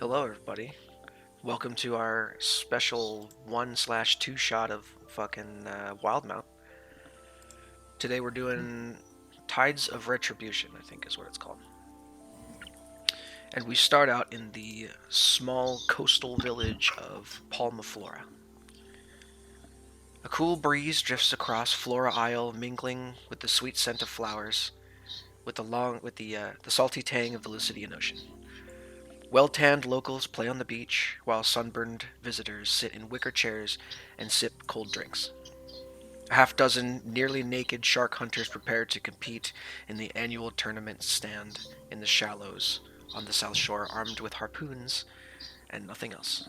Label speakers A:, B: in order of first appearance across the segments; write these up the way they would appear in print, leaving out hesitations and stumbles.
A: Hello, everybody. Welcome to our special 1/2 shot of fucking Wildemount. Today we're doing Tides of Retribution, I think is what it's called. And we start out in the small coastal village of Palma Flora. A cool breeze drifts across Flora Isle, mingling with the sweet scent of flowers, with the salty tang of the Lucidian Ocean. Well-tanned locals play on the beach, while sunburned visitors sit in wicker chairs and sip cold drinks. A half dozen nearly naked shark hunters prepare to compete in the annual tournament stand in the shallows on the south shore, armed with harpoons and nothing else.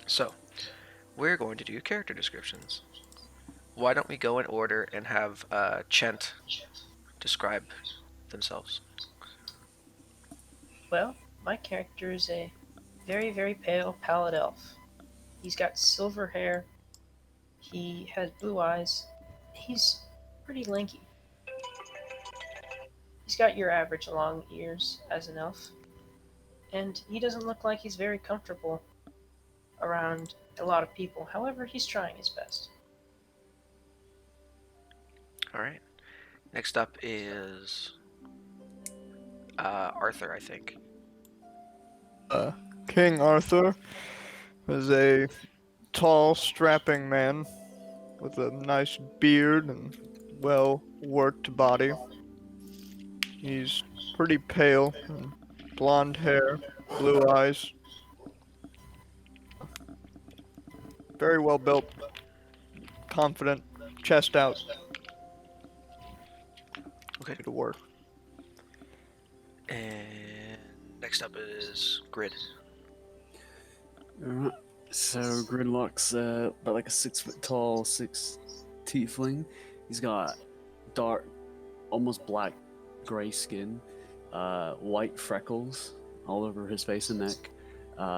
A: So, we're going to do character descriptions. Why don't we go in order and have Chent describe themselves?
B: Well, my character is a very, very pale pallid elf. He's got silver hair, he has blue eyes, he's pretty lanky. He's got your average long ears as an elf, and he doesn't look like he's very comfortable around a lot of people. However, he's trying his best.
A: All right. Next up is Arthur, I think.
C: Uh, King Arthur is a tall, strapping man with a nice beard and well-worked body. He's pretty pale and blonde hair, blue eyes, very well built, confident, chest out,
A: Okay.
C: ready to work.
A: And next up is Grid.
D: Alright, so Gridlock's about like a 6 foot tall, six tiefling. He's got dark, almost black gray skin, white freckles all over his face and neck.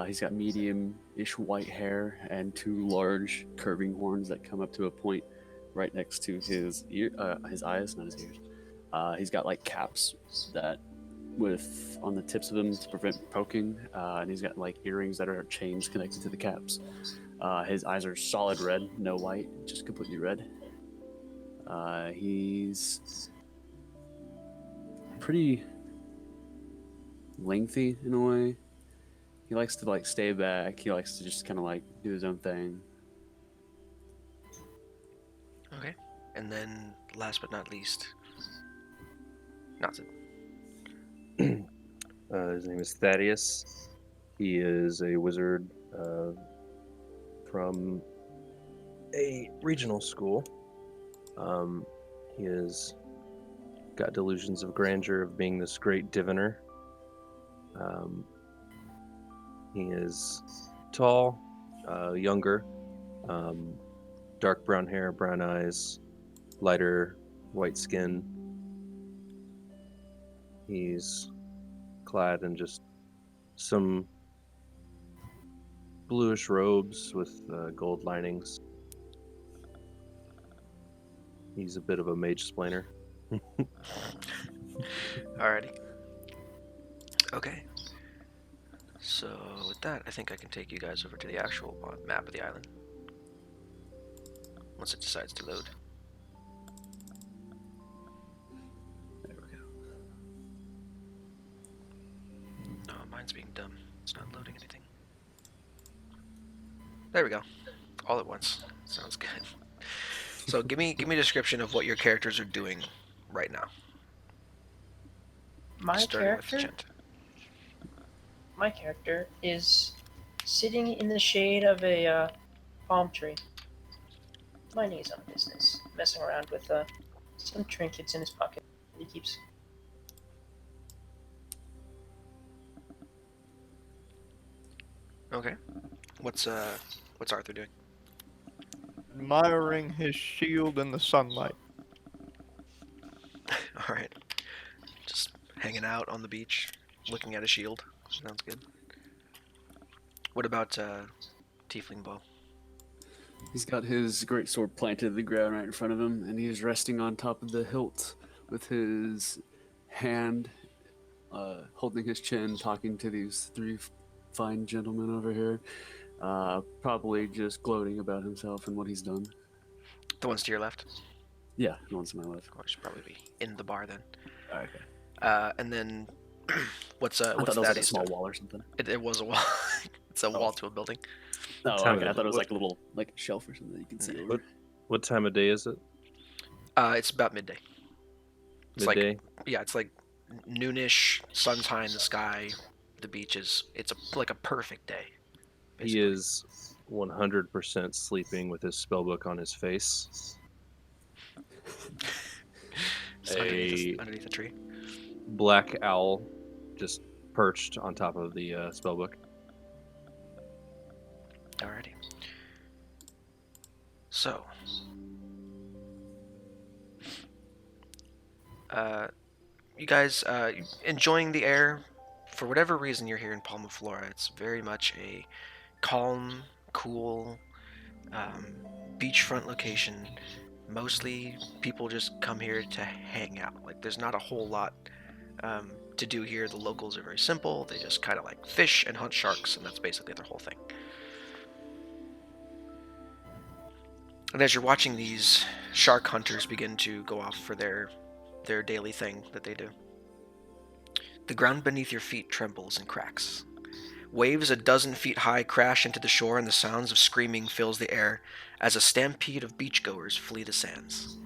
D: He's got medium-ish white hair and two large curving horns that come up to a point right next to his his eyes, not his ears. He's got like caps that with on the tips of them to prevent poking, and he's got like earrings that are chains connected to the caps. His eyes are solid red, no white, just completely red. He's pretty lengthy in a way. He likes to like stay back. He likes to just kind of like do his own thing.
A: Okay. And then last but not least, Nathan.
E: His name is Thaddeus. He is a wizard from a regional school. He has got delusions of grandeur of being this great diviner. He is tall, younger, dark brown hair, brown eyes, lighter white skin. He's clad in just some bluish robes with gold linings. He's a bit of a mage splainer.
A: Alrighty. Okay. So with that, I think I can take you guys over to the actual map of the island. Once it decides to load. There we go. Oh, mine's being dumb. It's not loading anything. There we go. All at once. Sounds good. So give me a description of what your characters are doing right now.
B: My
A: Starting with
B: character,
A: Chent.
B: my character is sitting in the shade of a palm tree, minding his own business, messing around with some trinkets in his pocket. He keeps.
A: Okay. What's Arthur doing?
C: Admiring his shield in the sunlight.
A: All right. Just hanging out on the beach, looking at a shield. Sounds good. What about Tiefling Bow?
D: He's got his great sword planted to the ground right in front of him, and he is resting on top of the hilt with his hand holding his chin, talking to these three fine gentlemen over here. Probably just gloating about himself and what he's done.
A: The ones to your left.
D: Yeah, the ones to my left.
A: Or should probably be in the bar then.
D: Okay.
A: And then what's
D: I thought
A: what's
D: that was like a
A: Thaddeus
D: small
A: doing?
D: wall or something.
A: It was a wall. It's a wall to a building.
D: Oh,
E: Time
D: okay.
E: of
D: I thought it was
E: what-
D: like a little like shelf or something that you can see over.
E: What time of day is it?
A: It's about midday. It's
E: Midday.
A: It's like noonish, sun's high in the sky, the beach is, like a perfect day.
E: He
A: basically.
E: is 100% sleeping with his spellbook on his face.
A: Just underneath a tree.
E: Black owl just perched on top of the spellbook.
A: Alrighty. So, you guys enjoying the air? For whatever reason you're here in Palma Flora, it's very much a calm, cool, beachfront location. Mostly people just come here to hang out. Like, there's not a whole lot to do here. The locals are very simple. They just kind of like fish and hunt sharks, and that's basically their whole thing. And as you're watching these shark hunters begin to go off for their daily thing that they do, the ground beneath your feet trembles and cracks. Waves a dozen feet high crash into the shore, and the sounds of screaming fills the air as a stampede of beachgoers flee the sands.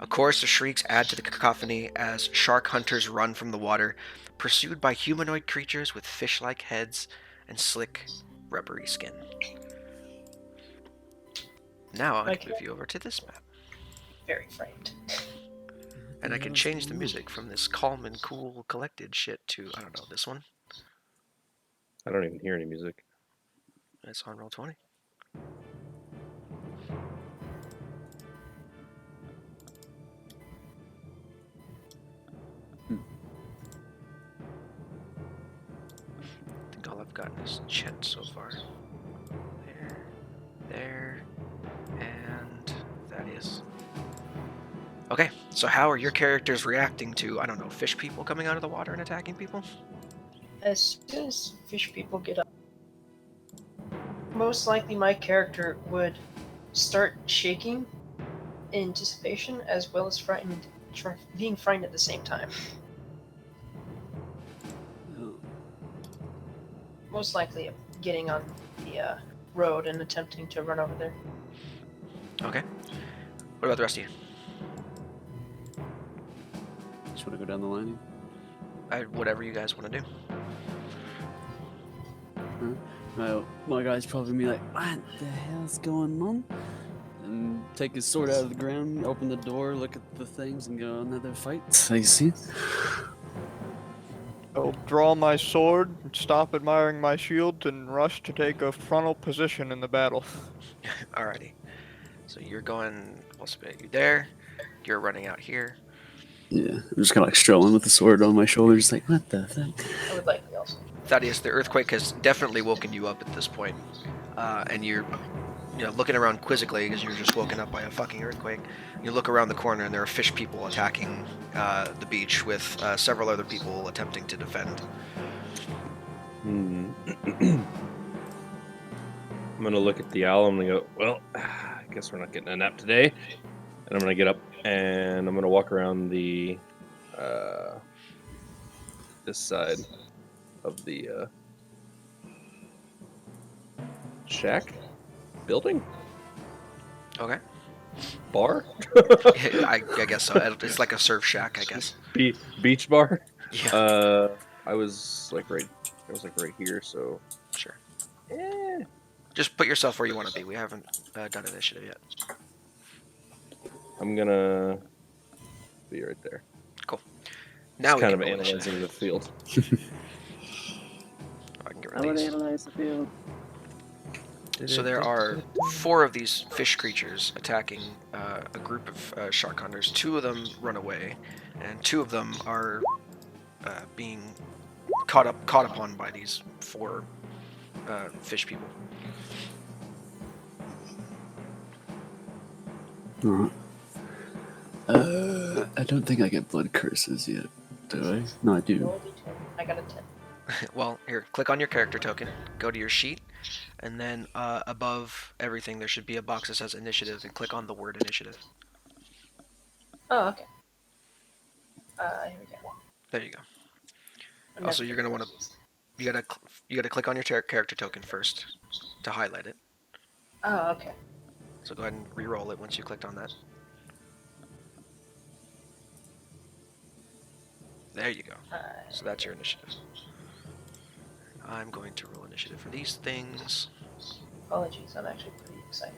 A: A chorus of shrieks add to the cacophony as shark hunters run from the water, pursued by humanoid creatures with fish-like heads and slick, rubbery skin. Now I can move you over to this map,
B: Very frightened.
A: and I can change the music from this calm and cool, collected shit to, I don't know, this one.
E: I don't even hear any music.
A: It's on Roll20. I think all I've gotten is Chet so far. There, and that is. Okay, so how are your characters reacting to, I don't know, fish people coming out of the water and attacking people?
B: As soon as fish people get up, most likely my character would start shaking in anticipation as well as frightened, being frightened at the same time.
D: Oh.
B: Most likely getting on the road and attempting to run over there.
A: Okay. What about the rest of you?
D: Just want to go down the line.
A: Whatever you guys want to do.
D: My guy's probably gonna be like, "What the hell's going on?" And take his sword out of the ground, open the door, look at the things, and go, "Another fight, I see."
C: I'll draw my sword, stop admiring my shield, and rush to take a frontal position in the battle.
A: Alrighty. So you're going, we'll spit you there. You're running out here.
D: Yeah, I'm just kind of like strolling with the sword on my shoulders, like, "What the fuck?"
B: I would likely also.
A: Thaddeus, the earthquake has definitely woken you up at this point. And you're looking around quizzically because you're just woken up by a fucking earthquake. You look around the corner and there are fish people attacking the beach with several other people attempting to defend.
E: I'm gonna look at the owl. I'm gonna go, well, I guess we're not getting a nap today. And I'm gonna get up and I'm gonna walk around the this side of the shack building
A: Okay.
E: bar
A: I guess so. It's like a surf shack, I guess.
E: beach bar.
A: Yeah.
E: I was like right here, so
A: Sure.
E: eh.
A: Just put yourself where you want to be. We haven't done initiative yet.
E: I'm gonna be right there.
A: Now
E: Just
A: we
E: kind
A: can
E: of
A: roll initiative.
E: analyzing the field.
A: I can get rid of these.
D: analyze the field.
A: So there are 4 of these fish creatures attacking a group of shark hunters. 2 of them run away, and 2 of them are being caught upon by these 4 fish people.
D: Uh-huh. I don't think I get blood curses yet, do I? No, I do.
B: Roll d20. I got a 10.
A: Well, here, click on your character token, go to your sheet, and then above everything there should be a box that says initiative, and click on the word initiative.
B: Oh, okay. Here we go.
A: There you go.
B: I'm
A: Also,
B: never
A: you're gonna
B: gonna
A: want to you gotta click on your character token first to highlight it.
B: Oh, okay.
A: So go ahead and re-roll it once you clicked on that. There you go. So that's your initiative. I'm going to roll initiative for these things.
B: Apologies, I'm actually pretty excited.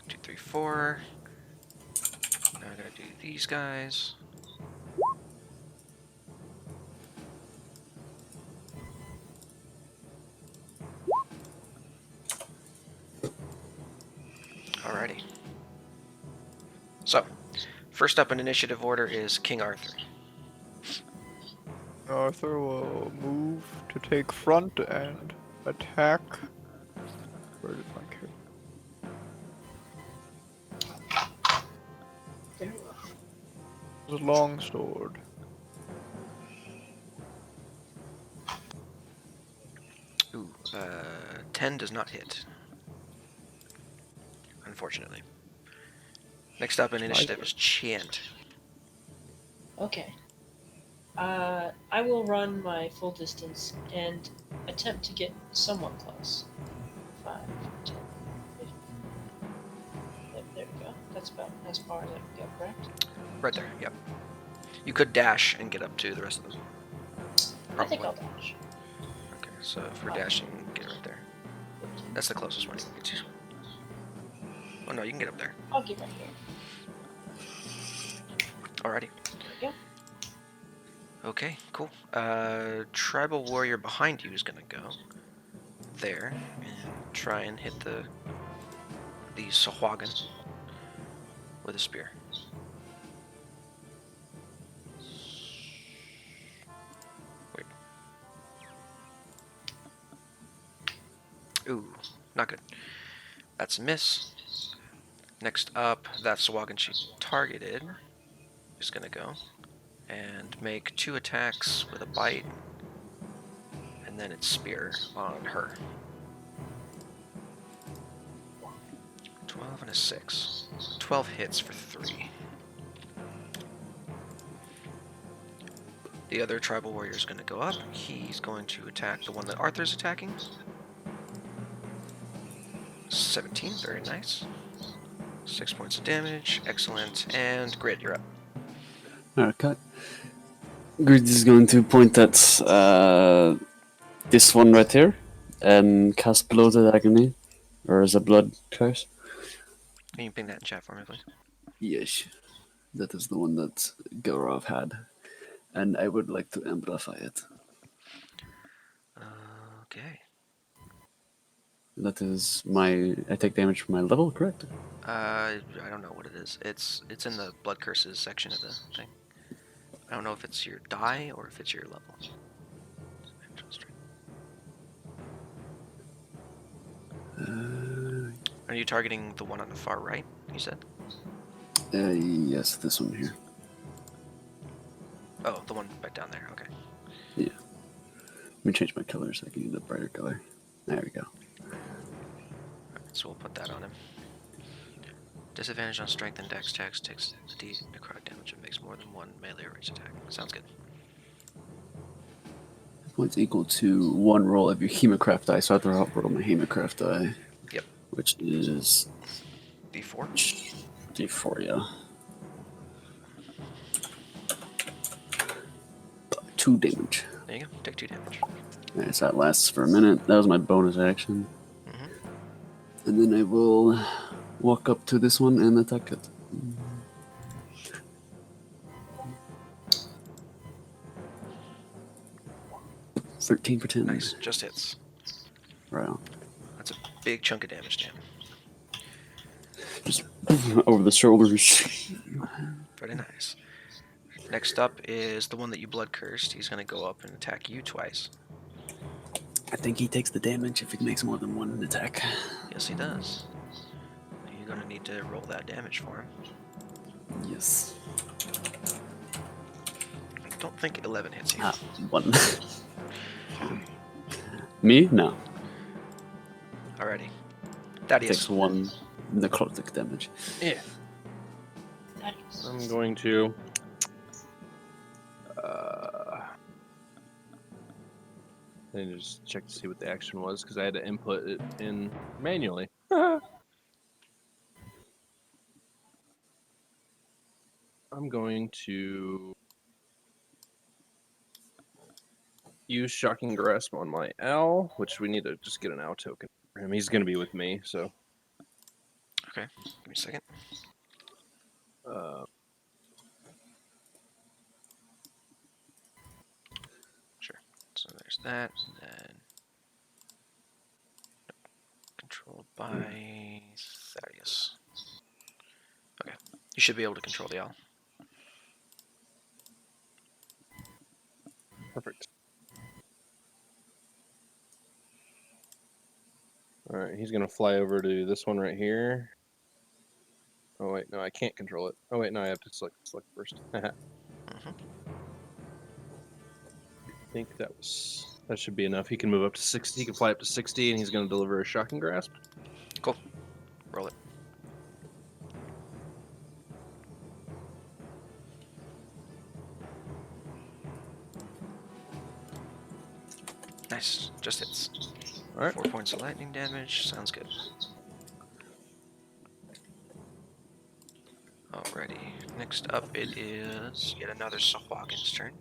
A: Two, three, four. Now I gotta do these guys. Alrighty. So, first up in initiative order is King Arthur.
C: Arthur will move to take front and attack. Where did my character?
B: Very well.
C: The long sword.
A: Ooh, 10 does not hit. Unfortunately. Next up in initiative is Chant.
B: Okay. I will run my full distance and attempt to get somewhat close. 5, 10, 15. There we go. That's about as far as I can go, correct?
A: Right there, yep. You could dash and get up to the rest of them.
B: I think I'll dash.
A: Okay, so for dashing, get right there. That's the closest one you can get to. Oh no, you can get up there.
B: I'll get right here.
A: Alrighty.
B: There we go.
A: Okay, cool. Tribal warrior behind you is gonna go there and try and hit the Sahuagin with a spear. Wait. Ooh, not good. That's a miss. Next up, that Sahuagin she targeted is gonna go and make 2 attacks with a bite, and then its spear on her. 12 and a 6. 12 hits for 3. The other tribal warrior is going to go up. He's going to attack the one that Arthur's attacking. 17, very nice. 6 points of damage, excellent. And Grid, you're up.
D: Alright, cut. Grid is going to point at this one right here and cast Bloated Agony, or as a blood curse.
A: Can you ping that in chat for me, please?
D: Yes, that is the one that Gaurav had, and I would like to amplify it.
A: Okay.
D: That is my. I take damage from my level, correct?
A: I don't know what it is. It's in the blood curses section of the thing. I don't know if it's your die or if it's your level. Are you targeting the one on the far right, you said?
D: Yes, this one here.
A: Oh, the one back down there, okay.
D: Yeah. Let me change my color so I can use a brighter color. There we go.
A: Alright, so we'll put that on him. Disadvantage on strength and dex checks, takes D necrotic damage and makes more than 1 melee or ranged attack. Sounds good.
D: Points equal to 1 roll of your Hemocraft die, so I have to roll my Hemocraft die.
A: Yep.
D: Which is
A: D4.
D: D4, yeah. 2 damage.
A: There you go, take 2 damage.
D: Alright, so that lasts for a minute. That was my bonus action. And then I will walk up to this one and attack it. 13 for 10.
A: Nice, just hits.
D: Right on.
A: That's a big chunk of damage to him.
D: Just over the shoulders.
A: Very nice. Next up is the one that you blood cursed. He's going to go up and attack you twice.
D: I think he takes the damage if he makes more than one attack.
A: Yes, he does. You're going to need to roll that damage for him.
D: Yes.
A: I don't think 11 hits you.
D: 1. Me? No.
A: Alrighty. Thaddeus.
D: Takes 1 necrotic damage.
E: Yeah.
B: That is
E: I'm going to. I need to just check to see what the action was because I had to input it in manually. I'm going to use Shocking Grasp on my owl, which we need to just get an owl token for him. He's going to be with me, so.
A: Okay, give me a second.
E: Uh,
A: Sure. So there's that. And then controlled by Thaddeus. Okay. You should be able to control the owl.
E: Perfect. All right, he's going to fly over to this one right here. Oh, wait, no, I can't control it. Oh, wait, no, I have to select first. I think that should be enough. He can move up to 60. He can fly up to 60, and he's going to deliver a Shocking Grasp.
A: Cool. Roll it. Nice. Just hits.
E: All right.
A: 4 points of lightning damage. Sounds good. Alrighty. Next up, it is yet another Sahuagin's turn.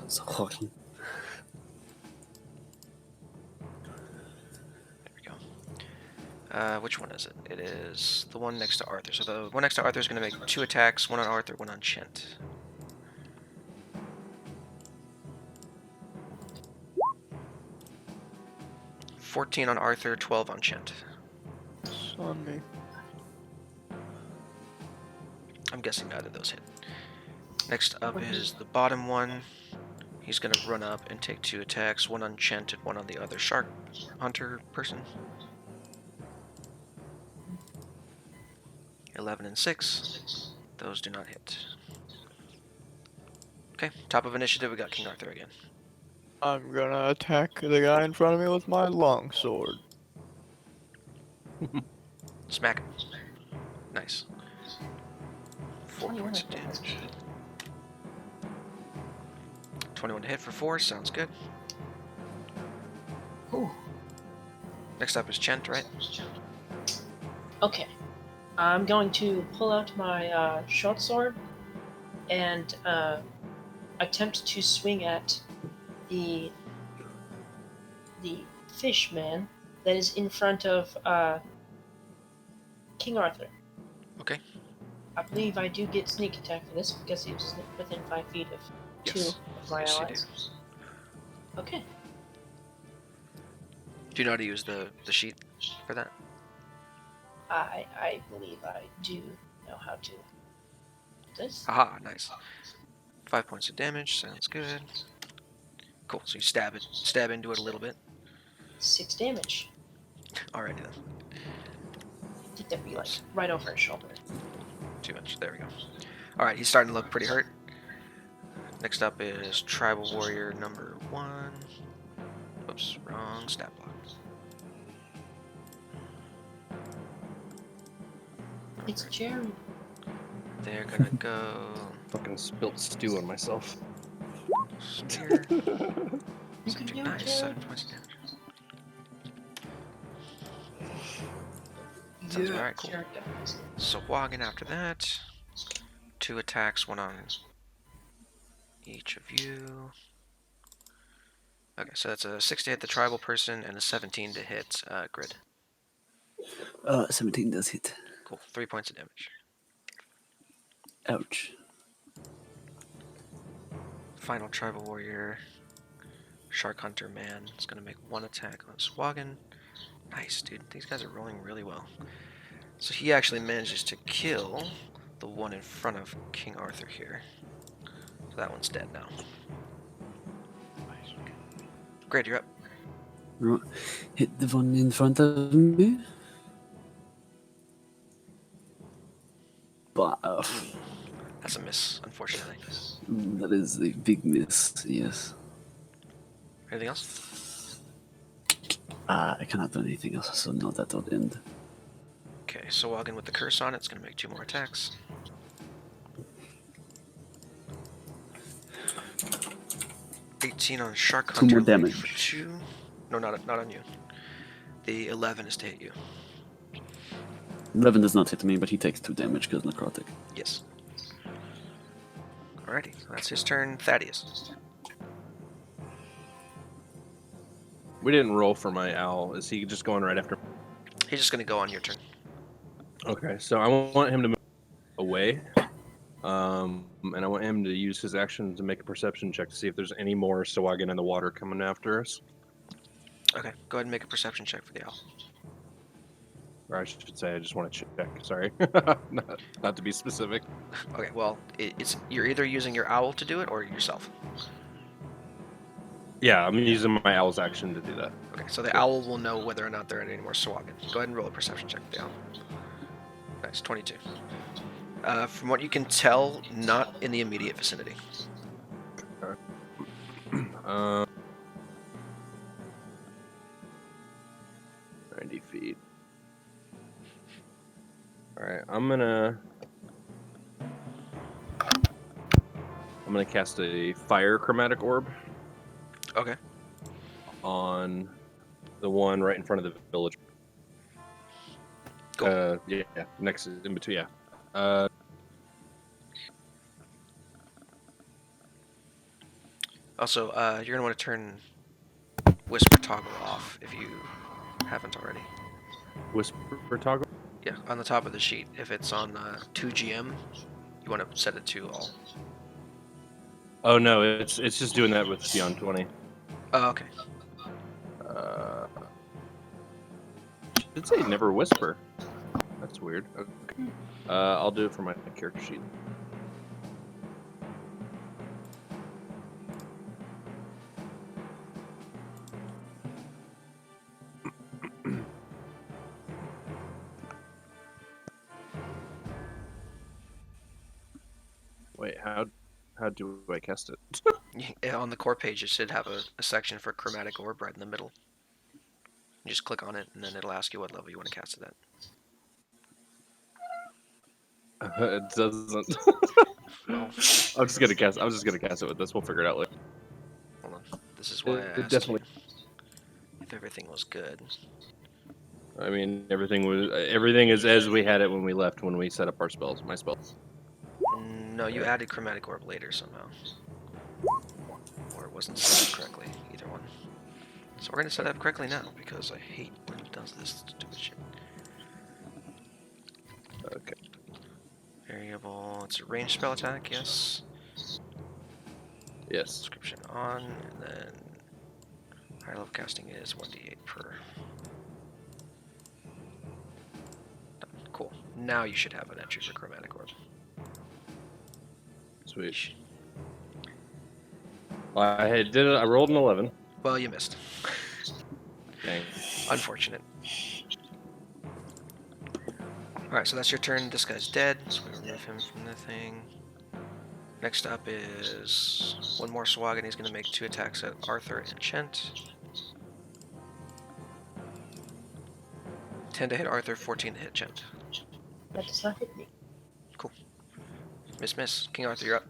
D: Sahuagin.
A: There we go. Which one is it? It is the one next to Arthur. So the one next to Arthur is going to make 2 attacks, 1 on Arthur, 1 on Chent. $14 on Arthur, 12 on Chent.
C: It's on me.
A: I'm guessing neither of those hit. Next up is the bottom one. He's going to run up and take 2 attacks, 1 on Chent and 1 on the other shark hunter person. 11 and 6. Those do not hit. Okay, top of initiative, we got King Arthur again.
C: I'm gonna attack the guy in front of me with my longsword.
A: Smack him. Nice. 4
B: 21
A: points of
B: damage.
A: damage. 21 to hit for 4, sounds good.
B: Ooh.
A: Next up is Chent, right?
B: Okay. I'm going to pull out my short sword and attempt to swing at the fish man that is in front of King Arthur.
A: Okay.
B: I believe I do get sneak attack for this because he was within 5 feet of 2
A: Yes.
B: of my
A: Yes, you
B: allies. Okay.
A: Do you know how to use the sheet for that?
B: I believe I do know how to do this.
A: Aha, nice. 5 points of damage, sounds good. Cool, so you stab into it a little bit.
B: 6 damage.
A: Alrighty then.
B: I think that'd be like right over his shoulder.
A: Too much, there we go. Alright, he's starting to look pretty hurt. Next up is Tribal Warrior number 1. Oops, wrong stat block.
B: It's Jerry.
A: They're gonna go
E: Fucking spilt stew on myself.
A: spear.
B: You can
A: Subject
B: do it,
A: nice,
B: Jerry.
A: 7 points of damage. Sounds alright, cool.
B: Jerry dies.
A: Sahuagin after that. 2 attacks, 1 on each of you. Okay, so that's a 6 to hit the tribal person and a 17 to hit Grid.
D: 17 does hit.
A: Cool, 3 points of damage.
D: Ouch.
A: Final tribal warrior, shark hunter man, is gonna make 1 attack on Sahuagin. Nice, dude. These guys are rolling really well. So he actually manages to kill the one in front of King Arthur here. So that one's dead now. Great, you're up.
D: Right. Hit the one in front of me. But
A: That's a miss, unfortunately.
D: that is a big miss. Yes.
A: Anything else?
D: I cannot do anything else, so no, that will end.
A: Okay, Sahuagin with the curse on it's going to make 2 more attacks. $18 on Shark
D: 2
A: Hunter
D: more
A: Leg
D: damage.
A: for 2. No, not on you. The 11 is to hit you.
D: 11 does not hit me, but he takes 2 damage because necrotic.
A: Yes. Alrighty, that's his turn. Thaddeus.
E: We didn't roll for my owl. Is he just going right after?
A: He's just going to go on your turn.
E: Okay, so I want him to move away. And I want him to use his action to make a perception check to see if there's any more Sahuagin in the water coming after us.
A: Okay, go ahead and make a perception check for the owl.
E: Or I should say, I just want to check. Sorry, not to be specific.
A: Okay, well, it's you're either using your owl to do it or yourself.
E: Yeah, I'm using my owl's action to do that.
A: Okay, so the
E: Sure.
A: owl will know whether or not there are any more Sahuagin. Go ahead and roll a perception check for the owl. Nice, 22. From what you can tell, not in the immediate vicinity.
E: 90 feet. Alright, I'm gonna cast a fire chromatic orb
A: Okay.
E: on the one right in front of the village.
A: Cool.
E: Yeah, next in between. Yeah.
A: Also, you're gonna want to turn Whisper Toggle off if you haven't already.
E: Whisper toggle.
A: Yeah, on the top of the sheet. If it's on 2GM, you want to set it to all.
E: Oh no, it's just doing that with Beyond 20.
A: Oh, okay.
E: Should say never whisper. That's weird. Okay. I'll do it for my character sheet. Wait, how do I cast it?
A: Yeah, on the core page, it should have a section for Chromatic Orb right in the middle. You just click on it, and then it'll ask you what level you want to cast it at.
E: It doesn't.
A: Well,
E: I'm just gonna cast it with this. We'll figure it out later.
A: hold on. This is why I
E: It
A: asked
E: definitely.
A: you if everything was good.
E: I mean, everything is as we had it when we left. When we set up our spells, my spells.
A: No, you added Chromatic Orb later somehow. Or it wasn't set up correctly. Either one. So we're going to set it up correctly now, because I hate when it does this stupid shit.
E: Okay.
A: Variable, it's a ranged spell attack, yes.
E: Yes.
A: Description on, and then higher level casting is 1d8 per. Done. Cool. Now you should have an entry for Chromatic Orb.
E: Sweet. Well, I did it. I rolled an 11.
A: Well, you missed.
E: Dang.
A: Unfortunate. Alright, so that's your turn. This guy's dead, so we remove him from the thing. Next up is one more Sahuagin. He's going to make 2 attacks at Arthur and Chent. 10 to hit Arthur, 14 to hit Chent.
B: That does not hit me.
A: Miss. King Arthur, you're up.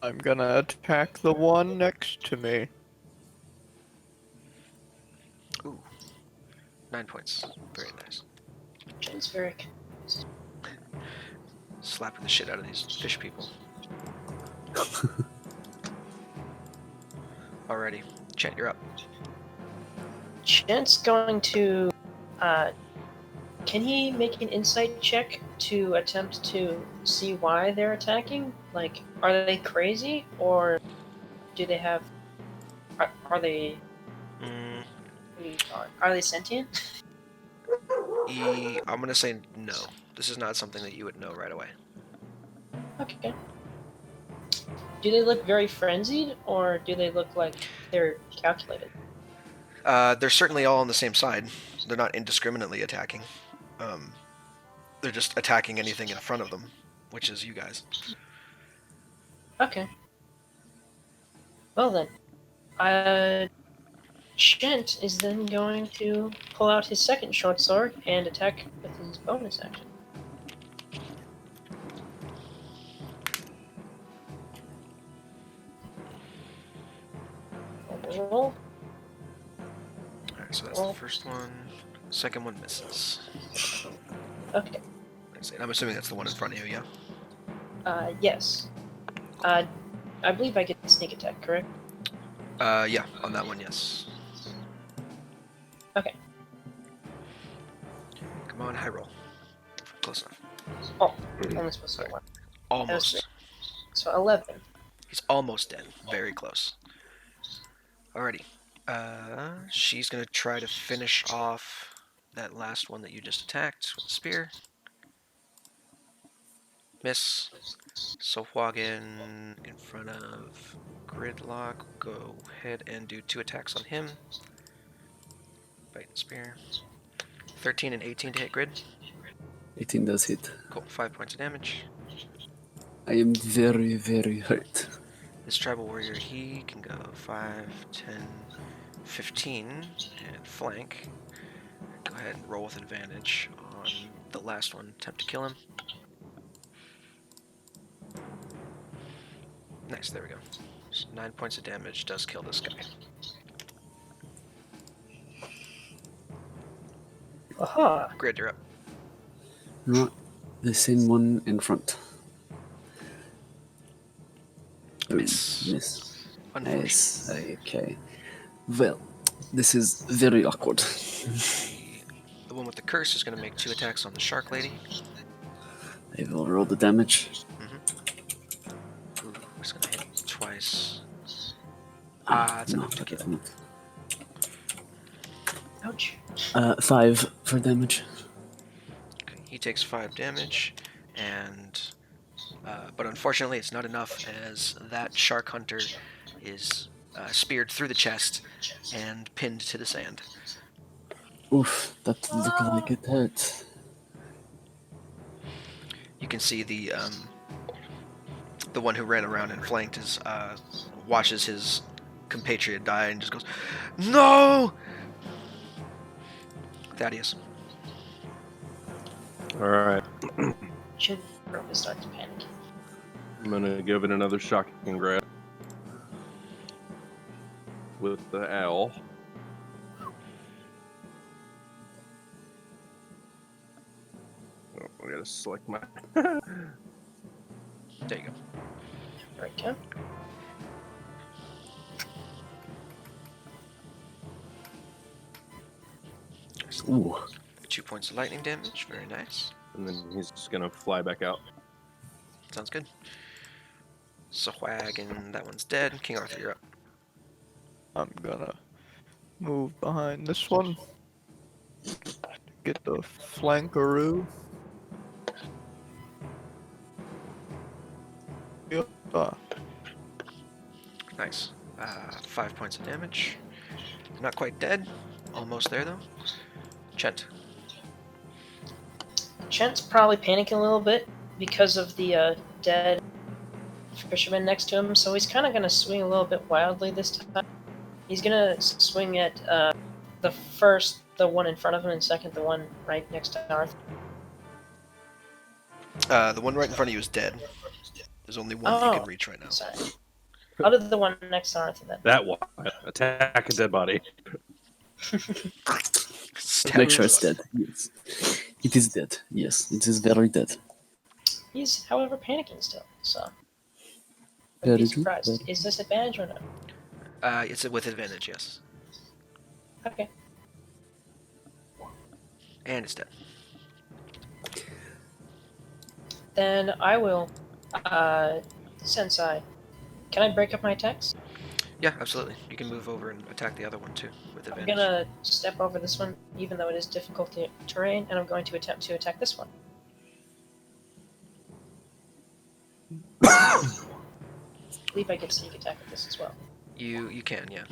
C: I'm gonna attack the one next to me.
A: Ooh. 9 points. Very nice.
B: Jen's very.
A: Slapping the shit out of these fish people. Alrighty. Chent, you're up.
B: Jen's going to. Can he make an insight check to attempt to see why they're attacking? Like, are they crazy, or do they have? Are they?
A: Mm,
B: Are they sentient?
A: I'm gonna say no. This is not something that you would know right away.
B: Okay. Do they look very frenzied, or do they look like they're calculated?
A: They're certainly all on the same side. They're not indiscriminately attacking. They're just attacking anything in front of them, which is you guys.
B: Okay. Well then, Shent is then going to pull out his second short sword and attack with his bonus action. Roll.
A: Alright, so that's the first one. Second one misses.
B: Okay.
A: I'm assuming that's the one in front of you, yeah?
B: Yes. I believe I get sneak attack, correct?
A: Yeah, on that one, yes.
B: Okay.
A: Come on, high roll. Close enough.
B: Oh, only supposed to one.
A: Almost.
B: So 11.
A: He's almost dead. Very close. Alrighty. She's gonna try to finish off that last one that you just attacked with the spear. Miss. Sahuagin in front of Gridlock. Go ahead and do 2 attacks on him. Bite and spear. 13 and 18 to hit Grid.
D: 18 does hit.
A: Cool. 5 points of damage.
D: I am very, very hurt.
A: This tribal warrior, he can go 5, 10, 15, and flank. Go ahead and roll with advantage on the last one. Attempt to kill him. Nice, there we go. So 9 points of damage does kill this guy.
B: Aha!
A: Grid, you're up.
D: Not the same one in front. Oh,
A: Miss.
D: Miss.
A: Unfortunate.
D: Nice. Okay. Well, this is very awkward.
A: The one with the curse is going to make 2 attacks on the shark lady.
D: I will roll the damage.
A: Ooh, it's going to hit twice. That's
D: no,
A: enough to
D: that
A: kill.
D: is not.
B: Ouch.
D: 5 for damage.
A: Okay, he takes 5 damage, and but unfortunately it's not enough, as that shark hunter is speared through the chest and pinned to the sand.
D: Oof, that looked like it hurt.
A: You can see the one who ran around and flanked is watches his compatriot die and just goes, "No!" Thaddeus.
E: Alright.
B: Should probably start to panic.
E: I'm gonna give it another shocking grab. With the owl. Oh, I gotta select my.
A: There you go.
B: There we go.
D: Ooh.
A: 2 points of lightning damage. Very nice.
E: And then he's just gonna fly back out.
A: Sounds good. Sahuagin, that one's dead. King Arthur, you're up.
C: I'm gonna move behind this one. Get the flankaroo. Yep.
A: Nice. 5 points of damage. Not quite dead. Almost there, though. Chent.
B: Chent's probably panicking a little bit because of the dead fisherman next to him, so he's kind of going to swing a little bit wildly this time. He's going to swing at the one in front of him, and second, the one right next to Arthur.
A: The one right in front of you is dead. There's only one you can reach right now.
B: Sorry. I'll do the one next to Arthur then.
E: That one. Attack a dead body.
D: Make sure it's dead. Yes. It is dead. Yes, it is very dead.
B: He's, however, panicking still, so. I'd
D: Very
B: be
D: good,
B: surprised. Is this advantage or no?
A: It's with advantage, yes.
B: Okay.
A: And it's dead.
B: Then I will, Sensei, can I break up my attacks?
A: Yeah, absolutely. You can move over and attack the other one too with
B: I'm
A: advantage.
B: gonna step over this one, even though it is difficult terrain, and I'm going to attempt to attack this one. believe I get sneak attack with this as well.
A: You can, yeah.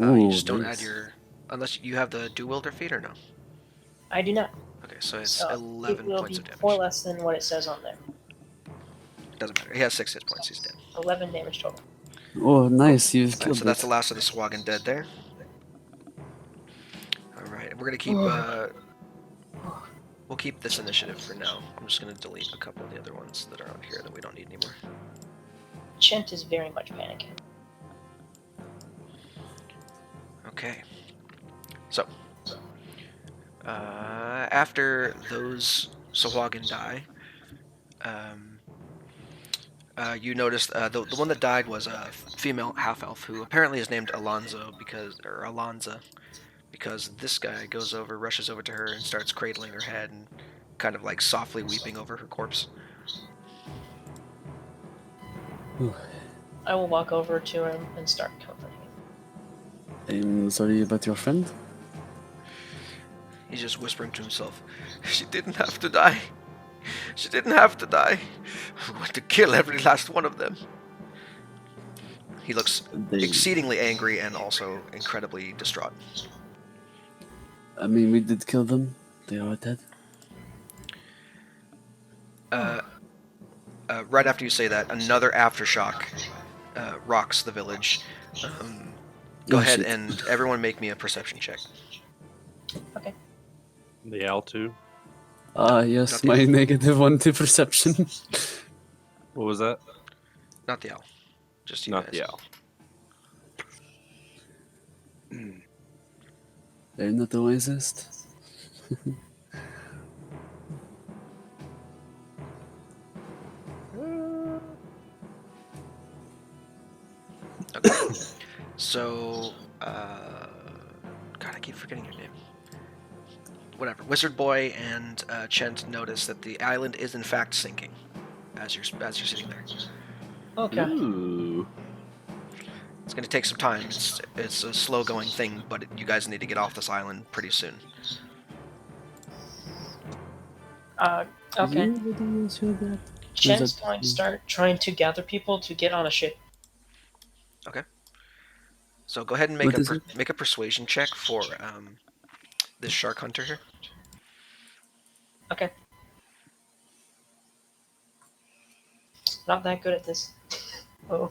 D: Ooh,
A: You just don't add
D: nice.
A: your... Unless you have the dual-wielder feat or no?
B: I do not.
A: Okay, so it's
B: So
A: 11
B: it will
A: points
B: be
A: of damage.
B: 4 less than what it says on there.
A: Doesn't matter. He has 6 hit points. He's dead.
B: 11 damage total.
D: Oh, nice. You've
A: Alright,
D: killed
A: so that's
D: it.
A: the last of the Sahuagin dead there. Alright, we're gonna keep... we'll keep this initiative for now. I'm just gonna delete a couple of the other ones that are on here that we don't need anymore.
B: Chent is very much panicking.
A: Okay. So, after those Sahuagin die, you notice the one that died was a female half-elf who apparently is named Alonzo Alonza because this guy goes over, rushes over to her and starts cradling her head and kind of like softly weeping over her corpse.
B: I will walk over to him and start comforting him.
D: I'm sorry about your friend.
A: He's just whispering to himself, "She didn't have to die. She didn't have to die. I'm going to kill every last one of them." He looks
D: They,
A: exceedingly angry and also incredibly distraught.
D: I mean, we did kill them. They are dead.
A: Right after you say that, another aftershock rocks the village. Go
D: Oh,
A: ahead
D: shit.
A: and everyone make me a perception check.
B: Okay.
E: The owl too.
D: Yes,
A: Not
D: my
A: the-
D: -1 to perception.
E: What was that?
A: Not the owl. Just you
E: Not
A: guys.
E: the owl.
D: They're not the wisest.
A: Okay. So, God, I keep forgetting your name. Whatever. Wizard Boy and Chent notice that the island is in fact sinking as you're sitting there.
B: Okay.
E: Ooh.
A: It's going to take some time. It's a slow going thing, but you guys need to get off this island pretty soon.
B: Okay.
D: Everybody else hear that?
B: Chent's
D: that-
B: going to start trying to gather people to get on a ship.
A: So go ahead and
D: What is it?
A: make a persuasion check for this shark hunter here.
B: Okay. Not that good at this. Oh.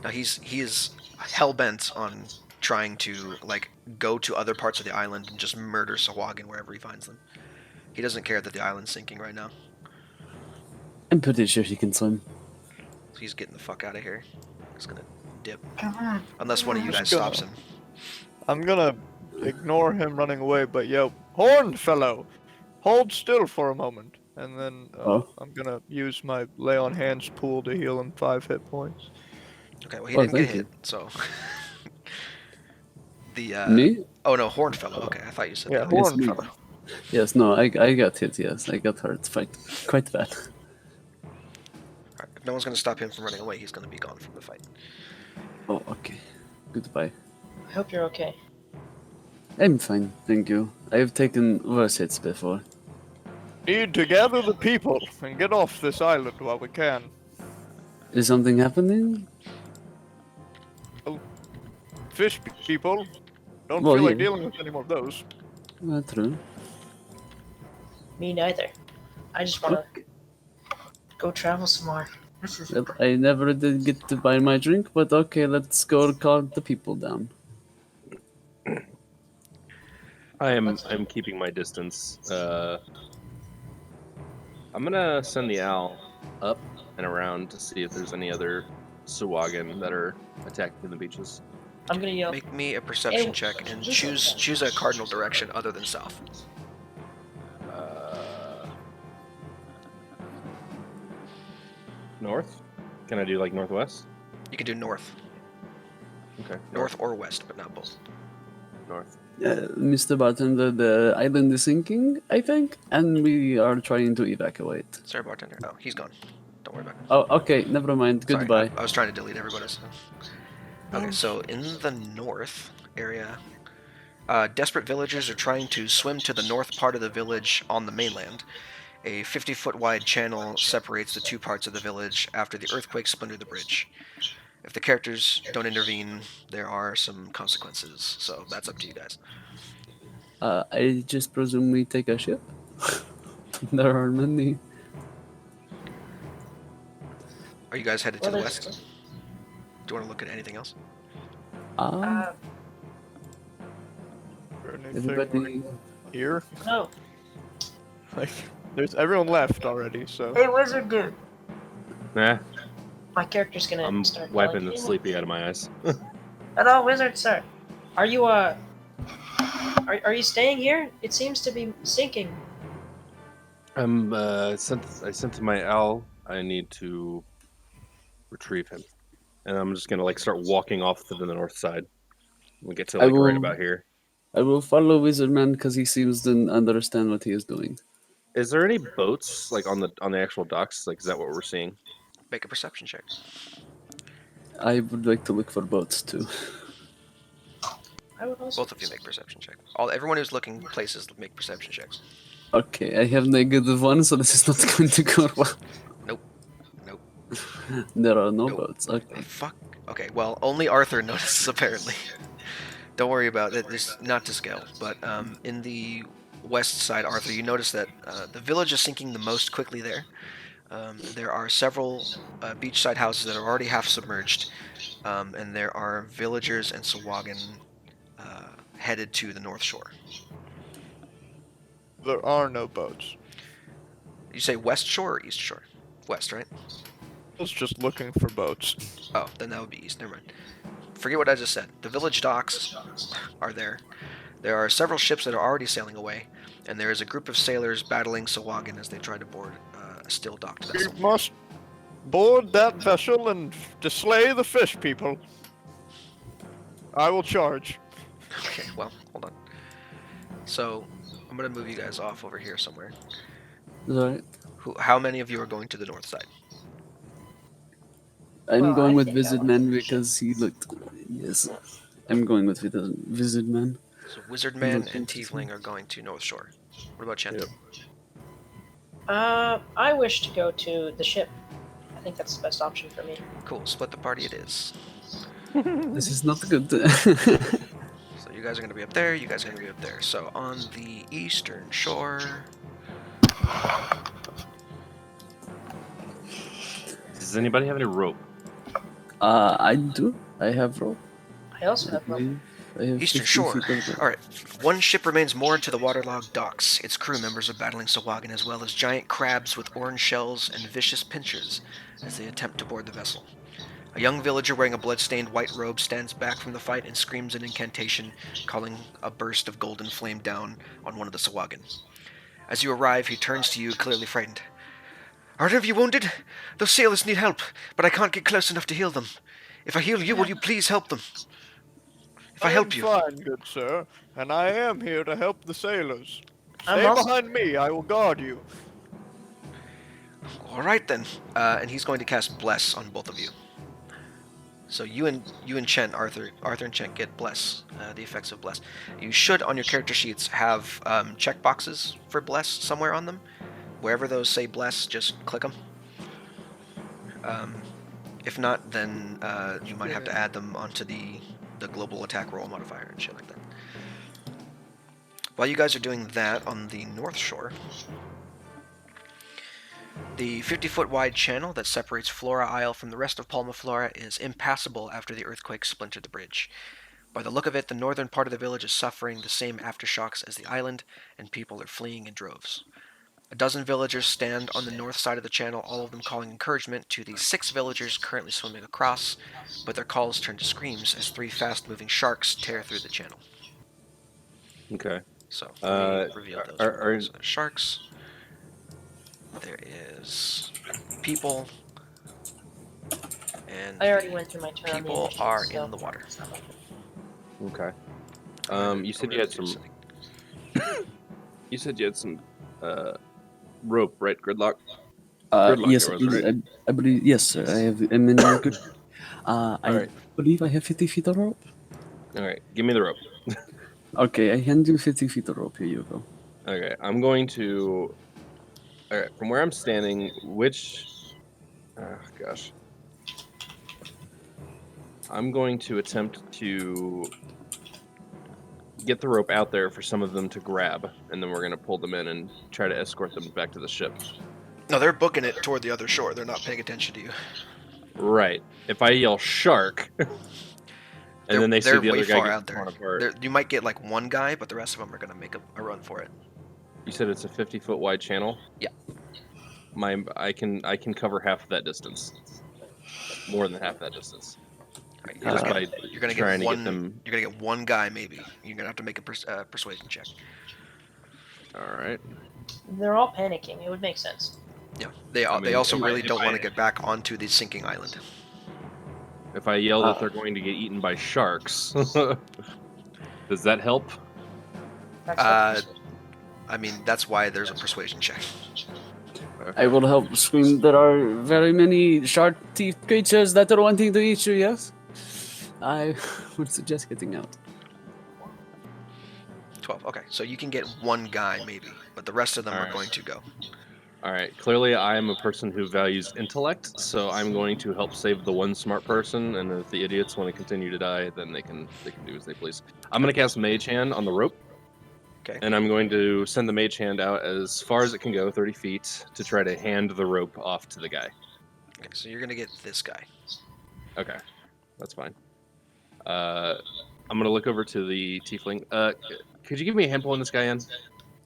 A: Now he is hell bent on trying to like go to other parts of the island and just murder Sahuagin wherever he finds them. He doesn't care that the island's sinking right now.
D: I'm pretty sure he can swim.
A: So he's getting the fuck out of here. He's gonna dip.
B: Come on.
A: Unless one of you guys
C: Just gonna-
A: stops him.
C: I'm gonna ignore him running away, but yell, "Horn fellow, hold still for a moment." And then
D: Oh.
C: I'm gonna use my lay on hands pool to heal him 5 hit points.
A: Okay, well he
D: Oh,
A: didn't get
D: thank you.
A: hit, so the
D: Me?
A: oh no, horn fellow. Okay, I thought you said
C: Yeah,
A: that.
C: horn
D: me.
C: fellow.
D: Yes, no, I got hit, yes. I got hurt quite bad.
A: Alright, if no one's gonna stop him from running away, he's gonna be gone from the fight.
D: Oh, okay. Goodbye.
B: I hope you're okay.
D: I'm fine, thank you. I've taken worse hits before.
C: Need to gather the people and get off this island while we can.
D: Is something happening?
C: Fish people. Don't
D: Well,
C: feel like
D: yeah.
C: dealing with any more of those.
D: True.
B: Me neither. I just want to go travel some more. This is
D: Well, I never did get to buy my drink, but okay, let's go calm the people down.
E: I'm keeping my distance. I'm gonna send the owl up and around to see if there's any other Sahuagin that are attacking the beaches.
B: I'm gonna yell.
A: Make me a perception
B: Hey,
A: check and
B: listen.
A: choose a cardinal direction other than south.
E: North? Can I do like northwest?
A: You can do north.
E: Okay.
A: North or west, but not both.
E: North.
D: Mr. Bartender, the island is sinking, I think, and we are trying to evacuate.
A: Sorry, bartender. Oh, he's gone. Don't worry about it.
D: Oh, okay, never mind.
A: Sorry,
D: Goodbye.
A: I was trying to delete everybody's. Okay, so in the north area, desperate villagers are trying to swim to the north part of the village on the mainland, A 50-foot wide channel separates the two parts of the village after the earthquake splintered the bridge. If the characters don't intervene, there are some consequences, so that's up to you guys.
D: I just presume we take a ship. There are many.
A: Are you guys headed to
B: Well,
A: the
B: there's-
A: west? Do you want to look at anything else?
B: Uh,
C: Or anything
D: Everybody.
C: here?
B: no.
C: Like, there's everyone left already, so.
B: Hey, wizard dude.
E: Nah,
B: My character's gonna
E: I'm
B: start
E: wiping
B: yelling,
E: the sleepy out of my eyes.
B: Hello, wizard sir. Are you are you staying here? It seems to be sinking.
E: I sent to my owl. I need to retrieve him, and I'm just gonna like start walking off to the north side. We get to
D: I
E: like right
D: will-
E: about here.
D: I will follow Wizardman because he seems to understand what he is doing.
E: Is there any boats like on the actual docks? Like, is that what we're seeing?
A: Make a perception check.
D: I would like to look for boats too.
B: I would also.
A: Both of you make perception check. Everyone who's looking places make perception checks.
D: Okay, I have -1, so this is not going to go well.
A: Nope. Nope.
D: There are no
A: Nope.
D: boats. Okay.
A: Fuck. Okay, well, only Arthur notices apparently. Don't worry about it. It's not to scale. But in the west side, Arthur, you notice that the village is sinking the most quickly there. There are several beachside houses that are already half submerged, and there are villagers and Sahuagin headed to the north shore.
C: There are no boats.
A: You say west shore or east shore? West, right?
C: I was just looking for boats.
A: Oh, then that would be east. Never mind. Forget what I just said. The village docks are there. There are several ships that are already sailing away, and there is a group of sailors battling Sahuagin as they try to board a still docked
C: We
A: vessel.
C: must board that vessel and to slay the fish people. I will charge.
A: Okay, well, hold on. So, I'm gonna move you guys off over here somewhere.
D: Alright.
A: How many of you are going to the north side?
D: I'm
B: Well,
D: going
B: I
D: with
B: think I
D: Wizardman
B: want-
D: because he looked. Yes. I'm going with Wizardman.
A: So, Wizardman and Tiefling are going to North Shore. What about Chen?
E: Yep.
B: I wish to go to the ship. I think that's the best option for me.
A: Cool, split the party it is.
D: This is not good.
A: So, you guys are gonna be up there, you guys are gonna be up there. So, on the eastern shore.
E: Does anybody have any rope?
D: I do. I have rope.
B: I also have rope.
D: I have
A: Eastern
D: 50
A: Shore.
D: feet of rope.
A: Alright. One ship remains moored to the waterlogged docks. Its crew members are battling Sahuagin as well as giant crabs with orange shells and vicious pincers as they attempt to board the vessel. A young villager wearing a blood-stained white robe stands back from the fight and screams an incantation, calling a burst of golden flame down on one of the Sahuagin. As you arrive, he turns to you, clearly frightened. Are any of you wounded? Those sailors need help, but I can't get close enough to heal them. If I heal you, will you please help them? If I help you.
C: Fine, good sir, and I am here to help the sailors.
B: I'm
C: Stay
B: also-
C: behind me. I will guard you.
A: All right then, and he's going to cast Bless on both of you. So you and Chen, Arthur and Chen get Bless, the effects of Bless. You should on your character sheets have check boxes for Bless somewhere on them. Wherever those say Bless, just click them. If not, then you might have to add them onto the global attack roll modifier and shit like that. While you guys are doing that on the north shore, the 50-foot wide channel that separates Flora Isle from the rest of Palma Flora is impassable after the earthquake splintered the bridge. By the look of it, the northern part of the village is suffering the same aftershocks as the island, and people are fleeing in droves. A dozen villagers stand on the north side of the channel, all of them calling encouragement to the 6 villagers currently swimming across, but their calls turn to screams as 3 fast-moving sharks tear through the channel.
E: Okay.
A: So, let me reveal those. So there's sharks. There is people. And
B: I already went through my turn. on the
A: people
B: initiative,
A: are
B: so
A: in the water.
B: it's not like-
E: Okay. You said you had some. You said you had some rope, right? Gridlock. Gridlock
D: Yes,
E: arrows, right?
D: I believe. Yes, sir. I have. I'm in good. I
E: Alright.
D: believe I have 50 feet of rope.
E: All right. Give me the rope.
D: Okay, I hand you 50 feet of rope. Here you go.
E: Okay. I'm going to All right, from where I'm standing, which? Oh gosh. I'm going to attempt to get the rope out there for some of them to grab, and then we're going to pull them in and try to escort them back to the ship.
A: No, they're booking it toward the other shore. They're not paying attention to you.
E: Right. If I yell shark, and then they see
A: they're
E: the
A: way
E: other guy
A: far
E: getting
A: out there.
E: torn apart.
A: You might get like one guy, but the rest of them are gonna make a run for it.
E: You said it's a 50-foot wide channel.
A: Yeah.
E: I can cover half of that distance. More than half that distance.
A: Right,
E: Just by
A: you're gonna
E: trying
A: get
E: to
A: one.
E: get them.
A: You're gonna get one guy, maybe. You're gonna have to make a persuasion check.
E: All right.
B: They're all panicking. It would make sense.
A: Yeah,
E: I
A: they
E: mean,
A: also
E: if
A: really
E: if
A: don't want to
E: I-
A: get back onto the sinking island.
E: If I yell that they're going to get eaten by sharks, does that help?
B: That's
A: I mean, that's why there's a persuasion check.
D: I will help scream. There are very many shark teeth creatures that are wanting to eat you. Yes, I would suggest getting out.
A: 12. Okay, so you can get one guy maybe, but the rest of them are
E: Alright.
A: going to go.
E: All right. Clearly, I am a person who values intellect, so I'm going to help save the one smart person. And if the idiots want to continue to die, then they can do as they please. I'm going to cast Mage Hand on the rope.
A: Okay.
E: And I'm going to send the Mage Hand out as far as it can go, 30 feet, to try to hand the rope off to the guy.
A: Okay, so you're gonna get this guy.
E: Okay, that's fine. I'm gonna look over to the tiefling. Could you give me a hand pulling this guy in?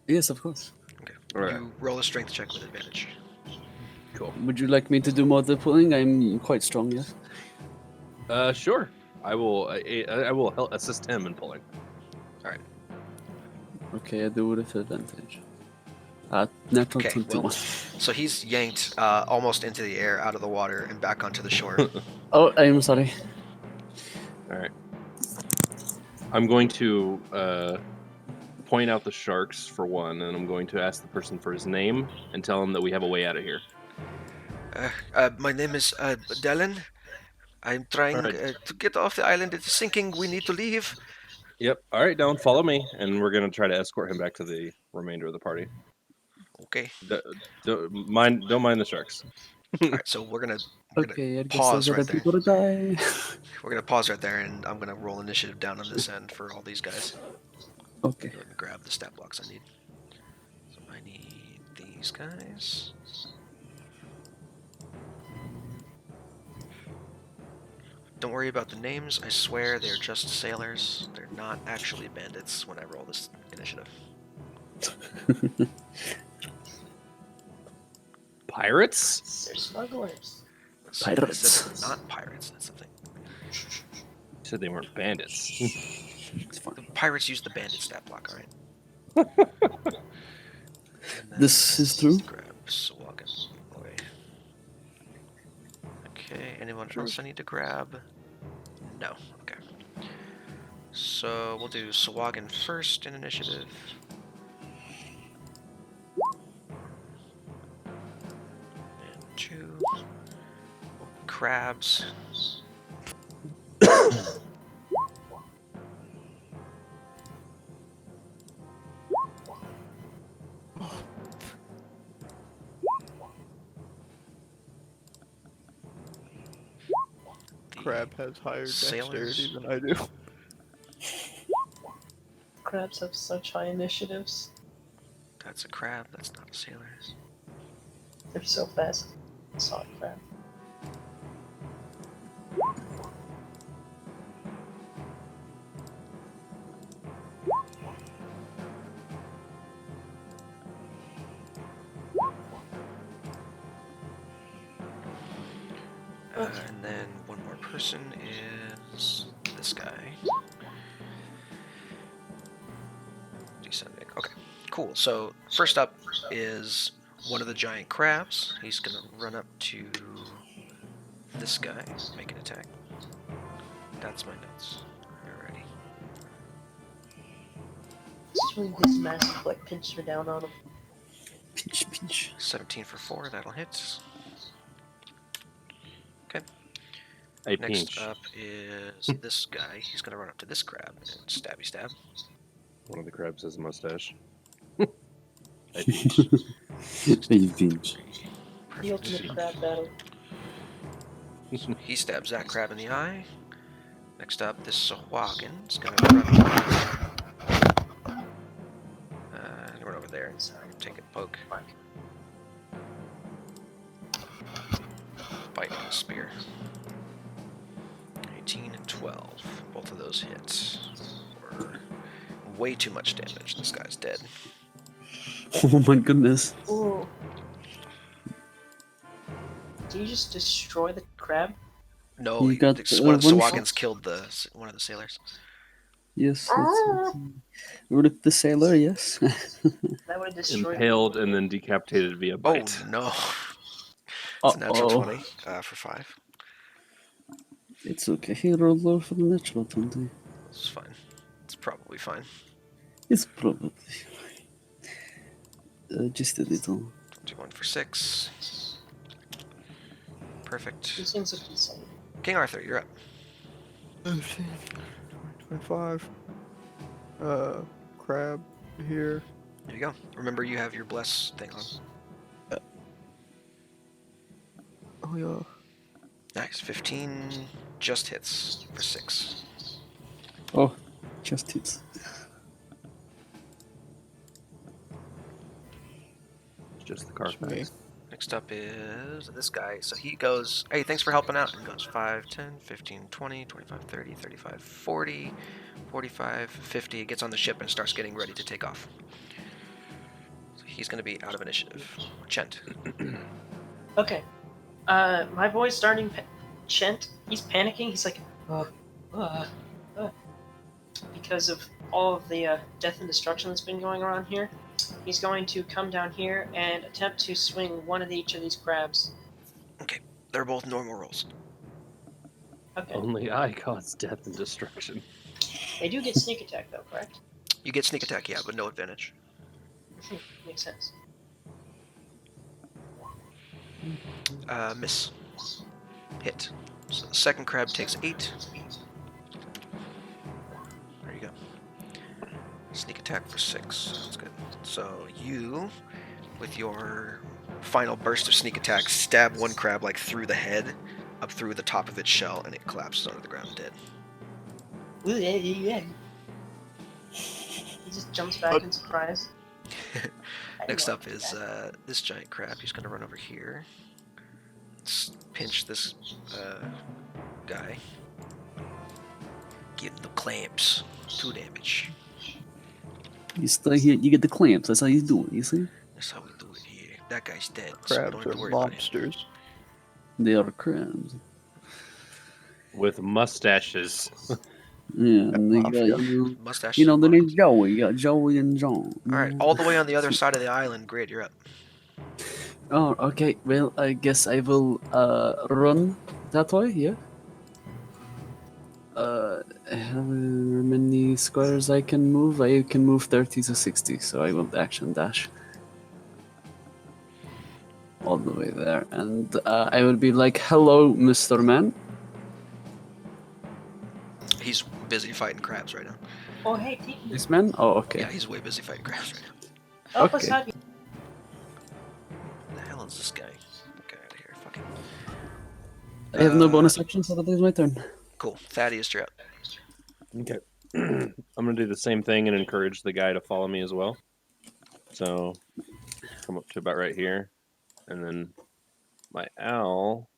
D: Yes, of course.
A: Okay.
E: All right.
A: You roll a strength check with advantage.
E: Cool.
D: Would you like me to do more of the pulling? I'm quite strong. Yes.
E: Sure. I will. I will help assist him in pulling.
D: Okay, I do with advantage. Natural
A: Okay,
D: 21.
A: well, so he's yanked almost into the air, out of the water, and back onto the shore.
D: Oh, I'm sorry.
E: All right. I'm going to point out the sharks for one, and I'm going to ask the person for his name and tell him that we have a way out of here.
A: My name is Dylan. I'm trying
E: Alright.
A: to get off the island. It's sinking. We need to leave.
E: Yep. All right, Dylan, follow me, and we're gonna try to escort him back to the remainder of the party.
A: Okay.
E: Don't mind the sharks.
A: All right. So we're gonna
D: Okay, I guess
A: pause
D: those
A: right
D: other
A: there.
D: people to die.
A: We're gonna pause right there, and I'm gonna roll initiative down on this end for all these guys.
D: Okay.
A: Let me grab the stat blocks I need. So I need these guys. Don't worry about the names. I swear they're just sailors. They're not actually bandits when I roll this initiative.
E: Pirates?
B: They're smugglers.
A: So I
D: Pirates.
A: said they're not pirates. That's the thing.
E: You said they weren't bandits.
D: It's fine.
A: The pirates use the bandit stat block, alright?
D: This is true.
A: Grab Sahuagin away. Okay, anyone else I need to grab? No. Okay. So we'll do Sahuagin first in initiative. And 2. Crabs.
C: Crab has higher
A: Sailors.
C: dexterity than I do.
B: Crabs have such high initiatives.
A: That's a crab, that's not a sailor.
B: They're so fast. Saw crab.
A: And then one more person is this guy. Descending. Okay, cool. So first up is one of the giant crabs. He's gonna run up to this guy, make an attack. That's my notes. Alrighty.
B: Swing his massive like pincher down on him.
D: Pinch, pinch.
A: 17 for 4, that'll hit.
E: A
A: Next
E: pinch.
A: up is this guy. He's gonna run up to this crab and stabby stab.
E: One of the crabs has a mustache.
D: You've been.
B: The ultimate crab battle.
A: He stabs that crab in the eye. Next up, this Sahuagin is going to run over there and take a poke. Bite with a spear. 18 and 12. Both of those hits were way too much damage. This guy's dead.
D: Oh my goodness.
B: Ooh. Do you just destroy the crab?
A: No,
D: You got
A: one of the
D: one
A: Sahuagins killed one of the sailors.
D: Yes. Rip the sailor, yes.
B: That would have destroyed
E: Impaled and then decapitated via
A: Oh
E: bite.
A: no! It's a natural
D: Uh-oh.
A: 20 for 5.
D: It's okay. He rolled low for the natural 20.
A: It's fine. It's probably fine.
D: It's probably just a little.
A: 21 for 6. Perfect.
B: These things look insane.
A: King Arthur, you're up.
C: 25. Crab here.
A: There you go. Remember, you have your bless thing on.
C: Oh yeah.
A: Nice. 15 just hits for 6.
D: Oh, just hits.
E: Just the
C: Me.
E: Carfax.
A: Next up is this guy. So he goes, hey, thanks for helping out. And goes 5, 10, 15, 20, 25, 30, 35, 40, 45, 50. Gets on the ship and starts getting ready to take off. So he's going to be out of initiative. Chent.
B: Okay. My boy's starting. Chent, he's panicking. He's like, because of all of the death and destruction that's been going around here. He's going to come down here and attempt to swing one of each of these crabs.
A: Okay. They're both normal rolls.
B: Okay.
E: Only I cause death and destruction.
B: They do get sneak attack though, correct?
A: You get sneak attack, yeah, but no advantage.
B: Makes sense.
A: Miss. Hit. So the second crab takes 8. There you go. Sneak attack for 6. That's good. So you, with your final burst of sneak attack, stab one crab like through the head, up through the top of its shell, and it collapses onto the ground dead.
B: He just jumps back in surprise.
A: Next up is this giant crab. He's going to run over here. Pinch this guy. Give him the clamps. 2 damage.
D: You stay here, you get the clamps. That's how you do it, you see?
A: That's how we do it here. That guy's dead, so we
C: Crabs
A: don't have to
C: are
A: worry about him.
C: monsters.
D: They are crabs.
E: With mustaches.
D: Yeah, and they got,
C: Mafia.
A: Mustache.
D: you know, the name's Joey. You got Joey and John.
A: Alright, all the way on the other side of the island. Grid, you're up.
D: Oh, okay. Well, I guess I will run that way, yeah? How many squares I can move? I can move 30 to 60, so I will action dash. All the way there. And I will be like, hello, Mr. Man.
A: He's busy fighting crabs right now.
B: Oh, hey, Tiki.
D: This man? Oh, okay.
A: Yeah, he's way busy fighting crabs right now.
B: Help us
D: Okay.
B: out.
A: Who the hell is this guy? Get out of here. Fucking.
D: I have no bonus action, so that is my turn.
A: Cool. Thaddeus, you're up.
E: Okay. I'm gonna do the same thing and encourage the guy to follow me as well. So come up to about right here. And then my owl.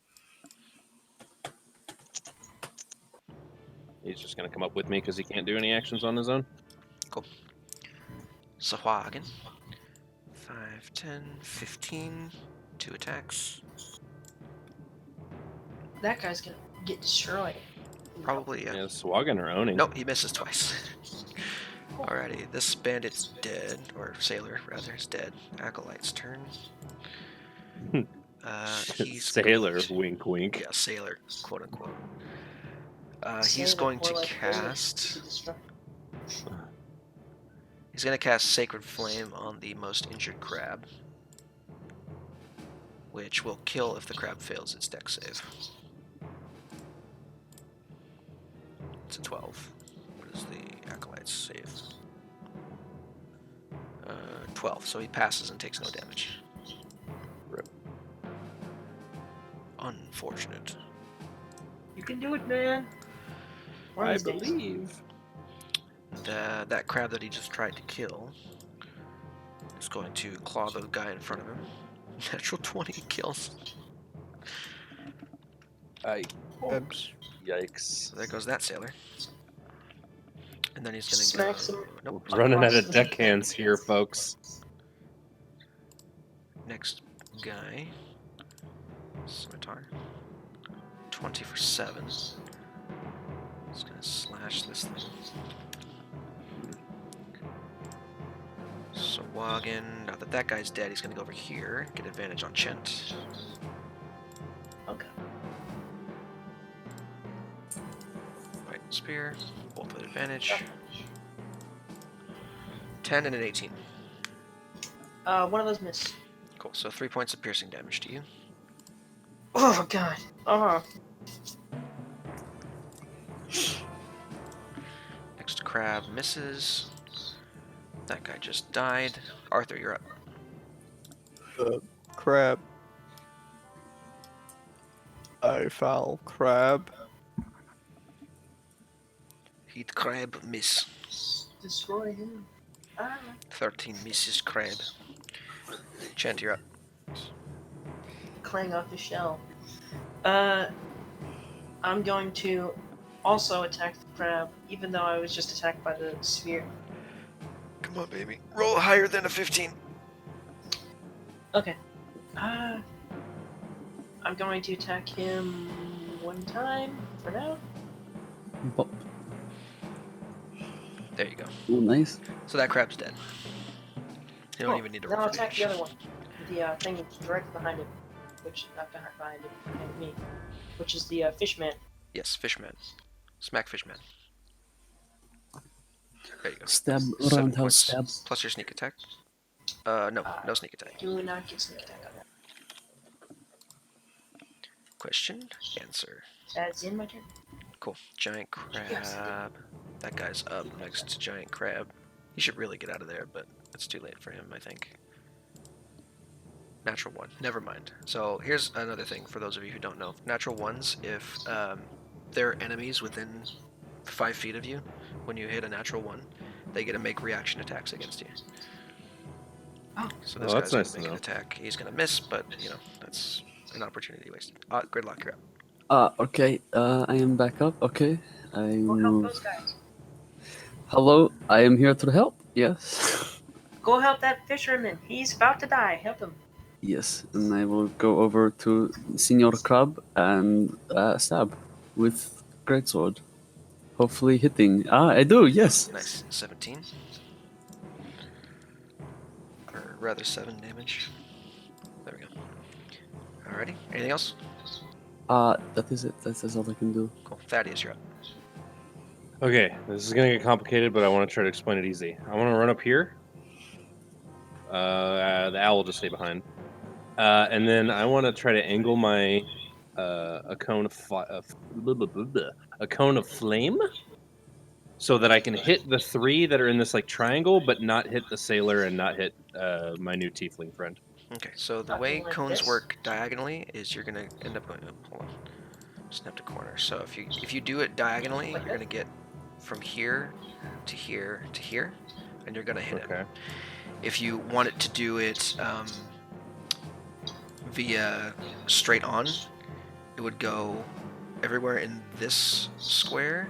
E: He's just gonna come up with me because he can't do any actions on his own.
A: Cool. Sahuagin. 5, 10, 15. 2 attacks.
B: That guy's gonna get destroyed.
A: Probably,
E: Yeah, Sahuagin are owning.
A: Nope, he misses twice. Alrighty, this bandit's dead, or sailor rather, is dead. Acolyte's turn. He's
E: Sailor,
A: going to-
E: wink, wink.
A: Yeah, sailor, quote unquote. He's
B: Sailor,
A: going
B: more
A: to
B: like
A: cast.
B: destruct-
A: He's going to cast Sacred Flame on the most injured crab, which will kill if the crab fails its dex save. It's a 12. What is the acolyte's save? 12, so he passes and takes no damage.
E: Rip.
A: Unfortunate.
B: You can do it, man. One of
E: I
B: these days.
E: believe.
A: That crab that he just tried to kill is going to claw the guy in front of him. Natural 20 kills.
C: Ebs.
E: Yikes.
A: So there goes that sailor. And then he's gonna
B: Smacks
A: go.
B: him.
A: Nope.
E: Running out
B: Across
E: of
B: the-
E: deckhands here, folks.
A: Next guy. Scimitar. 20 for 7. He's gonna slash this thing. Sahuagin. Now that that guy's dead, he's gonna go over here, get advantage on Chent.
B: Okay.
A: Right, spear. Both with advantage. 10 and an 18.
B: One of those miss.
A: Cool. So 3 points of piercing damage to you.
B: Oh god.
A: Next crab misses. That guy just died. Arthur, you're up.
C: Crab. I foul crab.
A: Heat crab miss.
B: Destroy him.
A: 13 misses crab. Chant, you're up.
B: Clang off the shell. I'm going to also attack the crab, even though I was just attacked by the sphere.
A: Come on, baby. Roll higher than a 15.
B: Okay. I'm going to attack him one time for now.
D: Bop.
A: There you go.
D: Oh, nice.
A: So that crab's dead. You don't
B: Cool.
A: even need to
B: Then
A: roll
B: I'll
A: for
B: attack
A: damage.
B: the other one. The thing directly behind him. Which, not behind him, behind me. Which is the fishman.
A: Yes, fishman. Smack fishman. There you go.
D: Stab,
A: 7
D: roundhouse
A: points.
D: stab.
A: Plus your sneak attack. No sneak attack.
B: Do not get sneak attack on that.
A: Question, answer.
B: That's in my turn.
A: Cool. Giant crab.
B: Yes.
A: That guy's up next to giant crab. He should really get out of there, but it's too late for him, I think. Natural 1. Never mind. So here's another thing for those of you who don't know. Natural 1s, if there are enemies within 5 feet of you, when you hit a natural 1, they get to make reaction attacks against you.
B: Oh.
A: So this
E: Oh, that's
A: guy's
E: nice to
A: gonna make an
E: know.
A: attack. He's gonna miss, but you know, that's an opportunity wasted. Gridlock, you're up.
D: Okay, I am back up. Okay. I
B: Go help
D: move.
B: those guys.
D: Hello, I am here to help. Yes.
B: Go help that fisherman. He's about to die. Help him.
D: Yes, and I will go over to Senor Crab and stab with greatsword. Hopefully hitting. I do, yes.
A: Nice. 17. Or rather 7 damage. There we go. Alrighty. Anything else?
D: That is it. That is all I can do.
A: Cool. Thaddeus, you're up.
E: Okay, this is gonna get complicated, but I want to try to explain it easy. I want to run up here. The owl will just stay behind, and then I want to try to angle my a cone of flame, so that I can hit the 3 that are in this like triangle, but not hit the sailor and not hit my new tiefling friend.
A: Okay, so the
B: Not
A: way
B: doing like
A: cones
B: this?
A: work diagonally is you're gonna end up going. Oh, hold on. Snap to corner. So if you do it diagonally,
B: Like
A: you're gonna get from here to here to here, and you're gonna hit it.
E: Okay.
A: If you want it to do it via straight on, it would go everywhere in this square,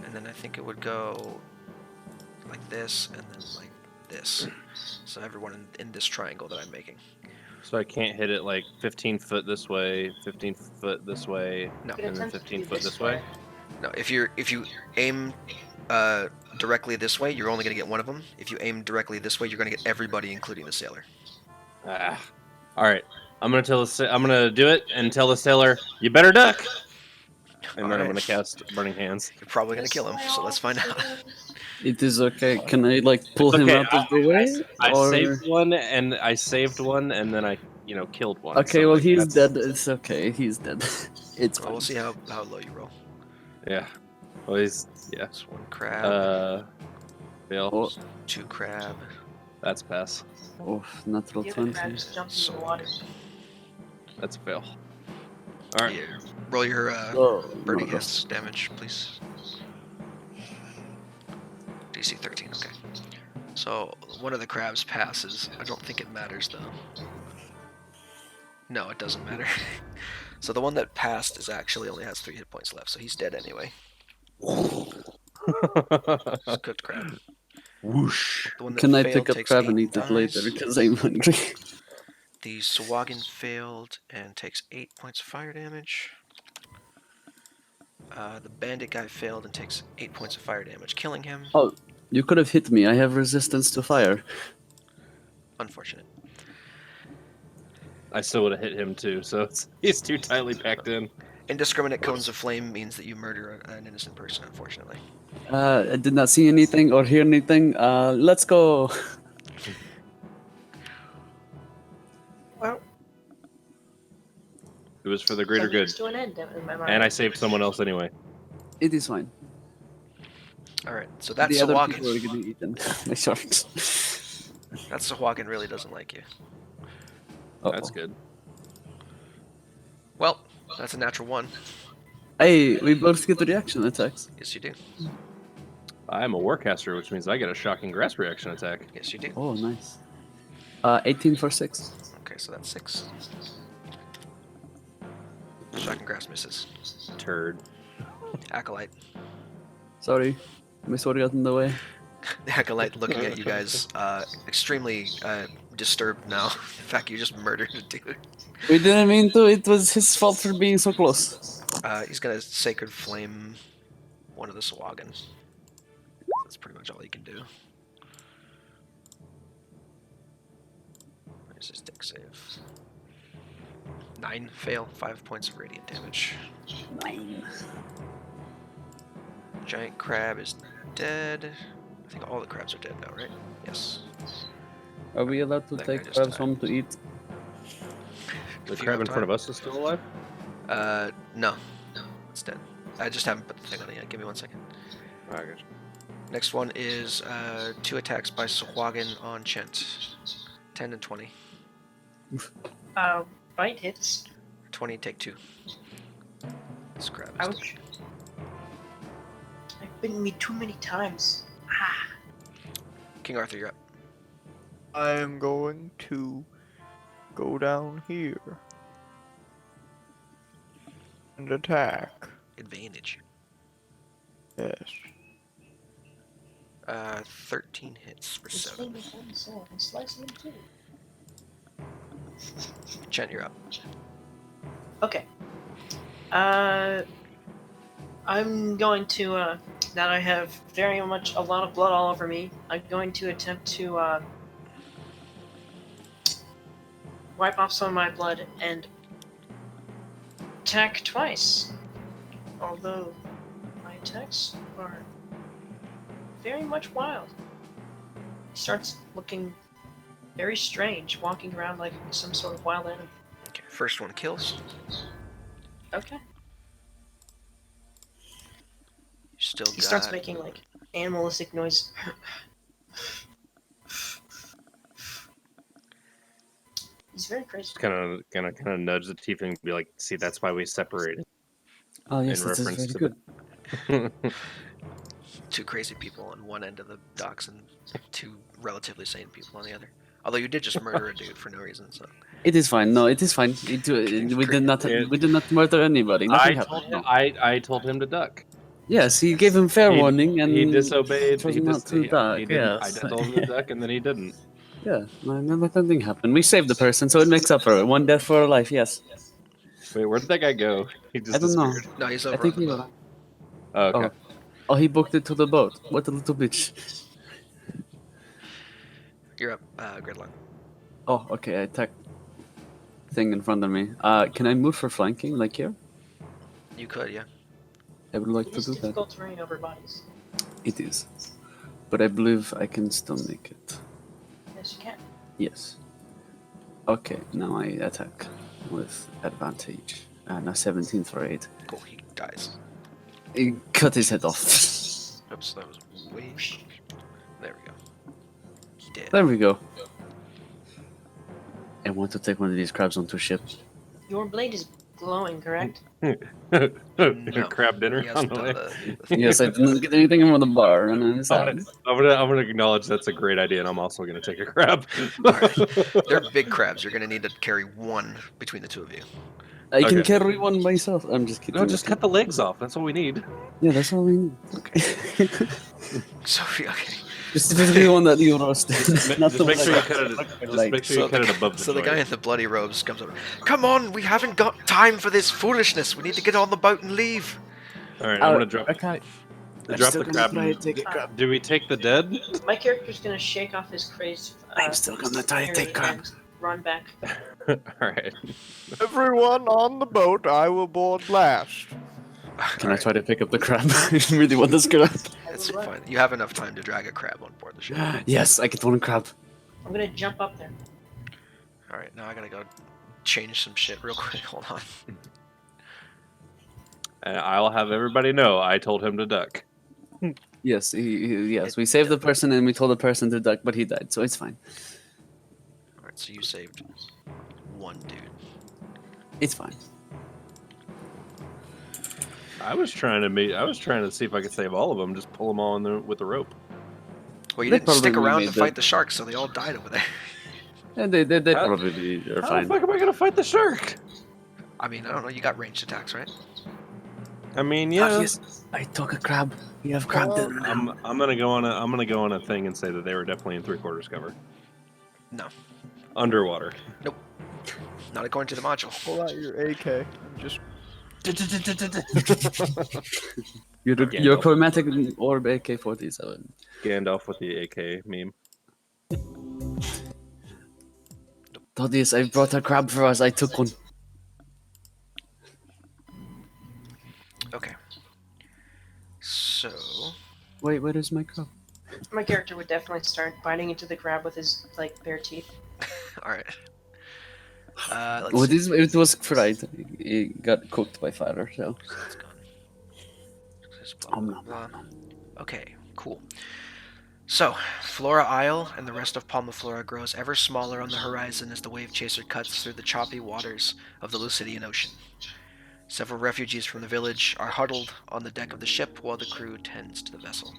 A: and then I think it would go like this, and then like this. So everyone in this triangle that I'm making.
E: So I can't hit it like 15 foot this way, 15 foot this way,
A: No.
B: Could
E: and then
B: attempt to
E: 15
B: do
E: foot this way.
A: No, if you aim directly this way, you're only gonna get one of them. If you aim directly this way, you're gonna get everybody, including the sailor.
E: Ah. All right. I'm gonna I'm gonna do it and tell the sailor, "You better duck." And then I'm
A: Alright.
E: gonna cast Burning Hands.
A: You're probably gonna kill him, so let's find out.
D: It is okay. Can I like pull
E: It's
D: him
E: okay,
D: out of the way?
E: I
D: or...
E: saved one, and then I, killed one.
D: Okay,
E: so,
D: well
E: like,
D: he's
E: that's-
D: dead. It's okay. He's dead. It's
A: Well,
D: fine.
A: we'll see how low you roll.
E: Yeah. Well, he's yeah.
A: That's one crab.
E: Fail.
D: Oh,
A: 2 crab.
E: That's pass.
D: oh, natural
B: The other
D: 20.
B: crab is jumping in
A: So-
B: the water.
E: That's a fail. All right.
A: Yeah. Roll your
D: Oh,
A: burning
D: no,
A: hands damage, please. DC 13. Okay. So one of the crabs passes. I don't think it matters though. No, it doesn't matter. So the one that passed is actually only has 3 hit points left, so he's dead anyway. It's cooked crab.
E: Whoosh.
A: The one that
D: Can I
A: failed
D: pick up
A: takes
D: crab
A: 8
D: and eat it later
A: dies.
D: because I'm hungry?
A: The Sahuagin failed and takes 8 points of fire damage. The bandit guy failed and takes 8 points of fire damage, killing him.
D: Oh, you could have hit me. I have resistance to fire.
A: Unfortunate.
E: I still would have hit him too, so he's too tightly packed in.
A: Indiscriminate cones of flame means that you murder an innocent person, unfortunately.
D: I did not see anything or hear anything. Let's go.
B: Well,
E: It was for the greater
B: so
E: good,
B: means to an end in my mind.
E: and I saved someone else anyway.
D: It is fine.
A: Alright, so that
D: The other people are
A: Sahuagin.
D: getting eaten by sharks.
A: That Sahuagin really doesn't like you.
E: That's good.
A: Well, that's a natural 1.
D: Hey, we both get the reaction attacks.
A: Yes, you do.
E: I'm a warcaster, which means I get a shocking grass reaction attack.
A: Yes, you do.
D: Oh, nice. 18 for 6.
A: Okay, so that's 6. Shocking grass misses.
E: Turd.
A: Acolyte.
D: Sorry, my sword got in the way.
A: The Acolyte looking at you guys, extremely disturbed now. In fact, you just murdered a dude.
D: We didn't mean to. It was his fault for being so close.
A: He's gonna Sacred Flame one of the Sahuagin. That's pretty much all he can do. Where's his deck save? 9 fail, 5 points of radiant damage.
D: 9.
A: Giant crab is dead. I think all the crabs are dead now, right? Yes.
D: Are we allowed to
A: That guy
D: take
A: just
D: crabs
A: died.
D: home to eat?
E: The
A: If you
E: crab
A: have
E: in front
A: time.
E: of us is still alive?
A: No. It's dead. I just haven't put the thing on it yet. Give me 1 second.
E: Oh, I got you.
A: Next one is 2 attacks by Sahuagin on Chent. 10 and 20.
B: Bite hits.
A: 20, take 2. This crab is dead.
B: Ouch. I've bitten me too many times. Ah.
A: King Arthur, you're up.
C: I am going to go down here and attack.
A: Advantage.
C: Yes.
A: 13 hits for
B: This
A: 7.
B: thing is one sword and slice him too.
A: Chent, you're up.
B: Okay. I'm going to, now that I have very much a lot of blood all over me, I'm going to attempt to, wipe off some of my blood and attack twice. Although, my attacks are very much wild. He starts looking very strange, walking around like some sort of wild animal.
A: Okay, first one kills.
B: Okay.
A: You still
B: He
A: got...
B: starts making like animalistic noise. He's very crazy.
E: Just kind of nudge the tiefling and be like, "See, that's why we separated."
D: Oh, yes,
E: In
D: that is
E: reference
D: very
E: to
D: good.
A: 2 crazy people on one end of the docks and 2 relatively sane people on the other. Although you did just murder a dude for no reason, so...
D: It is fine. No, it is fine. We did not. We did not murder anybody. Nothing happened. No.
E: I told him to duck.
D: Yes, he gave him fair warning, and
E: he disobeyed.
D: chose
E: He,
D: not to duck.
E: he didn't. I
D: Yes.
E: told him to duck, and then he didn't.
D: Yeah, nothing happened. We saved the person, so it makes up for it. 1 death for a life. Yes.
E: Wait, where did that guy go? He just
D: I don't know.
E: disappeared.
A: No, he's
D: I
A: over
D: think
A: on
D: he.
A: the boat.
E: Oh, okay.
D: Oh, he booked it to the boat. What a little bitch.
A: You're up, Gridlock.
D: Oh, okay. I attacked thing in front of me. Can I move for flanking, like here?
A: You could, yeah.
D: I would like
B: It
D: to
B: is
D: do that.
B: difficult terrain over bodies.
D: It is, but I believe I can still make it.
B: Yes, you can.
D: Yes. Okay, now I attack with advantage. And a 17 for 8.
A: Cool, he dies.
D: He cut his head off.
A: Oops, that was way... did.
D: There we go. I want to take one of these crabs onto a ship.
B: Your blade is glowing, correct?
A: No.
E: Crab dinner
A: He
E: on
A: hasn't
E: the way.
A: done the
D: Yes, I didn't get anything from the bar, and it's
E: I'm gonna acknowledge that's a great idea, and I'm also gonna take a crab.
A: They're big crabs. You're gonna need to carry one between the two of you.
D: I can
E: Okay.
D: carry one myself. I'm just kidding.
E: No, just cut the legs off. That's what we need.
D: Yeah, that's all we need.
A: Okay. So okay.
D: Specifically the one that you roasted. Not
E: Just
D: the
E: make
D: one
E: sure you
D: that-
E: cut it. Just
D: like-
E: make sure you cut it above the
A: So the guy
E: joint.
A: in the bloody robes comes over. Come on, we haven't got time for this foolishness. We need to get on the boat and leave.
E: All right, I'm gonna drop.
D: Okay.
E: Drop the crab.
D: and take a crab.
E: Do we take the dead?
B: My character's gonna shake off his crazed.
D: I'm still gonna try to take crab.
B: and run back.
E: All right.
C: Everyone on the boat, I will board last.
D: Can I try to pick up the crab? I really want this crab.
A: That's fine. You have enough time to drag a crab on board the ship.
D: Yes, I get one crab.
B: I'm gonna jump up there.
A: All right, now I gotta go change some shit real quick. Hold on.
E: And I'll have everybody know I told him to duck.
D: Yes, yes. We saved the person and we told the person to duck, but he died, so it's fine.
A: All right, so you saved one dude.
D: It's fine.
E: I was trying to see if I could save all of them. Just pull them all with the rope.
A: Well, you
D: They
A: didn't stick
D: probably
A: around
D: made
A: to
D: the-
A: fight the sharks, so they all died over there.
D: Yeah, they
E: How-
D: probably are
E: How
D: fine.
E: the fuck am I gonna fight the shark?
A: I mean, I don't know. You got ranged attacks, right?
E: I mean,
D: Ah,
E: yeah.
D: yes, I took a crab. We have crab dinner now.
E: I'm gonna go on a thing and say that they were definitely in 3/4 cover.
A: No,
E: Underwater.
A: not according to the module.
C: Pull out your AK. Just
D: Your chromatic orb AK-47.
E: Gandalf with the AK meme.
D: Thaddeus, I brought a crab for us. I took one.
A: Okay. So,
D: Wait, where is my crab?
B: My character would definitely start biting into the crab with his bare teeth.
A: all right. Let's
D: Well,
A: see.
D: it was fried. It got cooked by fire, so.
A: So that's gone. Just blah,
D: Om
A: blah,
D: nom
A: blah.
D: nom nom.
A: Okay, cool. So, Flora Isle and the rest of Palma Flora grows ever smaller on the horizon as the wave chaser cuts through the choppy waters of the Lucidian Ocean. Several refugees from the village are huddled on the deck of the ship while the crew tends to the vessel.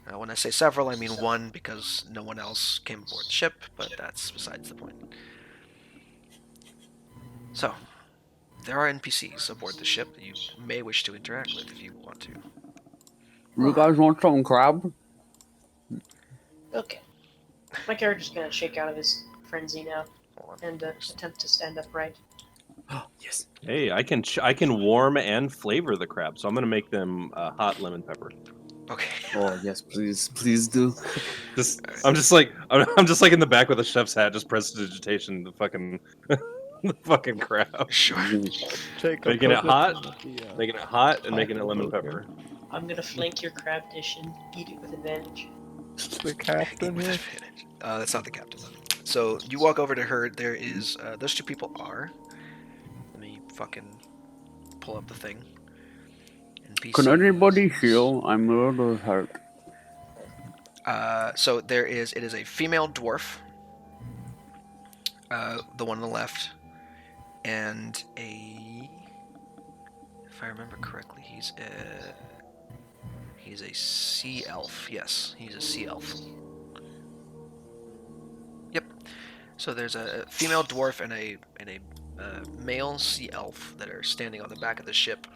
A: Now, when I say several, I mean one because no one else came aboard the ship, but that's besides the point. So, there are NPCs aboard the ship that you may wish to interact with if you want to.
D: You guys want some crab?
B: Okay. My character's gonna shake out of his frenzy now
A: Hold on.
B: and attempt to stand upright.
D: Oh, yes.
E: Hey, I can warm and flavor the crab, so I'm gonna make them hot lemon pepper.
A: Okay.
D: Oh, yes, please do.
E: I'm just like in the back with a chef's hat, just prestidigitation the fucking the fucking crab,
A: Sure.
C: take a
E: Making it
C: poke
E: hot?
C: at the,
E: making it hot and making it lemon pepper.
B: I'm gonna flank your crab dish and eat it with advantage.
C: the captain
A: With
C: here.
A: advantage. That's not the captain. So you walk over to her. There is those two people are. Let me fucking pull up the thing. NPC.
D: Can anybody heal? I'm really hurt.
A: So there is. It is a female dwarf. The one on the left, and a. If I remember correctly, he's a sea elf. Yes, he's a sea elf. Yep. So there's a female dwarf and a male sea elf that are standing on the back of the ship.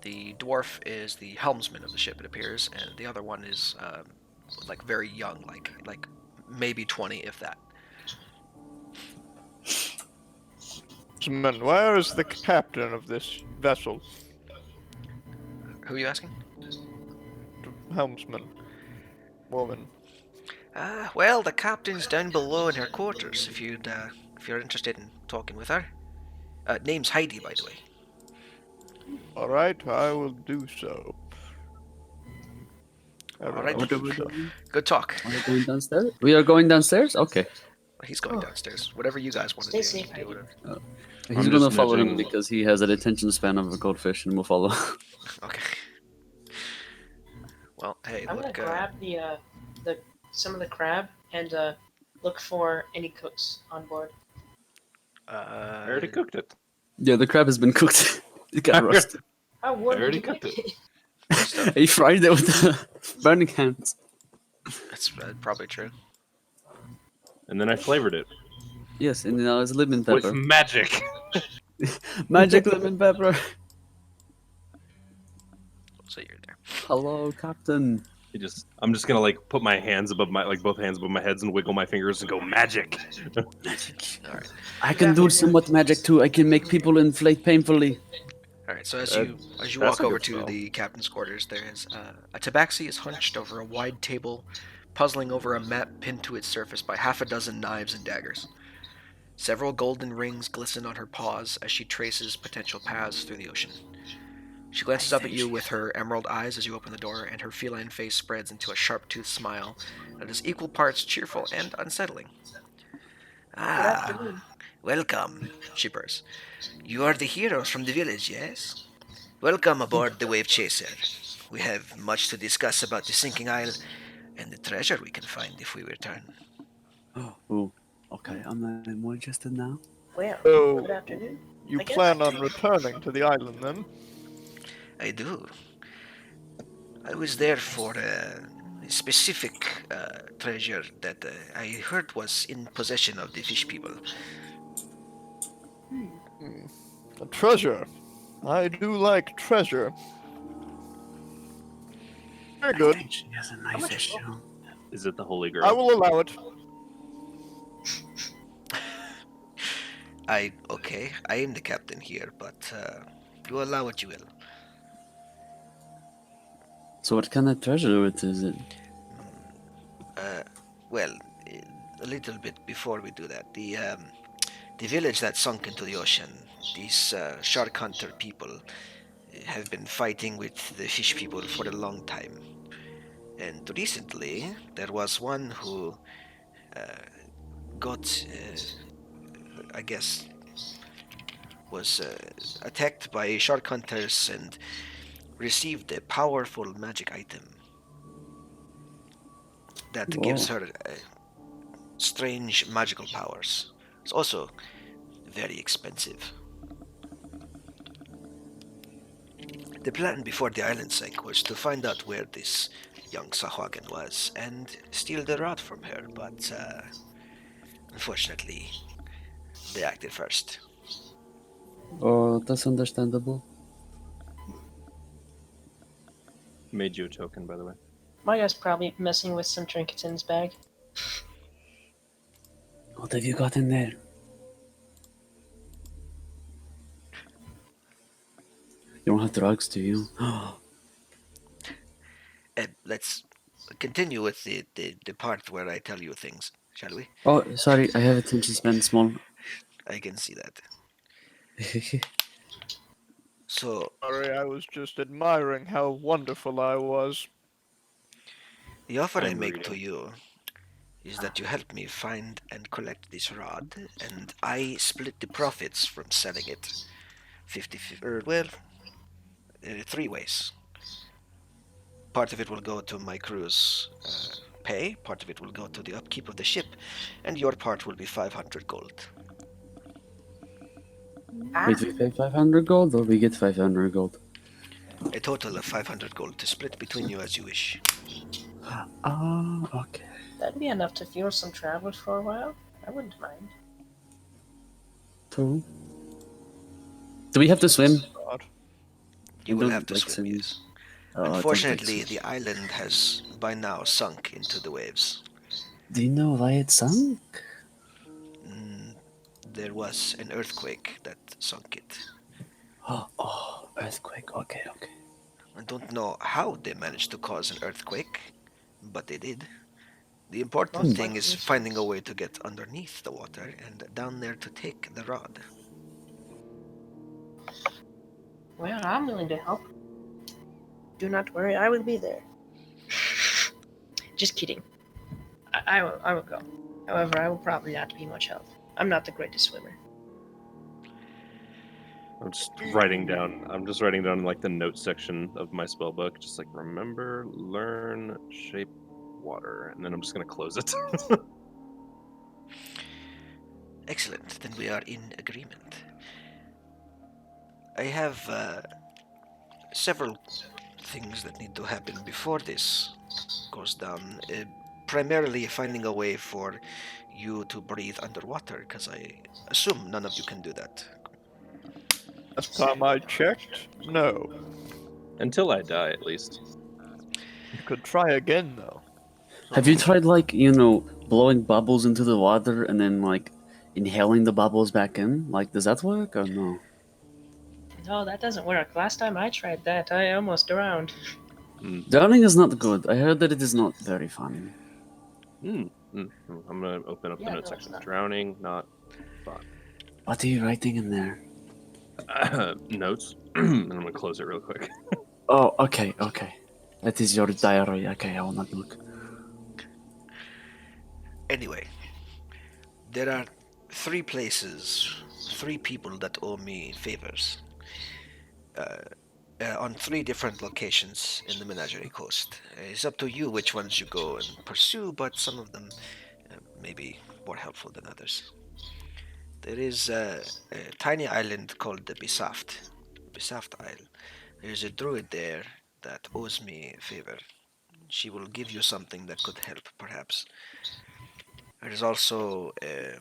A: The dwarf is the helmsman of the ship, it appears, and the other one is like very young, like maybe 20, if that.
C: Man, where is the captain of this vessel?
A: Who are you asking?
C: The helmsman. Woman.
A: Well, the captain's down below in her quarters. If you're interested in talking with her. Name's Heidi, by the way.
C: Alright, I will do so.
A: Alright.
D: What are we
C: So-
D: doing?
A: Good talk.
D: Are we going downstairs? We are going downstairs? Okay.
A: He's going downstairs. Whatever you guys want to do.
B: Stay safe,
A: do whatever.
D: He's
E: I'm
D: gonna
E: just
D: follow him
E: nudging-
D: because he has an attention span of a goldfish and will follow.
A: Okay. Well, hey,
B: I'm
A: look.
B: gonna grab the some of the crab and look for any cooks on board.
E: I already cooked it.
D: Yeah, the crab has been cooked. It got roasted.
B: How warm
E: I
B: did you
E: already
B: make
E: cooked
B: it?
D: He fried it with the burning hands.
A: That's probably true.
E: And then I flavored it
D: Yes, and now it's lemon
E: with
D: pepper.
E: magic.
D: Magic lemon pepper.
A: So you're there.
D: Hello, Captain.
E: I'm just gonna like put my hands above my both hands above my heads and wiggle my fingers and go magic.
D: Magic.
A: All right.
D: I can do somewhat magic too. I can make people inflate painfully.
A: All right. So as
E: That-
A: you
E: that's
A: walk
E: a
A: over
E: good
A: to
E: spell.
A: the captain's quarters, there is a tabaxi is hunched over a wide table, puzzling over a map pinned to its surface by half a dozen knives and daggers. Several golden rings glisten on her paws as she traces potential paths through the ocean. She glances up at you with her emerald eyes as you open the door, and her feline face spreads into a sharp-toothed smile that is equal parts cheerful and unsettling.
B: Good
A: Ah,
B: afternoon.
A: welcome, she purrs. You are the heroes from the village, yes? Welcome aboard the Wave Chaser. We have much to discuss about the sinking isle and the treasure we can find if we return.
D: Oh, okay. I'm more interested now.
B: Well,
C: So,
B: good afternoon.
C: you
B: I guess.
C: plan on returning to the island then?
A: I do. I was there for a specific treasure that I heard was in possession of the fish people.
C: A treasure. I do like treasure. Very good.
D: She has a
B: How
D: knife
B: much
D: issue.
E: Is it the Holy Grail?
C: I will allow it.
A: I am the captain here, but you allow what you will.
D: So what kind of treasure is it?
A: Well, a little bit before we do that, the village that sunk into the ocean, these shark hunter people have been fighting with the fish people for a long time. And recently, there was one who got, I guess, was attacked by shark hunters and received a powerful magic item that gives
D: Whoa.
A: her strange magical powers. It's also very expensive. The plan before the island sank was to find out where this young Sahuagin was and steal the rod from her, but unfortunately, they acted first.
D: Oh, that's understandable.
E: Made you a token, by the way.
B: My guy's probably messing with some trinkets in his bag.
D: What have you got in there? You don't have drugs, do you?
A: Let's continue with the part where I tell you things, shall we?
D: Oh, sorry, I have attention span small.
A: I can see that. So,
C: Sorry, I was just admiring how wonderful I was.
A: the offer I
E: I'm
A: make to
E: reading.
A: you is that you help me find and collect this rod, and I split the profits from selling it 50, three ways. Part of it will go to my crew's pay, part of it will go to the upkeep of the ship, and your part will be 500 gold.
D: Wait, we pay 500 gold or we get 500 gold?
A: A total of 500 gold to split between you as you wish.
D: Ah, okay.
B: That'd be enough to fuel some travelers for a while. I wouldn't mind.
D: True. Do we have to swim?
C: God.
A: You
D: I
A: will
D: don't
A: have to
D: like
A: swim,
D: swimming.
A: yes.
D: Oh, I don't like
A: Unfortunately,
D: swimming.
A: the island has by now sunk into the waves.
D: Do you know why it sunk?
A: Mm, there was an earthquake that sunk it.
D: Oh, earthquake. Okay.
A: I don't know how they managed to cause an earthquake, but they did. The important
B: Most
A: thing
B: likely.
A: is finding a way to get underneath the water and down there to take the rod.
B: Well, I'm willing to help. Do not worry, I will be there. Just kidding. I will go. However, I will probably not be much help. I'm not the greatest swimmer.
E: I'm just writing down like the notes section of my spell book. Just like remember, learn, shape water, and then I'm just gonna close it.
A: Excellent. Then we are in agreement. I have several things that need to happen before this goes down. Primarily finding a way for you to breathe underwater, because I assume none of you can do that.
C: Last time I checked, no.
E: Until I die, at least.
C: You could try again, though.
D: Have you tried, like, you know, blowing bubbles into the water and then, like, inhaling the bubbles back in? Like, does that work or no?
B: No, that doesn't work. Last time I tried that, I almost drowned.
D: Drowning is not good. I heard that it is not very fun.
E: I'm gonna open up the
B: Yeah,
E: note
B: no,
E: section.
B: it's not.
E: Drowning, not
D: What are you writing in there?
E: notes, and I'm gonna close it real quick.
D: Oh, okay, okay. That is your diary. Okay, I will not look.
A: Anyway, there are 3 places, 3 people that owe me favors. On 3 different locations in the Menagerie Coast. It's up to you which ones you go and pursue, but some of them may be more helpful than others. There is a tiny island called the Bisaft Isle. There's a druid there that owes me a favor. She will give you something that could help, perhaps. There is also a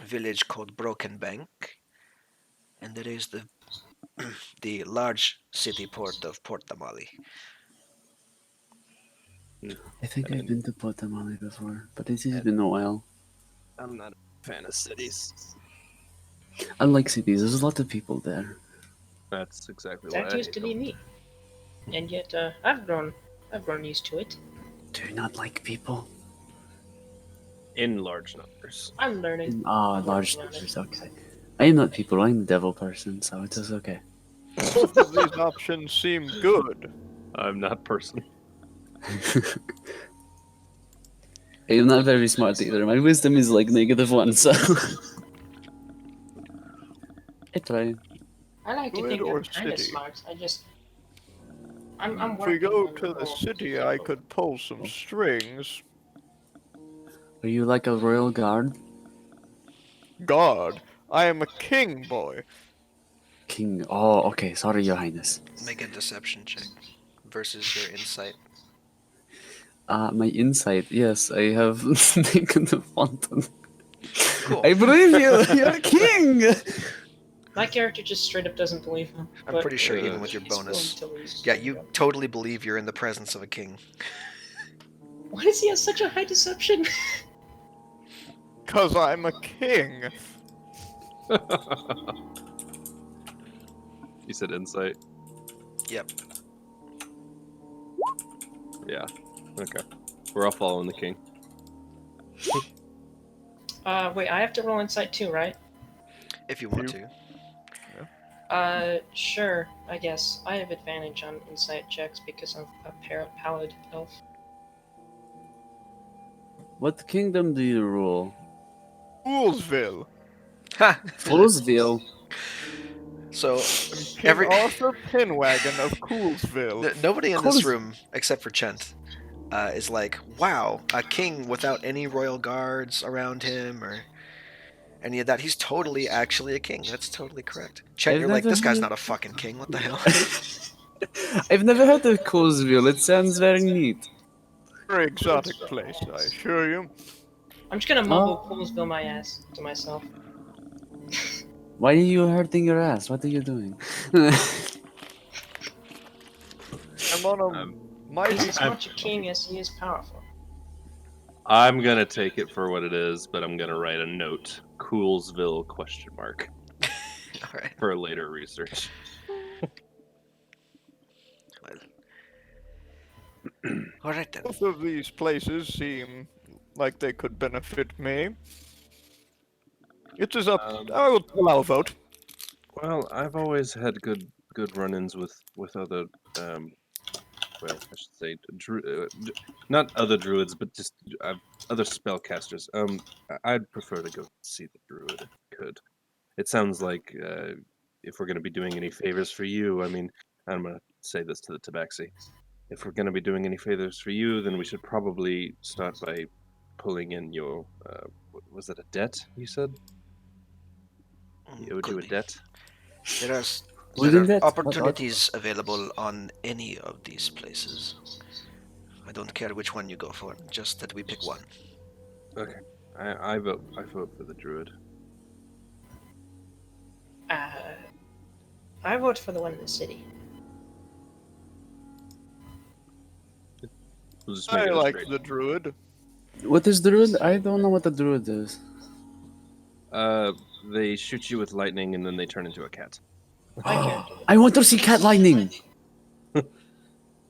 A: village called Broken Bank, and there is the large city port of Port Damali.
D: I think
E: I
D: I've
E: mean-
D: been to Potamale before, but it has been a while.
E: I'm not a fan of cities.
D: I like cities. There's a lot of people there.
E: That's exactly why
B: That
E: I
B: used
E: hate
B: to be
E: them.
B: me. And yet, I've grown used to it.
D: Do you not like people?
E: In large numbers.
B: I'm learning.
D: Ah,
B: I'm
D: large
B: working on it.
D: numbers. Okay. I am not people. I'm a devil person, so it is okay.
C: Both of these options seem good.
E: I'm not person.
D: I am not very smart either. My wisdom is like -1, so. I try.
B: I like to
C: Good
B: think
C: or
B: I'm kind of
C: city?
B: smart. I'm
C: If we
B: working
C: go
B: on
C: to the
B: whole
C: city, I
B: people.
C: could pull some strings.
D: Are you like a royal guard?
C: God, I am a king, boy.
D: King. Oh, okay. Sorry, Your Highness.
A: Make a deception check versus your insight.
D: My insight. Yes, I have taken the fountain.
A: Cool.
D: I believe you. You're king.
B: My character just straight up doesn't believe him.
A: I'm
B: but
A: pretty sure even with your
B: he's willing
A: bonus.
B: to lose.
A: Yeah, you totally believe you're in the presence of a king.
B: Why does he have such a high deception?
C: 'Cause I'm a king.
E: You said insight?
A: Yep.
E: Yeah. Okay. We're all following the king.
B: Wait, I have to roll insight too, right?
A: If you want
C: You-
A: to.
B: Sure, I guess. I have advantage on insight checks because I'm a pallid elf.
D: What kingdom do you rule?
C: Foolsville.
A: Ha!
D: Foolsville.
A: So,
C: King
A: Every-
C: Arthur Pinwagon of Coolsville.
A: nobody in
D: Cool
A: this
D: as-
A: room, except for Chent, is like, wow, a king without any royal guards around him or any of that. He's totally actually a king. That's totally correct. Chent,
D: I've
A: you're like,
D: never
A: this guy's
D: heard-
A: not a fucking king. What the hell?
D: I've never heard of Coolsville. It sounds very neat.
C: Very exotic place, I assure you.
B: I'm just gonna mumble
D: Oh.
B: Coolsville my ass to myself.
D: Why are you hurting your ass? What are you doing?
C: I'm on a
E: Um,
C: mighty.
B: He's as much a king as he is powerful.
E: I'm gonna take it for what it is, but I'm gonna write a note. Coolsville ?
A: All right.
E: For later research.
A: All right then.
C: Both of these places seem like they could benefit me. It is up. I will allow a vote.
E: Well, I've always had good run-ins with other well, I should say not other druids, but just other spellcasters. I'd prefer to go see the druid if I could. It sounds like if we're going to be doing any favors for you, I mean, I'm going to say this to the Tabaxi. if we're going to be doing any favors for you, then we should probably start by pulling in your. Was it a debt? You said he owed you
A: Could
E: a
A: be.
E: debt.
A: There are s- there
D: Within
A: are
D: that,
A: opportunities available on any of these places. I don't care which one you go for, just that we pick one.
E: Okay, I vote. I vote for the druid.
B: I vote for the one in the city.
E: We'll just make
C: I
E: it a
C: like
E: straight.
C: the druid.
D: what is druid? I don't know what the druid is.
E: They shoot you with lightning and then they turn into a cat.
B: My character.
D: I want to see cat lightning.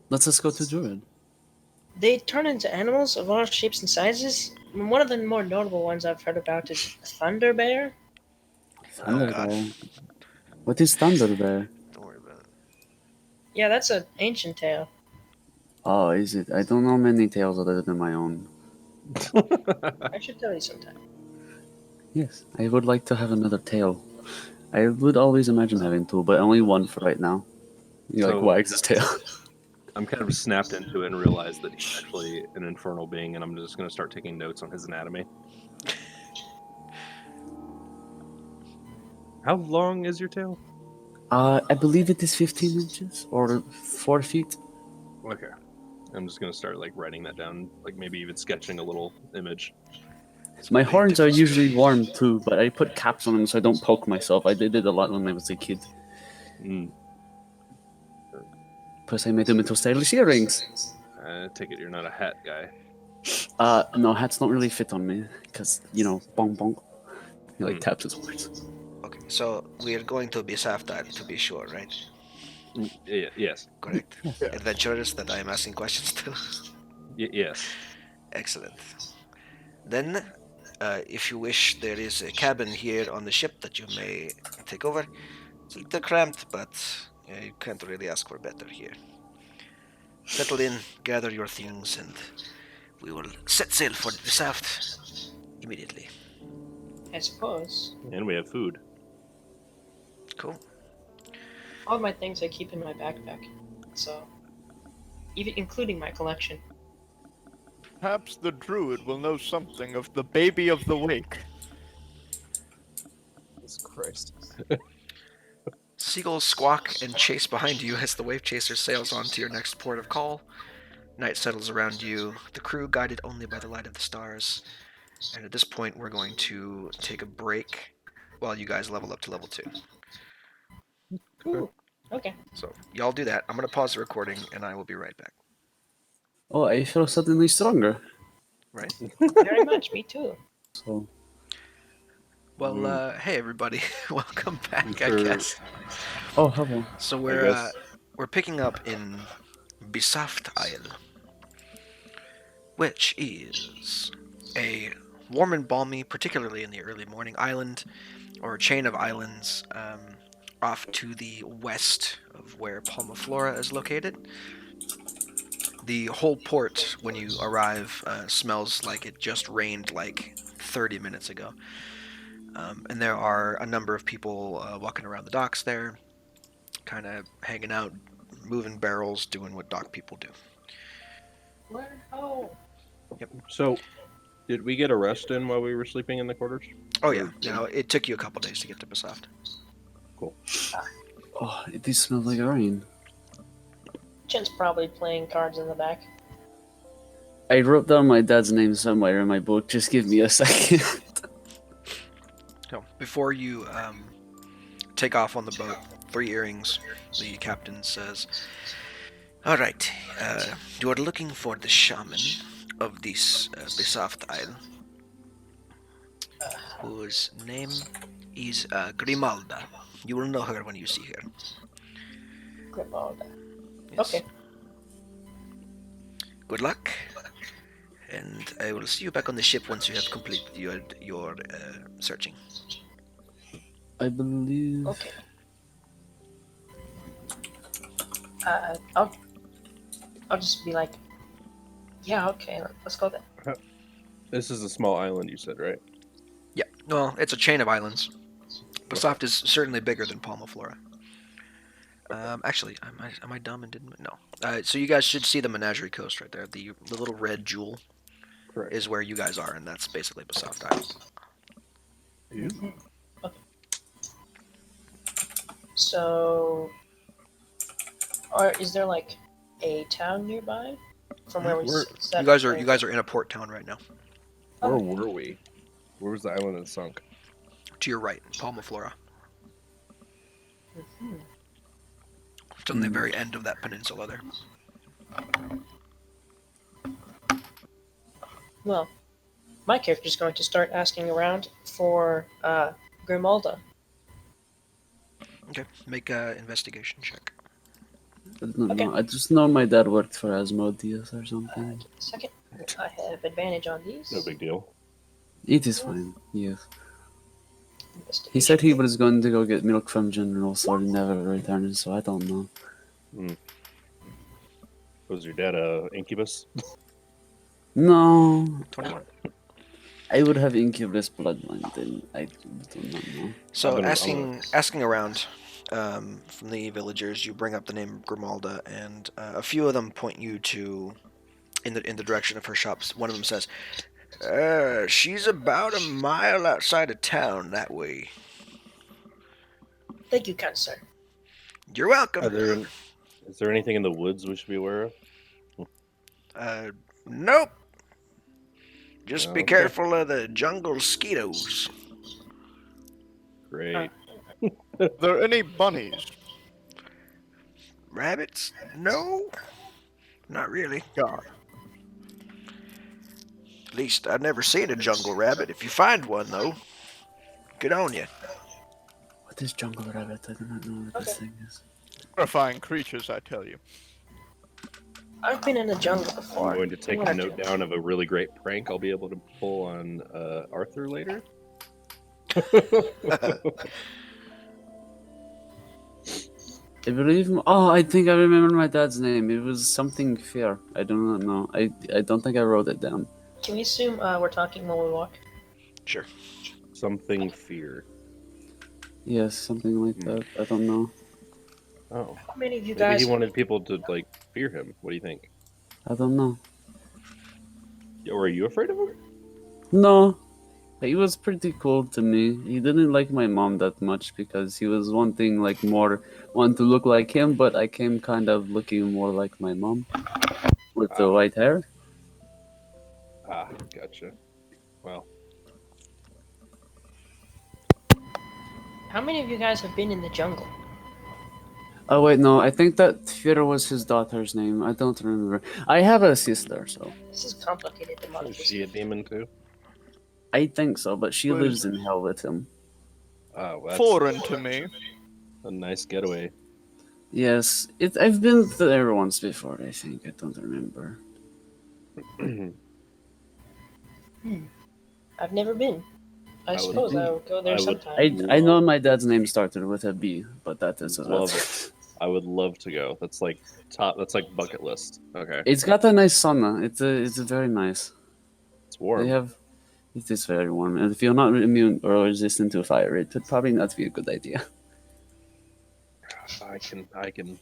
D: Let's just go to druid.
B: They turn into animals of all shapes and sizes. And one of the more notable ones I've heard about is Thunder Bear.
D: Thunder
A: God.
D: bear. What is thunder bear?
A: Don't worry about it.
B: Yeah, that's an ancient tale.
D: Oh, is it? I don't know many tales other than my own.
B: I should tell you sometime.
D: Yes, I would like to have another tale. I would always imagine having two, but only one for right now. You like
E: So-
D: wags his tail.
E: I'm kind of snapped into it and realized that he's actually an infernal being, and I'm just going to start taking notes on his anatomy. How long is your tail?
D: I believe it is 15 inches or 4 feet.
E: Okay. I'm just going to start like writing that down, like maybe even sketching a little image.
D: My horns are usually warm too, but I put caps on them so I don't poke myself. I did it a lot when I was a kid.
E: Mm.
D: Plus, I made them into stylish earrings.
E: I take it you're not a hat guy.
D: No, hats don't really fit on me because bong bong. He like taps his words.
A: Okay, so we are going to be Safdar to be sure, right?
E: Yeah, yes.
A: Correct. Adventurers that I am asking questions to.
E: Yes.
A: Excellent. Then, if you wish, there is a cabin here on the ship that you may take over. It's a little cramped, but you can't really ask for better here. Settle in, gather your things, and we will set sail for the south immediately.
B: I suppose.
E: And we have food.
A: Cool.
B: All my things I keep in my backpack. So, even including my collection.
C: Perhaps the druid will know something of the baby of the wake.
E: Jesus Christ.
A: Seagulls squawk and chase behind you as the wave chaser sails on to your next port of call. Night settles around you, the crew guided only by the light of the stars. And at this point, we're going to take a break while you guys level up to level 2.
B: Ooh. Okay.
A: So, y'all do that. I'm going to pause the recording, and I will be right back.
D: Oh, I feel suddenly stronger.
A: Right?
B: Very much. Me too.
D: So
A: Well, hey everybody, welcome back. I
E: Sure.
A: guess.
D: oh, hello.
A: So
E: guess.
A: we're picking up in Bisaft Isle, which is a warm and balmy, particularly in the early morning, island or chain of islands off to the west of where Palma Flora is located. The whole port, when you arrive, smells like it just rained like 30 minutes ago. And there are a number of people walking around the docks there, kind of hanging out, moving barrels, doing what dock people do.
B: Where? Oh.
E: So, did we get a rest in while we were sleeping in the quarters?
A: Oh yeah, it took you a couple days to get to Bisaft.
E: Cool.
D: Oh, it does smell like rain.
B: Chin's probably playing cards in the back.
D: I wrote down my dad's name somewhere in my book. Just give me a second.
A: So before you take off on the boat, 3 earrings, the captain says, "All right, you are looking for the shaman of this Bisaft Isle, whose name is Grimalda. You will know her when you see her."
B: Grimalda.
A: Yes.
B: Okay.
A: Good luck, and I will see you back on the ship once you have completed your searching.
D: I believe.
B: Okay. I'll just be like, yeah, okay, let's go then.
E: This is a small island, you said, right?
A: Yeah, well, it's a chain of islands. Bisaft is certainly bigger than Palma Flora. Actually, am I dumb and didn't? No. So you guys should see the Menagerie Coast right there. The little red jewel
E: Correct.
A: is where you guys are, and that's basically Basalt Isle.
B: Okay. So, is there like a town nearby from where we
E: We're-
B: set?
A: You guys are in a port town right now.
E: Where
B: Okay.
E: were we? Where was the island that sunk?
A: To your right, Palma Flora.
B: Mhm.
A: It's on the very end of that peninsula there.
B: Well, my character's going to start asking around for Grimalda.
A: Okay, make a investigation check.
D: I don't
B: Okay.
D: know. I just know my dad worked for Asmodeus or something.
B: Give me a second. I have advantage on these.
E: No big deal.
D: It is fine. Yes.
B: Investigation.
D: He said he was going to go get milk from General Sword and never returned, so I don't know.
E: Was your dad a incubus?
D: No,
A: 21.
D: I would have incubus bloodline, then I do not know.
A: So
E: I'm
A: asking around from the villagers, you bring up the name Grimalda, and a few of them point you to in the direction of her shops. One of them says, "She's about a mile outside of town that way."
B: Thank you, kind sir.
A: You're welcome.
E: Is there anything in the woods we should be aware of?
A: Nope. Just be
E: Okay.
A: careful of the jungle skeetos.
E: Great.
C: Are there any bunnies?
A: Rabbits? No, not really.
C: God.
A: At least I've never seen a jungle rabbit. If you find one, though, good on you.
D: What is jungle rabbit? I do not know what this thing is.
C: Terrifying creatures, I tell you.
B: I've been in the jungle
E: I'm
B: before.
E: going to take
B: One
E: a
B: or
E: note
B: two.
E: down of a really great prank I'll be able to pull on Arthur later.
D: I believe. I think I remember my dad's name. It was something fair. I do not know. I don't think I wrote it down.
B: Can we assume we're talking while we walk?
A: Sure.
E: Something fear.
D: Yes, something like that. I don't know.
E: Oh.
B: How many of you
E: Maybe
B: guys?
E: he wanted people to like fear him. What do you think?
D: I don't know.
E: Or are you afraid of him?
D: No, he was pretty cool to me. He didn't like my mom that much because he was wanting to look like him, but I came kind of looking more like my mom with the white hair.
E: Ah, gotcha. Well,
B: How many of you guys have been in the jungle?
D: Oh wait, no, I think that Fyra was his daughter's name. I don't remember. I have a sister, so
B: This is complicated
E: is
B: democracy.
E: she a demon too?
D: I think so, but she
C: Well,
D: lives in hell with him.
E: Oh, well, that's
C: Foreign to me.
E: a nice getaway.
D: Yes, I've been there once before. I think I don't remember.
B: I've never been. I
E: would
B: suppose
E: think-
B: I'll go there
E: I would-
B: sometime.
D: I know my dad's name started with a B, but that is
E: Love
D: about
E: it. I would love to go. That's like top. That's like bucket list. Okay,
D: It's got a nice sauna. It's very nice.
E: it's warm.
D: They have. It is very warm, and if you're not immune or resistant to fire, it would probably not be a good idea.
E: I can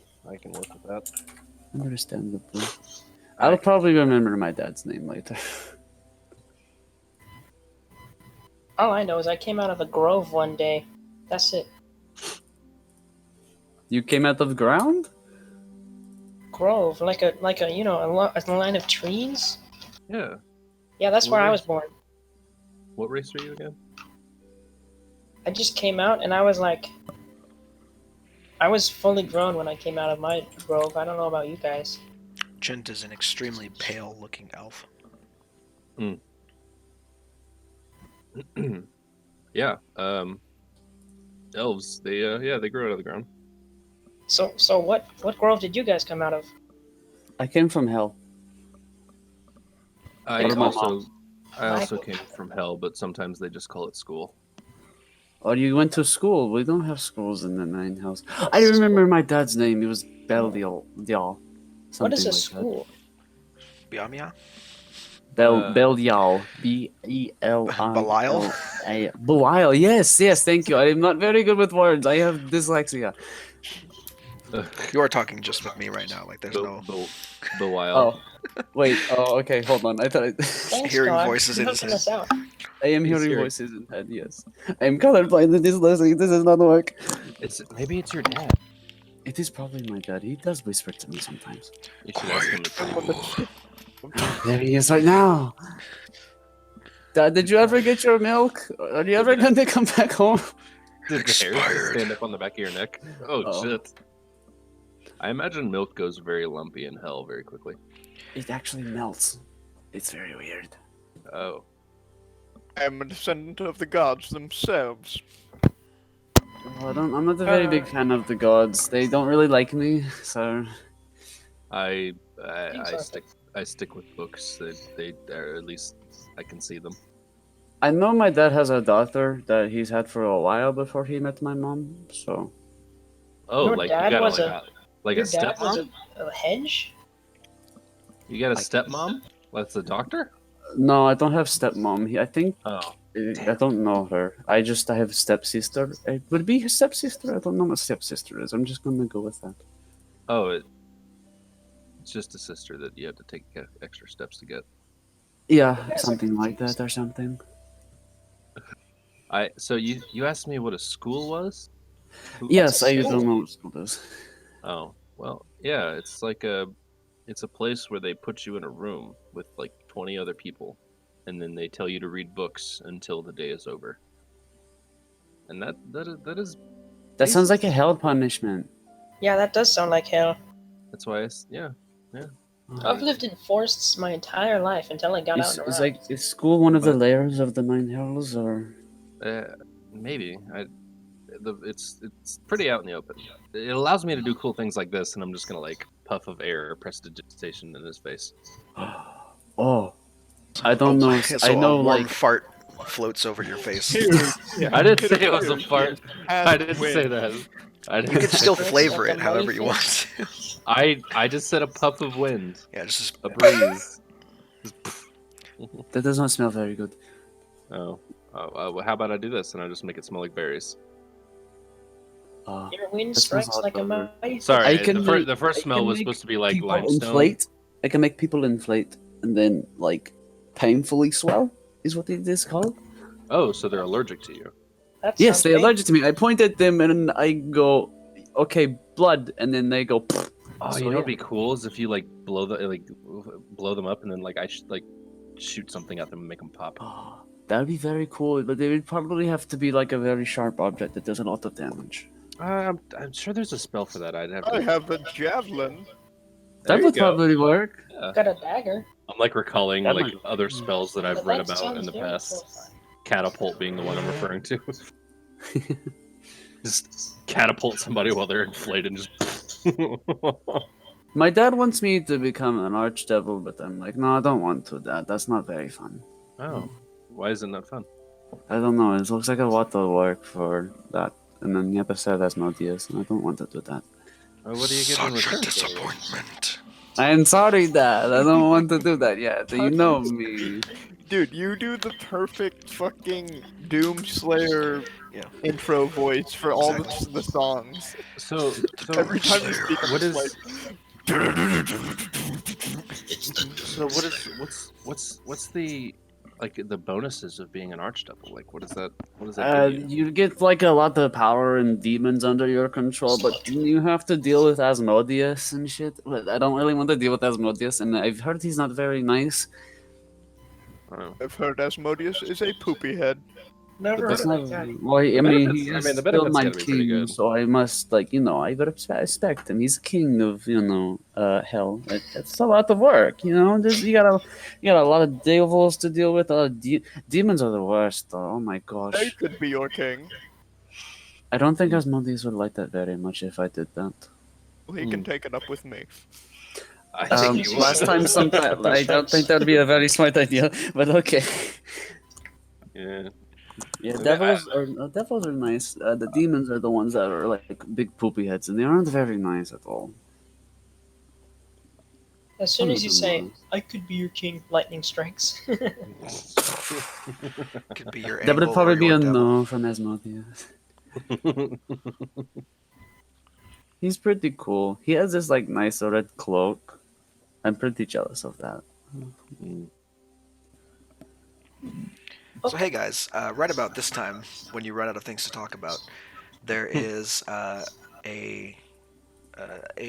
E: work with that.
D: Understandable. I'll probably remember my dad's name later.
B: All I know is I came out of a grove one day. That's it.
D: You came out of the ground?
B: Grove, like a a line of trees.
E: Yeah.
B: Yeah, that's where I
E: Where?
B: was born.
E: What race are you again?
B: I just came out and I was like, I was fully grown when I came out of my grove. I don't know about you guys.
A: Chint is an extremely pale-looking elf.
E: Yeah. Elves. They they grow out of the ground.
B: So what grove did you guys come out of?
D: I came from hell.
E: I
D: What about
E: also came from hell, but sometimes they just call it school.
D: Or you went to school. We don't have schools in the main house. I remember my dad's name. It was Belial.
B: What is a school?
A: Biamia?
D: Belial. B-E-L-I.
A: Belial?
D: Belial. Yes, thank you. I am not very good with words. I have dyslexia.
A: You are talking just with me right now. Like there's
E: the,
A: no
E: the wild.
D: Oh, wait. Oh, okay. Hold on. I thought
B: Thanks,
A: Hearing
B: God.
A: voices
B: You're
A: in his
B: helping us out.
D: I am
E: He's
D: hearing
E: hearing-
D: voices in head. Yes, I am colorblind in this lesson. This does not work.
E: Maybe it's your dad.
D: It is probably my dad. He does whisper to me sometimes.
E: You should ask him.
D: There he is right now. Dad, did you ever get your milk? Are you ever going to come back home?
E: Did the hair
A: Expired.
E: stand up on the back of your neck? Oh,
D: Oh.
E: shit. I imagine milk goes very lumpy in hell very quickly.
D: It actually melts. It's very weird.
E: Oh.
C: I am a descendant of the gods themselves.
D: Well, I'm not a very big fan of the gods. They don't really like me, so
E: I
B: Exactly.
E: stick with books. They or at least I can see them.
D: I know my dad has a daughter that he's had for a while before he met my mom. So
E: Oh,
B: Your
E: like
B: dad
E: you got
B: was
E: like
B: Your
E: a
B: dad was
E: stepmom?
B: a hedge?
E: You got a stepmom? That's a doctor?
D: no, I don't have stepmom. I think
E: Oh.
D: I don't know her. I have a stepsister. It would be his stepsister. I don't know what stepsister is. I'm just gonna go with that.
E: Oh, it's just a sister that you have to take extra steps to get.
D: Yeah,
B: guys are
D: something like that
B: confused.
D: or something.
E: So you asked me what a school was?
D: Yes, I
B: school?
D: don't know what school is.
E: Oh, well, yeah, it's a place where they put you in a room with like 20 other people, and then they tell you to read books until the day is over. And that is
D: That sounds like a hell punishment.
B: Yeah, that does sound like hell.
E: that's why yeah.
B: I've lived in forests my entire life until I got out
D: Is,
B: and
D: is
B: around.
D: like is school one of the
E: But-
D: layers of the nine hells, or
E: Maybe it's pretty out in the open. It allows me to do cool things like this, and I'm just gonna like puff of air or prestidigitation in his face.
D: oh, I don't know.
A: So
D: I know
A: a warm
D: like
A: fart floats over your face.
E: I didn't say it was a fart. I didn't
C: Win.
E: say that. I
A: You
E: didn't
A: can
E: say
A: still
E: that.
A: flavor
B: Like
A: it
B: a
A: however you
B: money
A: want.
E: I just said a puff of wind,
A: Yeah, just
E: a breeze.
D: that does not smell very good.
E: Oh, well, how about I do this and I just make it smell like berries?
B: Your wind
D: That smells
B: strikes
D: odd,
B: like a
D: though.
B: mighty.
E: Sorry,
D: I can make-
E: the first
D: I
E: smell
D: can
E: was
D: make
E: supposed to be like
D: People
E: limestone.
D: inflate. I can make people inflate and then like painfully swell. Is what it is called.
E: Oh, so they're allergic to you.
B: That
D: Yes,
B: sounds
D: they're
B: painful.
D: allergic to me. I point at them and I go, "Okay, blood," and then they go. "Pfft."
E: Oh,
D: So,
E: you know
D: yeah.
E: what'd be cool is if you like blow them up and then like I should like shoot something at them and make them pop.
D: Oh, that would be very cool, but they would probably have to be like a very sharp object that does a lot of damage.
E: I'm sure there's a spell for that. I'd have to.
C: I have a javelin.
E: There
D: That
E: you
D: would
E: go.
D: probably work.
E: Yeah.
B: Got a dagger.
E: I'm like recalling
D: That
E: like
D: might-
E: other spells that I've
B: But
E: read
B: that
E: about
B: sounds
E: in the
B: very
E: past.
B: terrifying.
E: Catapult being the one I'm referring to. Just catapult somebody while they're inflated and just.
D: My dad wants me to become an archdevil, but I'm like, no, I don't want to. That's not very fun.
E: Oh, why is it not fun?
D: I don't know. It looks like a lot of work for that, and then you have to set Asmodeus, and I don't want to do that.
E: What do you get in
A: such a
E: return?
A: disappointment.
D: I'm sorry, Dad. I don't want to do that yet. You know me.
C: Dude, you do the perfect fucking Doomslayer
A: Yeah.
C: intro voice for all the songs.
E: So
C: Every time you speak, I'm
E: what
C: just
E: is
C: like,
E: so what's the like the bonuses of being an archdevil? Like what does that give you?
D: You get like a lot of power and demons under your control, but you have to deal with Asmodeus and shit. But I don't really want to deal with Asmodeus, and I've heard he's not very nice.
E: Oh.
C: I've heard Asmodeus is a poopy head.
B: Never
D: That's
B: heard
D: not.
B: of that guy.
D: Well, I mean, he's
E: the
D: still
E: benefits
D: my
E: gotta be pretty
D: king,
E: good.
D: so I must, like, I respect him. He's king of, hell. It's a lot of work, There's you got a lot of devils to deal with. Demons are the worst, though. Oh my gosh.
C: They could be your king.
D: I don't think Asmodeus would like that very much if I did that.
C: Well, he can take it up with me.
E: I think you would.
D: Last time, sometime, I don't think that'd be a very smart idea, but okay.
E: Yeah.
D: Yeah, devils are nice. The demons are the ones that are like big poopy heads, and they aren't very nice at all.
B: As soon
D: Some
B: as
D: of
B: you
D: them
B: say,
D: are.
B: I could be your king, lightning strikes.
A: Could be your
D: That would
A: angle
D: probably
A: or
D: be
A: your
D: a
A: devil.
D: no from Asmodeus. He's pretty cool. He has this like nice red cloak. I'm pretty jealous of that.
E: Mm.
A: So hey guys, right about this time, when you run out of things to talk about, there is a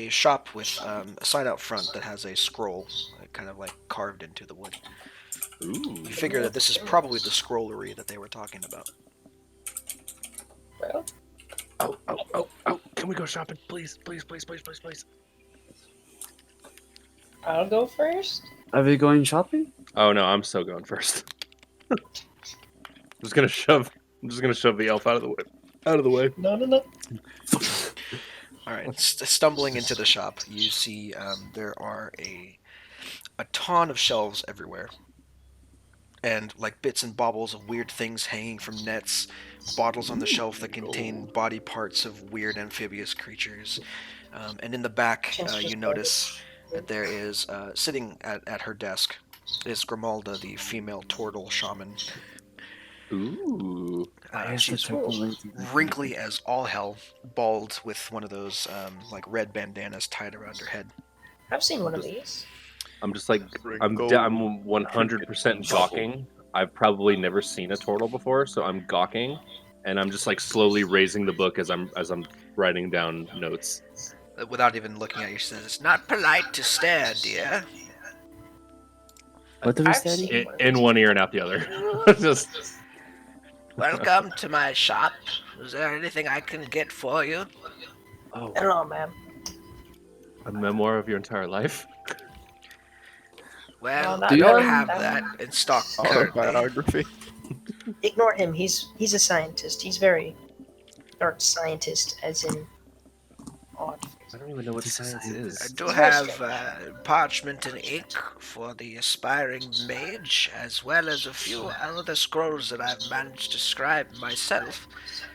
A: shop with a sign out front that has a scroll, kind of like carved into the wood.
E: Ooh.
A: You figure that this is probably the scrollery that they were talking about.
B: Well,
E: Oh! Can we go shopping, please? Please.
B: I'll go first.
D: Are we going shopping?
E: Oh no, I'm still going first. I'm just gonna shove the elf out of the way. Out of the way.
B: No.
A: All right, stumbling into the shop, you see there are a ton of shelves everywhere, and like bits and baubles of weird things hanging from nets, bottles on the shelf that contain body parts of weird amphibious creatures, and in the back you notice that there is sitting at her desk is Grimalda, the female Tortle shaman.
E: Ooh.
A: She's wrinkly as all hell, bald with one of those like red bandanas tied around her head.
B: I've seen one of these.
E: I'm just like I'm 100% gawking. I've probably never seen a turtle before, so I'm gawking, and I'm just like slowly raising the book as I'm writing down notes.
A: Without even looking at you, she says, "It's not polite to stare, dear."
D: What do we
B: I've
D: study?
B: seen
E: In one ear and out the other. Just
A: Welcome to my shop. Is there anything I can get for you?
E: oh,
B: Hello, ma'am.
E: a memoir of your entire life.
A: Well,
B: No,
A: I
B: not
A: don't
B: really.
A: have that in stock currently.
C: Autobiography.
B: Ignore him. He's a scientist. He's very dark scientist, as in odd.
E: I don't even know what
D: This is
E: science
A: I
E: is.
A: do
B: It's very
A: have parchment and ink for the aspiring mage, as well as a few other scrolls that I've managed to scribe myself.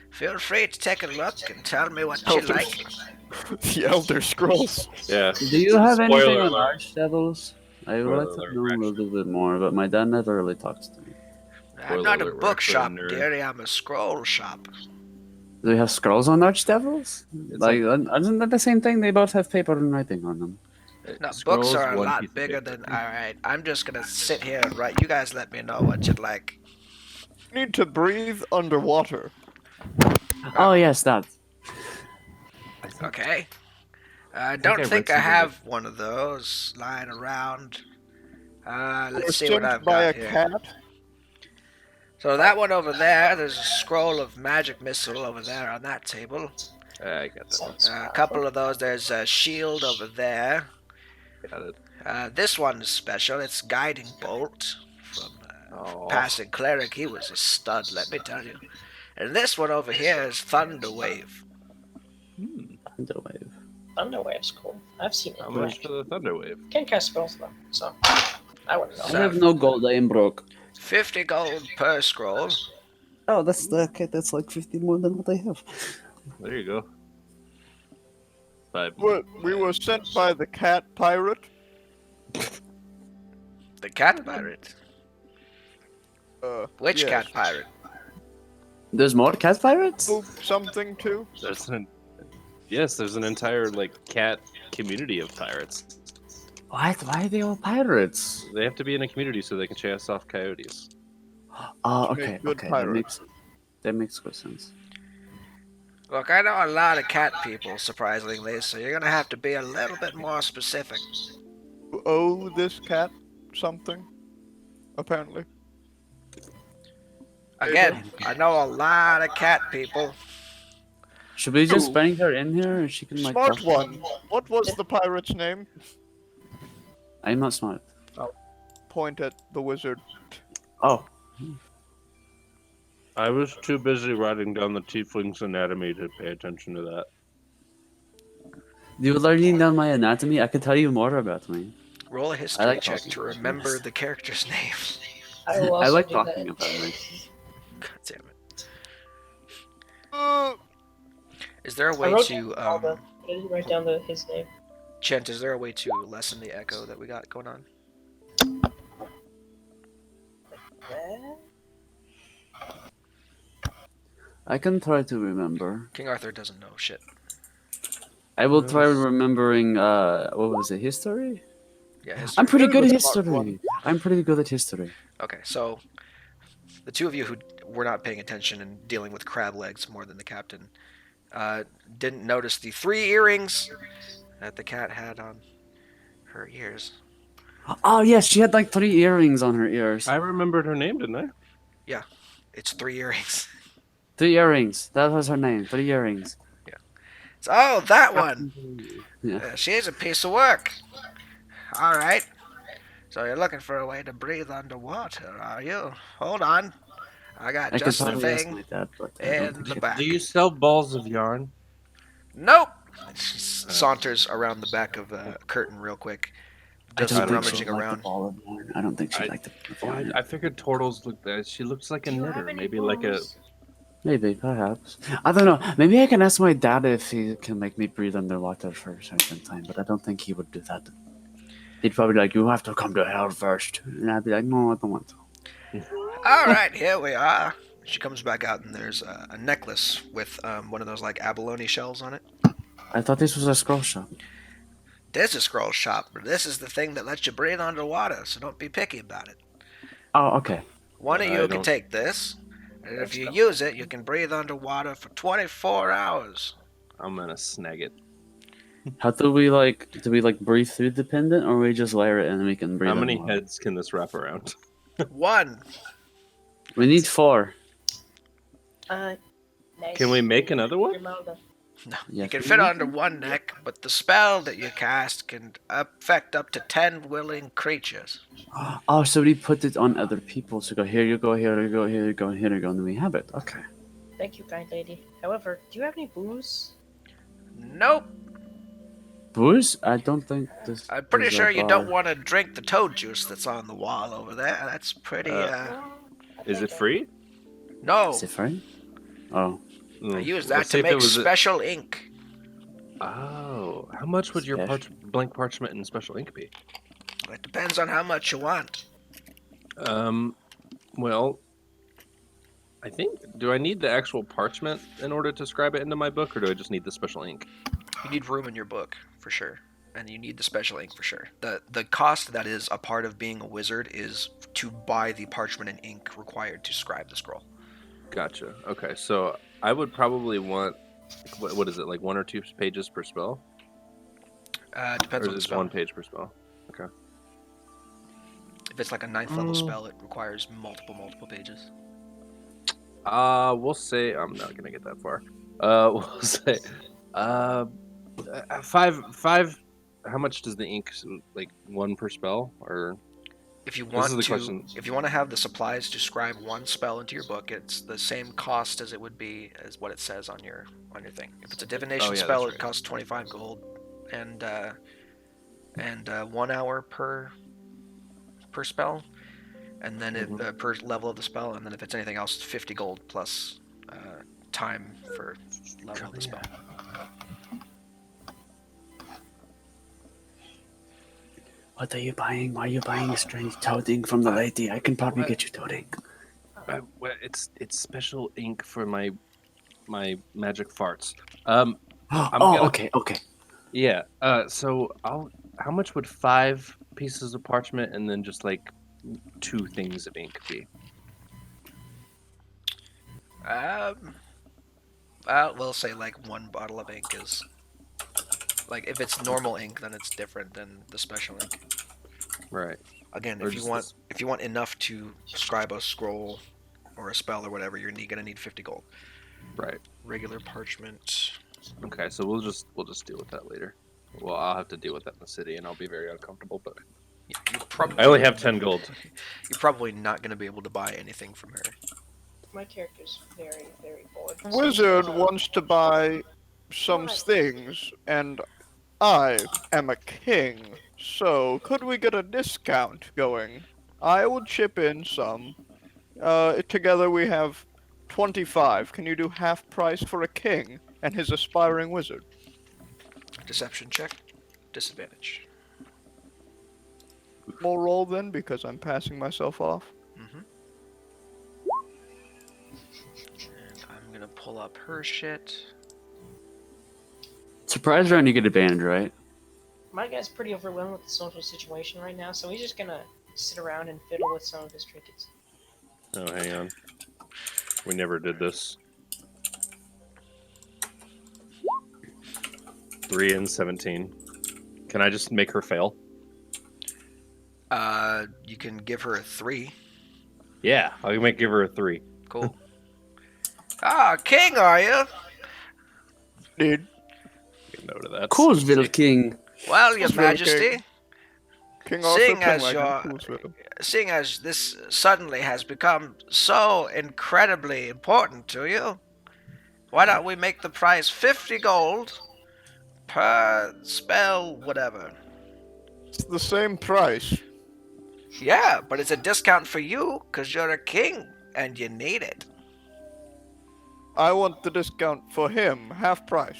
A: Feel free to take a look and tell me what you like.
C: The Elder Scrolls.
E: Yeah.
D: Do you have anything
E: Spoiler
D: on
E: alert.
D: Archdevils? I would like
E: Spoiler
D: to know
E: alert,
D: a little bit more, but my dad never really talks to me.
A: I'm not a
E: alert, we're
A: bookshop,
E: actually a nerd.
A: dearie. I'm a scroll shop.
D: Do we have scrolls on Archdevils?
E: It's
D: Like, isn't that the same thing? They both have paper and writing on them.
A: No,
E: Scrolls,
A: books are a
E: one
A: lot
E: piece of
A: bigger
E: paper.
A: than. Alright, I'm just gonna sit here and write. You guys let me know what you'd like.
C: Need to breathe underwater.
D: Oh, yes, that.
A: Okay. I
E: think
A: don't
E: I read
A: think I
E: something
A: have one of those lying around.
C: We're
A: Let's see what
C: sent
A: I've
C: by
A: got
C: a
A: here.
C: cat.
A: So that one over there, there's a scroll of magic missile over there on that table.
E: I got that one.
A: A couple of those. There's a shield over there.
E: Got it.
A: This one is special. It's guiding bolt from
E: Oh.
A: passing cleric. He was a stud, let me tell you. And this one over here is thunder wave.
D: Thunderwave.
B: Thunderwave's cool. I've seen it.
E: How
B: in
E: much
B: action.
E: for the Thunderwave?
B: Can't cast spells though, so I wouldn't know.
D: I have no gold, I am broke.
A: 50 gold per scroll.
D: Oh, that's okay. That's like 50 more than what I have.
E: There you go. 5.
C: We were sent by the cat pirate.
A: The cat pirate. Which
C: yes.
A: cat pirate?
D: There's more cat pirates?
C: Oh, something too.
E: There's an entire like cat community of pirates.
D: What? Why are they all pirates?
E: They have to be in a community so they can chase off coyotes.
D: Oh,
C: Make
D: okay.
C: good
D: Okay,
C: pirates.
D: that makes good sense.
A: Look, I know a lot of cat people, surprisingly, so you're gonna have to be a little bit more specific.
C: You owe this cat something. Apparently.
A: Again, I know a lot of cat people.
D: Should we just
C: Ooh.
D: bring her in here and she can like
C: Smart
D: talk?
C: one. What was the pirate's name?
D: I'm not smart.
C: Point at the wizard.
D: Oh,
E: I was too busy writing down the tiefling's anatomy to pay attention to that.
D: you learning down my anatomy? I could tell you more about me.
A: Roll a history
D: like
A: check
D: talking
A: to
D: about
A: remember
D: this.
A: the character's name.
B: I will also
D: I like
B: do
D: talking
B: that.
D: about me.
A: God damn it.
C: Uh,
A: Is there a
B: I
A: way
B: wrote
A: to,
B: all the. I didn't write down his name.
A: Chent, is there a way to lessen the echo that we got going on?
D: I can try to remember.
A: King Arthur doesn't know shit.
D: I will
E: What
D: try
E: else?
D: remembering. What was it? History.
A: Yeah, history.
D: I'm pretty
C: You're
D: good
C: the
D: at
C: smart one.
D: history. I'm pretty good at history.
A: Okay, so the two of you who were not paying attention and dealing with crab legs more than the captain uh, didn't notice the 3 earrings that the cat had on her ears.
D: Oh yeah, she had like 3 earrings on her ears.
E: I remembered her name, didn't I?
A: Yeah, it's 3 earrings.
D: 3 earrings. That was her name. 3 earrings.
A: So, oh, that one.
D: Yeah.
A: She's a piece of work. All right. So you're looking for a way to breathe underwater, are you? Hold on. I got
D: I could
A: just the
D: probably ask
A: thing
D: my dad, but I don't
A: in
D: think
A: the
D: she.
A: back.
E: Do you sell balls of yarn?
A: Nope. She saunters around the back of a curtain real quick.
D: I
A: Does
D: don't
A: some
D: think she'd
A: rummaging
D: like the
A: around.
D: ball of yarn. I don't think she'd
E: I-
D: like the ball of
E: Well,
D: yarn.
E: I figured turtles look. She looks like a
B: Do you
E: knitter,
B: have any
E: maybe like a.
B: booze?
D: Maybe, perhaps. I don't know. Maybe I can ask my dad if he can make me breathe underwater for a certain time, but I don't think he would do that. He'd probably be like, "You have to come to hell first," and I'd be like, "No, I don't want to."
A: All right, here we are. She comes back out and there's a necklace with one of those like abalone shells on it.
D: I thought this was a scroll shop.
A: There's a scroll shop, but this is the thing that lets you breathe underwater, so don't be picky about it.
D: Oh, okay.
A: One of
E: I
A: you can
E: don't-
A: take this, and if
B: Let's
A: you
B: go.
A: use it, you can breathe underwater for 24 hours.
E: I'm gonna snag it.
D: How do we like? Do we like breathe through the pendant, or we just wear it and we can breathe?
E: How many
D: underwater?
E: heads can this wrap around?
A: 1.
D: We need 4.
B: Nice.
E: Can we make another one?
B: Grimalda.
A: No,
D: Yes,
A: you can
D: we
A: fit
D: need
A: under one neck, but the spell that you cast can affect up to 10 willing creatures.
D: Oh, so we put it on other people. So go here, you go here, you go here, you go here, you go, and then we have it. Okay.
B: Thank you, kind lady. However, do you have any booze?
A: Nope.
D: Booze? I don't think this.
A: I'm pretty
D: is a
A: sure you don't
D: bar.
A: want to drink the toad juice that's on the wall over there. That's pretty,
B: No, I
E: Is it
B: think
E: free?
A: No,
D: Is it free? Oh,
A: I use
E: Well,
A: that
E: see
A: to
E: if it
A: make
E: was a-
A: special ink.
E: Oh, how much would your
D: Special.
E: blank parchment and special ink be?
A: It depends on how much you want.
E: Well, I think. Do I need the actual parchment in order to scribe it into my book, or do I just need the special ink?
A: You need room in your book, for sure. And you need the special ink, for sure. The cost that is a part of being a wizard is to buy the parchment and ink required to scribe the scroll.
E: Gotcha. Okay, so I would probably want. What is it, like 1 or 2 pages per spell?
A: Depends
E: Or
A: on the
E: is it
A: spell.
E: 1 page per spell?
A: If it's like a 9th level spell, it requires multiple pages.
E: We'll say I'm not gonna get that far. We'll say, 5. How much does the ink? Like 1 per spell, or
A: If you
E: This
A: want
E: is the
A: to,
E: question.
A: if you want to have the supplies to scribe one spell into your book, it's the same cost as it would be as what it says on your thing. If it's a divination
E: Oh, yeah,
A: spell,
E: that's
A: it
E: right.
A: costs 25 gold, and 1 hour per spell, and then
E: Mhm.
A: per level of the spell, and then if it's anything else, it's 50 gold plus time for level of the spell.
D: what are you buying? Why are you buying a strange toad ink from the lady? I can probably get you toad ink.
E: Well, it's special ink for my magic farts.
D: Oh,
E: gonna-
D: okay.
E: Yeah. So How much would 5 pieces of parchment and then just like 2 things of ink be?
A: We'll say like 1 bottle of ink is like if it's normal ink, then it's different than the special ink.
E: Right.
A: Again,
E: Or
A: if you
E: just
A: want
E: this-
A: if you want enough to scribe a scroll or a spell or whatever, you're gonna need 50 gold.
E: Right.
A: Regular parchment.
E: Okay. So we'll just deal with that later. Well, I'll have to deal with that in the city, and I'll be very uncomfortable. But
A: You probably
E: I only have 10 gold.
A: You're probably not gonna be able to buy anything from her.
B: My character's very, very bored.
C: Wizard wants to buy some
B: What?
C: things, and I am a king. So, could we get a discount going? I will chip in some. Together we have 25. Can you do half price for a king and his aspiring wizard?
A: Deception check. Disadvantage.
C: We'll roll then, because I'm passing myself off.
A: Mm-hmm. And I'm gonna pull up her shit.
D: Surprise round, you get advantage, right?
B: My guy's pretty overwhelmed with the social situation right now, so he's just gonna sit around and fiddle with some of his trinkets.
E: Oh, hang on. We never did this. 3 and 17. Can I just make her fail?
A: You can give her a 3.
E: Yeah, I'll give her a 3.
A: Cool. King, are you?
C: Dude,
E: Make a note of that.
D: Coolsville King.
A: Well, Your
C: Coolsville
A: Majesty,
C: King Arthur
A: Seeing as
C: Penwagon,
A: your-
C: Coolsville.
A: seeing as this suddenly has become so incredibly important to you, why don't we make the price 50 gold per spell, whatever?
C: It's the same price.
A: Yeah, but it's a discount for you because you're a king and you need it.
C: I want the discount for him, half price.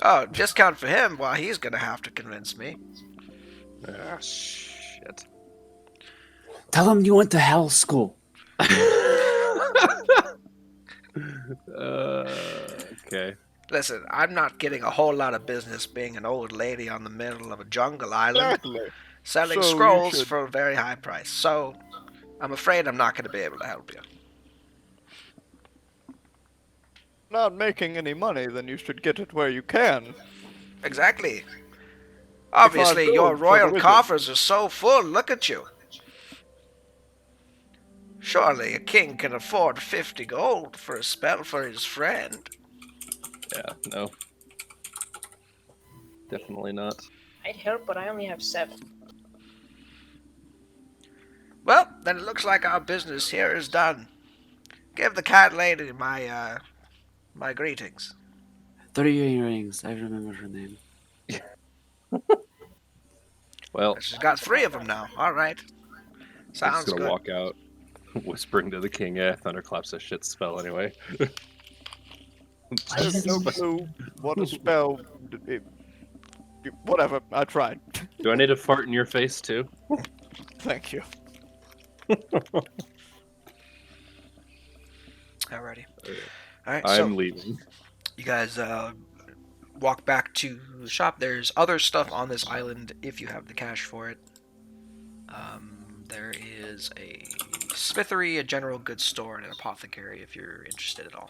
A: Oh, discount for him? Well, he's gonna have to convince me.
E: Ah, shit.
D: Tell him you went to hell school.
E: Okay.
A: Listen, I'm not getting a whole lot of business being an old lady on the middle of a jungle island
C: Exactly.
A: selling
C: So you
A: scrolls
C: should-
A: for a very high price. So, I'm afraid I'm not going to be able to help you.
C: Not making any money, then you should get it where you can.
A: Exactly. Obviously,
C: gold
A: your
C: for the
A: royal
C: wizard.
A: coffers are so full. Look at you. Surely a king can afford 50 gold for a spell for his friend.
E: Yeah, no. Definitely not.
B: I'd help, but I only have 7.
A: Well, then it looks like our business here is done. Give the cat lady my my greetings.
D: 30 rings. I remember her name.
E: Well,
A: She's got 3 of them now. All right.
E: I'm
A: Sounds
E: just gonna
A: good.
E: walk out, whispering to the king, yeah, Thunderclap's a shit spell anyway.
C: I have no clue what a spell. Whatever, I tried.
E: Do I need to fart in your face too?
C: Thank you.
A: Alrighty. All right.
E: I'm
A: So
E: leaving.
A: you guys walk back to the shop. There's other stuff on this island if you have the cash for it. There is a smithery, a general goods store, and an apothecary if you're interested at all.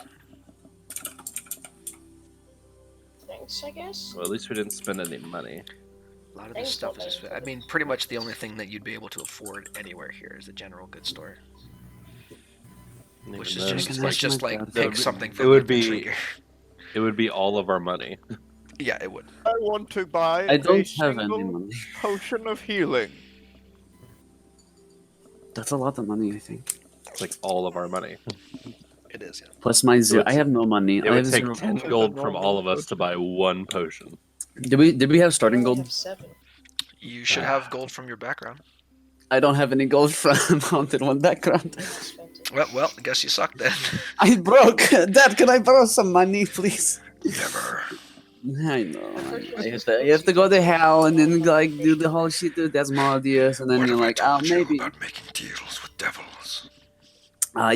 B: Thanks, I guess.
E: Well, at least we didn't spend any money.
A: A lot of this
B: Thanks,
A: stuff is
B: Walter.
A: just, I mean, pretty much the only thing that you'd be able to afford anywhere here is the general goods store, which is
E: Even then,
A: just,
D: Can
A: it's
D: I
A: just
D: ask my
A: like
D: dad?
A: pick
E: It
A: something
E: would
A: from the
E: be-
A: adventure gear.
E: it would be all of our money.
A: Yeah, it would.
C: I want to buy
D: I don't
C: a
D: have any
C: single
D: money.
C: potion of healing.
D: That's a lot of money, I think.
E: It's like all of our money.
A: It is. Yeah.
D: Plus my zero.
E: would-
D: I have no money.
E: It
D: I
E: would
D: have
E: take
D: zero.
E: 10
C: gold.
E: gold from all of us to buy one potion.
D: Did we have starting
B: I only
D: gold?
B: have 7.
A: You should have gold from your background.
D: I don't have any gold from Haunted One background.
B: I spent it.
A: Well, I guess you suck then.
D: I broke. Dad, can I borrow some money, please?
A: Never.
D: I know. You have to go to hell and then like do the whole shit to Desmodius, and then
A: What
D: you're
A: have I
D: like,
A: told
D: oh,
A: you
D: maybe
A: about making deals with devils?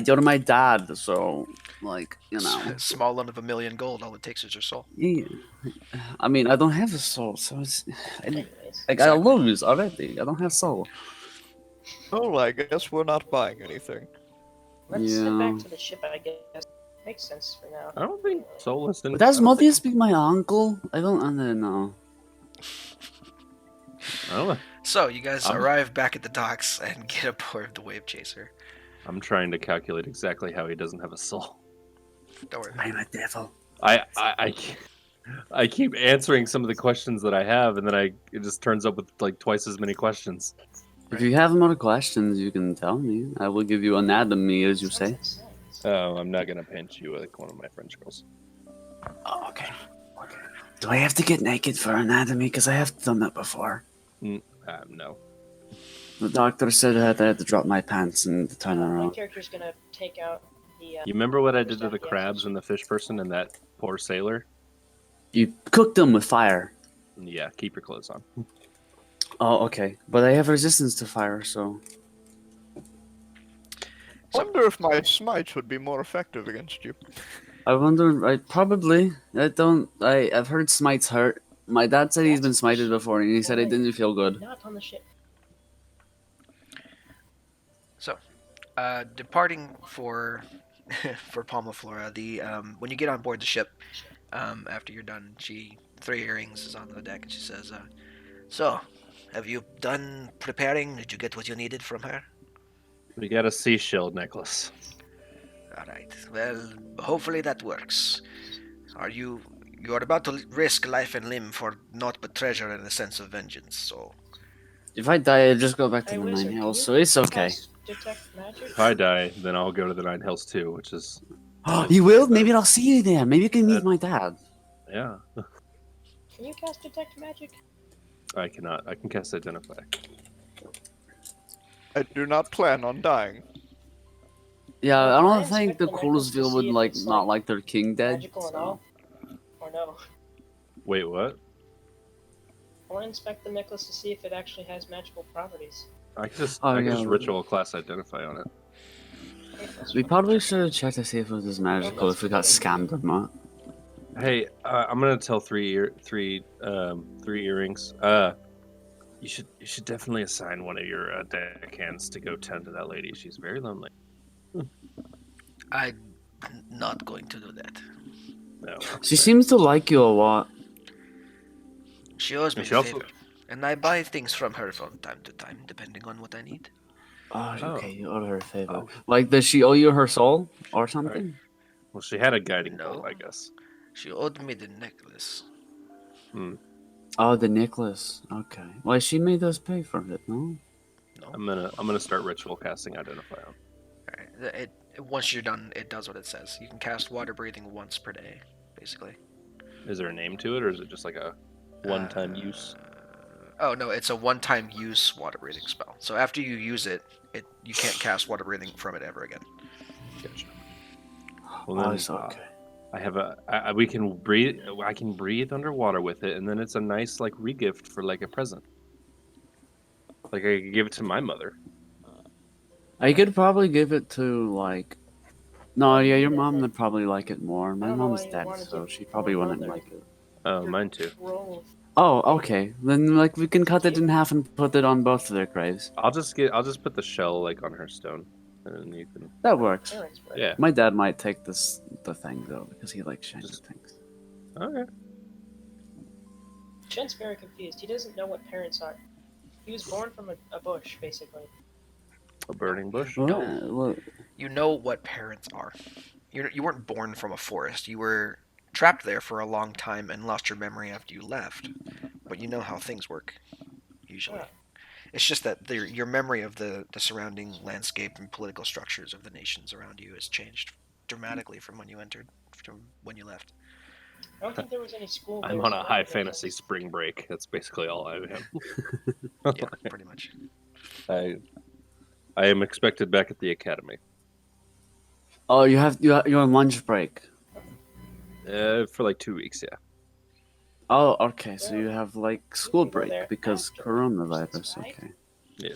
D: you're my dad, so like you know.
A: Small end of a million gold. All it takes is your soul.
D: Yeah. I mean, I don't have a soul, so it's
B: Anyways.
D: like I lose already. I don't have soul.
C: Oh, I guess we're not buying anything.
B: Let's head
D: Yeah.
B: back to the ship, I guess. Makes sense for now.
E: I don't think Solus didn't.
D: But does
E: I don't think-
D: Modius be my uncle? I don't know.
E: I don't know.
A: So you guys
E: I'm-
A: arrive back at the docks and get aboard the wave chaser.
E: I'm trying to calculate exactly how he doesn't have a soul.
A: Don't worry.
D: I'm a devil.
E: I keep answering some of the questions that I have, and then it just turns up with like twice as many questions.
D: If you have more questions, you can tell me. I will give you anatomy, as you
B: Sounds
D: say.
B: like sense.
E: Oh, I'm not gonna pinch you like one of my French girls.
D: Oh, okay. Do I have to get naked for anatomy? Because I have done that before.
E: No.
D: The doctor said that I had to drop my pants and turn
B: My
D: around.
B: character's gonna take out the.
E: You remember what I did to the crabs and the fish person and that poor sailor?
D: You cooked them with fire.
E: Yeah, keep your clothes on.
D: Oh, okay. But I have resistance to fire, so...
C: Wonder if my smite would be more effective against you.
D: I wonder. Probably. I don't. I've heard smites hurt. My dad said he's been smited before, and he said it didn't feel good.
B: Not on the ship.
A: So, departing for for Palma Flora, the when you get on board the ship, after you're done, she Three Earrings is on the deck and she says, "So, have you done preparing? Did you get what you needed from her?"
E: We got a seashell necklace.
A: All right. Well, hopefully that works. You are about to risk life and limb for naught but treasure and a sense of vengeance. So,
D: If I die, I just go back to
B: Hey,
D: the
B: wizard,
D: Nine
B: can
D: Hills,
B: you
D: so it's okay.
B: cast detect magic?
E: If I die, then I'll go to the Nine Hells too, which is
D: You will? Maybe I'll see you there. Maybe you can meet my dad.
E: yeah.
B: Can you cast detect magic?
E: I cannot. I can cast Identify.
C: I do not plan on dying.
D: Yeah, I
B: I
D: don't
B: inspect
D: think the
B: the necklace to
D: Coolsville would
B: see if
D: like
B: it's,
D: not
B: like,
D: like their king dead.
B: Magical and
D: so-
B: all? Or no?
E: Wait, what?
B: I want to inspect the necklace to see if it actually has magical properties.
E: I can just
D: Oh,
E: I can
D: yeah.
E: just ritual class Identify on it.
D: We probably should have checked to see if it was magical, if we got scammed or not.
E: Hey, I'm gonna tell three earrings. You should definitely assign one of your deckhands to go tend to that lady. She's very lonely.
A: I'm not going to do that.
E: No.
D: She seems to like you a lot.
A: She owes me
E: She
A: a
E: also-
A: favor, and I buy things from her from time to time, depending on what I need.
D: Oh,
E: Oh.
D: okay, you owe her a favor.
E: Oh.
D: Like, does she owe you her soul or something?
E: Well, she had a guiding
A: No.
E: bolt, I guess.
A: She owed me the necklace.
D: Oh, the necklace. Okay. Well, she made us pay for it, no?
A: No.
E: I'm gonna start ritual casting Identify on.
A: Alright. Once you're done, it does what it says. You can cast water breathing once per day, basically.
E: Is there a name to it, or is it just like a one-time use?
A: Oh no, it's a one-time use water breathing spell. So after you use it, you can't cast water breathing from it ever again.
E: Gotcha. Well,
D: Oh,
E: then,
D: it's okay.
E: I have we can breathe. I can breathe underwater with it, and then it's a nice like regift for like a present. Like I could give it to my mother.
D: I could probably give it to, like... No, yeah, your mom would probably like it more. My
B: I don't know
D: mom's
B: why you
D: dead,
B: wanna
D: so
B: give
D: she probably
B: your
D: wouldn't
B: mother-
D: like it.
E: Oh, mine too.
B: Roll.
D: Oh, okay. Then, like, we can cut it in half and put it on both of their graves.
E: I'll just put the shell like on her stone, and then you can.
D: That works.
B: Parents, but
E: Yeah.
D: My dad might take the thing, though, because he likes shiny
E: Just-
D: things.
E: Okay.
B: Shen's very confused. He doesn't know what parents are. He was born from a bush, basically.
E: A burning bush.
D: Well,
A: You know what parents are. You weren't born from a forest. You were trapped there for a long time and lost your memory after you left. But you know how things work, usually.
B: Yeah.
A: It's just that your memory of the surrounding landscape and political structures of the nations around you has changed dramatically from when you left.
B: I don't think there was any school.
E: I'm
B: there,
E: on
B: so
E: a
B: I
E: high
B: don't think
E: fantasy spring break. That's basically all I am.
A: Yeah, pretty much.
E: I am expected back at the academy.
D: oh, you're on lunch break.
E: For like 2 weeks, yeah.
D: Oh, okay. So you have like school
B: can go there
D: break because
B: after,
D: coronavirus.
B: right?
D: Okay.
E: Yeah.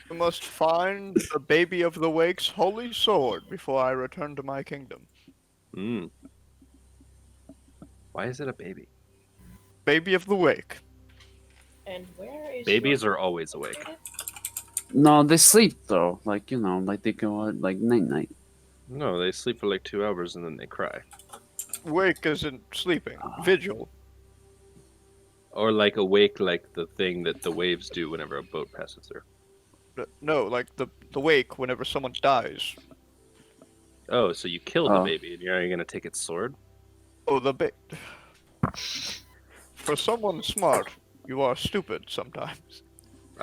C: You must find the baby of the wake's holy sword before I return to my kingdom.
E: Why is it a baby?
C: Baby of the wake.
B: And where is
E: Babies
B: your...
E: are always awake.
D: No, they sleep though. Like like they go out like night.
E: No, they sleep for like 2 hours and then they cry.
C: Wake isn't sleeping. Vigil.
E: Or like awake, like the thing that the waves do whenever a boat passes through.
C: No, like the wake whenever someone dies.
E: Oh, so you killed the
D: Oh.
E: baby and you're gonna take its sword?
C: Oh, For someone smart, you are stupid sometimes.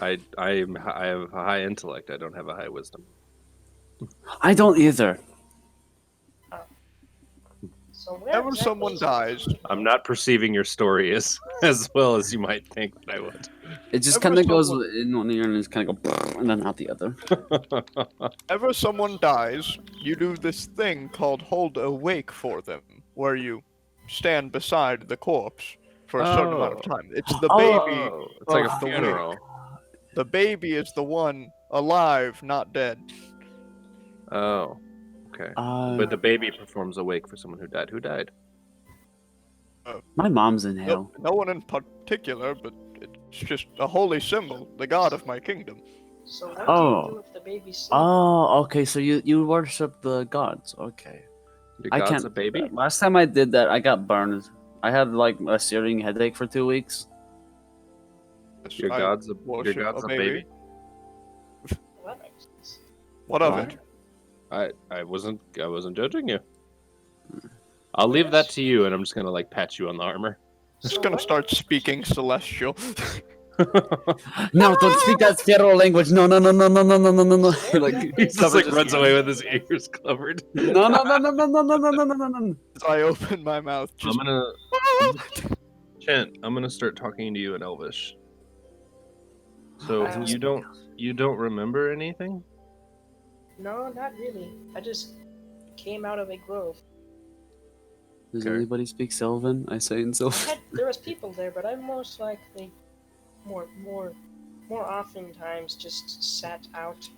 E: I have a high intellect. I don't have a high wisdom.
D: I don't either.
B: So where
C: Whenever
B: exactly
C: someone
B: is-
C: dies,
E: I'm not perceiving your story as well as you might think that I would.
D: It just
C: Ever
D: kind of goes
C: someone-
D: in one ear and it's kind of go and then out the other.
C: whenever someone dies, you do this thing called hold a wake for them, where you stand beside the corpse for a certain amount of
E: Oh.
C: time. It's the baby.
E: Oh, it's like a
C: of the wake.
E: funeral.
C: The baby is the one alive, not dead.
E: Oh, Okay.
D: Uh,
E: But the baby performs a wake for someone who died. Who died?
D: my mom's in
C: No,
D: hell.
C: no one in particular, but it's just a holy symbol, the god of my kingdom.
B: So what do
D: Oh.
B: you do if the baby's sleeping?
D: Oh, okay. So you worship the gods. Okay.
E: Your
D: I
E: god's
D: can't
E: a
D: do
E: baby?
D: that. Last time I did that, I got burned. I had like a searing headache for 2 weeks.
C: Yes,
E: Your
C: I
E: god's a
C: worship
E: baby.
B: Well, that makes sense.
C: What of
D: What?
C: it?
E: I wasn't judging you. I'll leave that to you, and I'm just gonna like pat you on the armor.
C: Just
B: So
C: gonna
B: what-
C: start speaking celestial.
D: No, don't speak that federal language. No, no, no, no, no, no, no, no, no, no.
B: So
D: Like
B: exactly-
E: He just like runs away with his ears covered.
D: no, no, no, no, no, no, no, no, no, no, no, no.
C: As I open my mouth,
E: I'm
C: just
E: gonna Chant, I'm gonna start talking to you in Elvish. So
B: Uh,
E: you don't remember anything?
B: No, not really. I just came out of a grove.
D: Does
E: Okay.
D: anybody speak Sylvan? I say in Sylvan.
B: There was people there, but I most likely, more oftentimes just sat out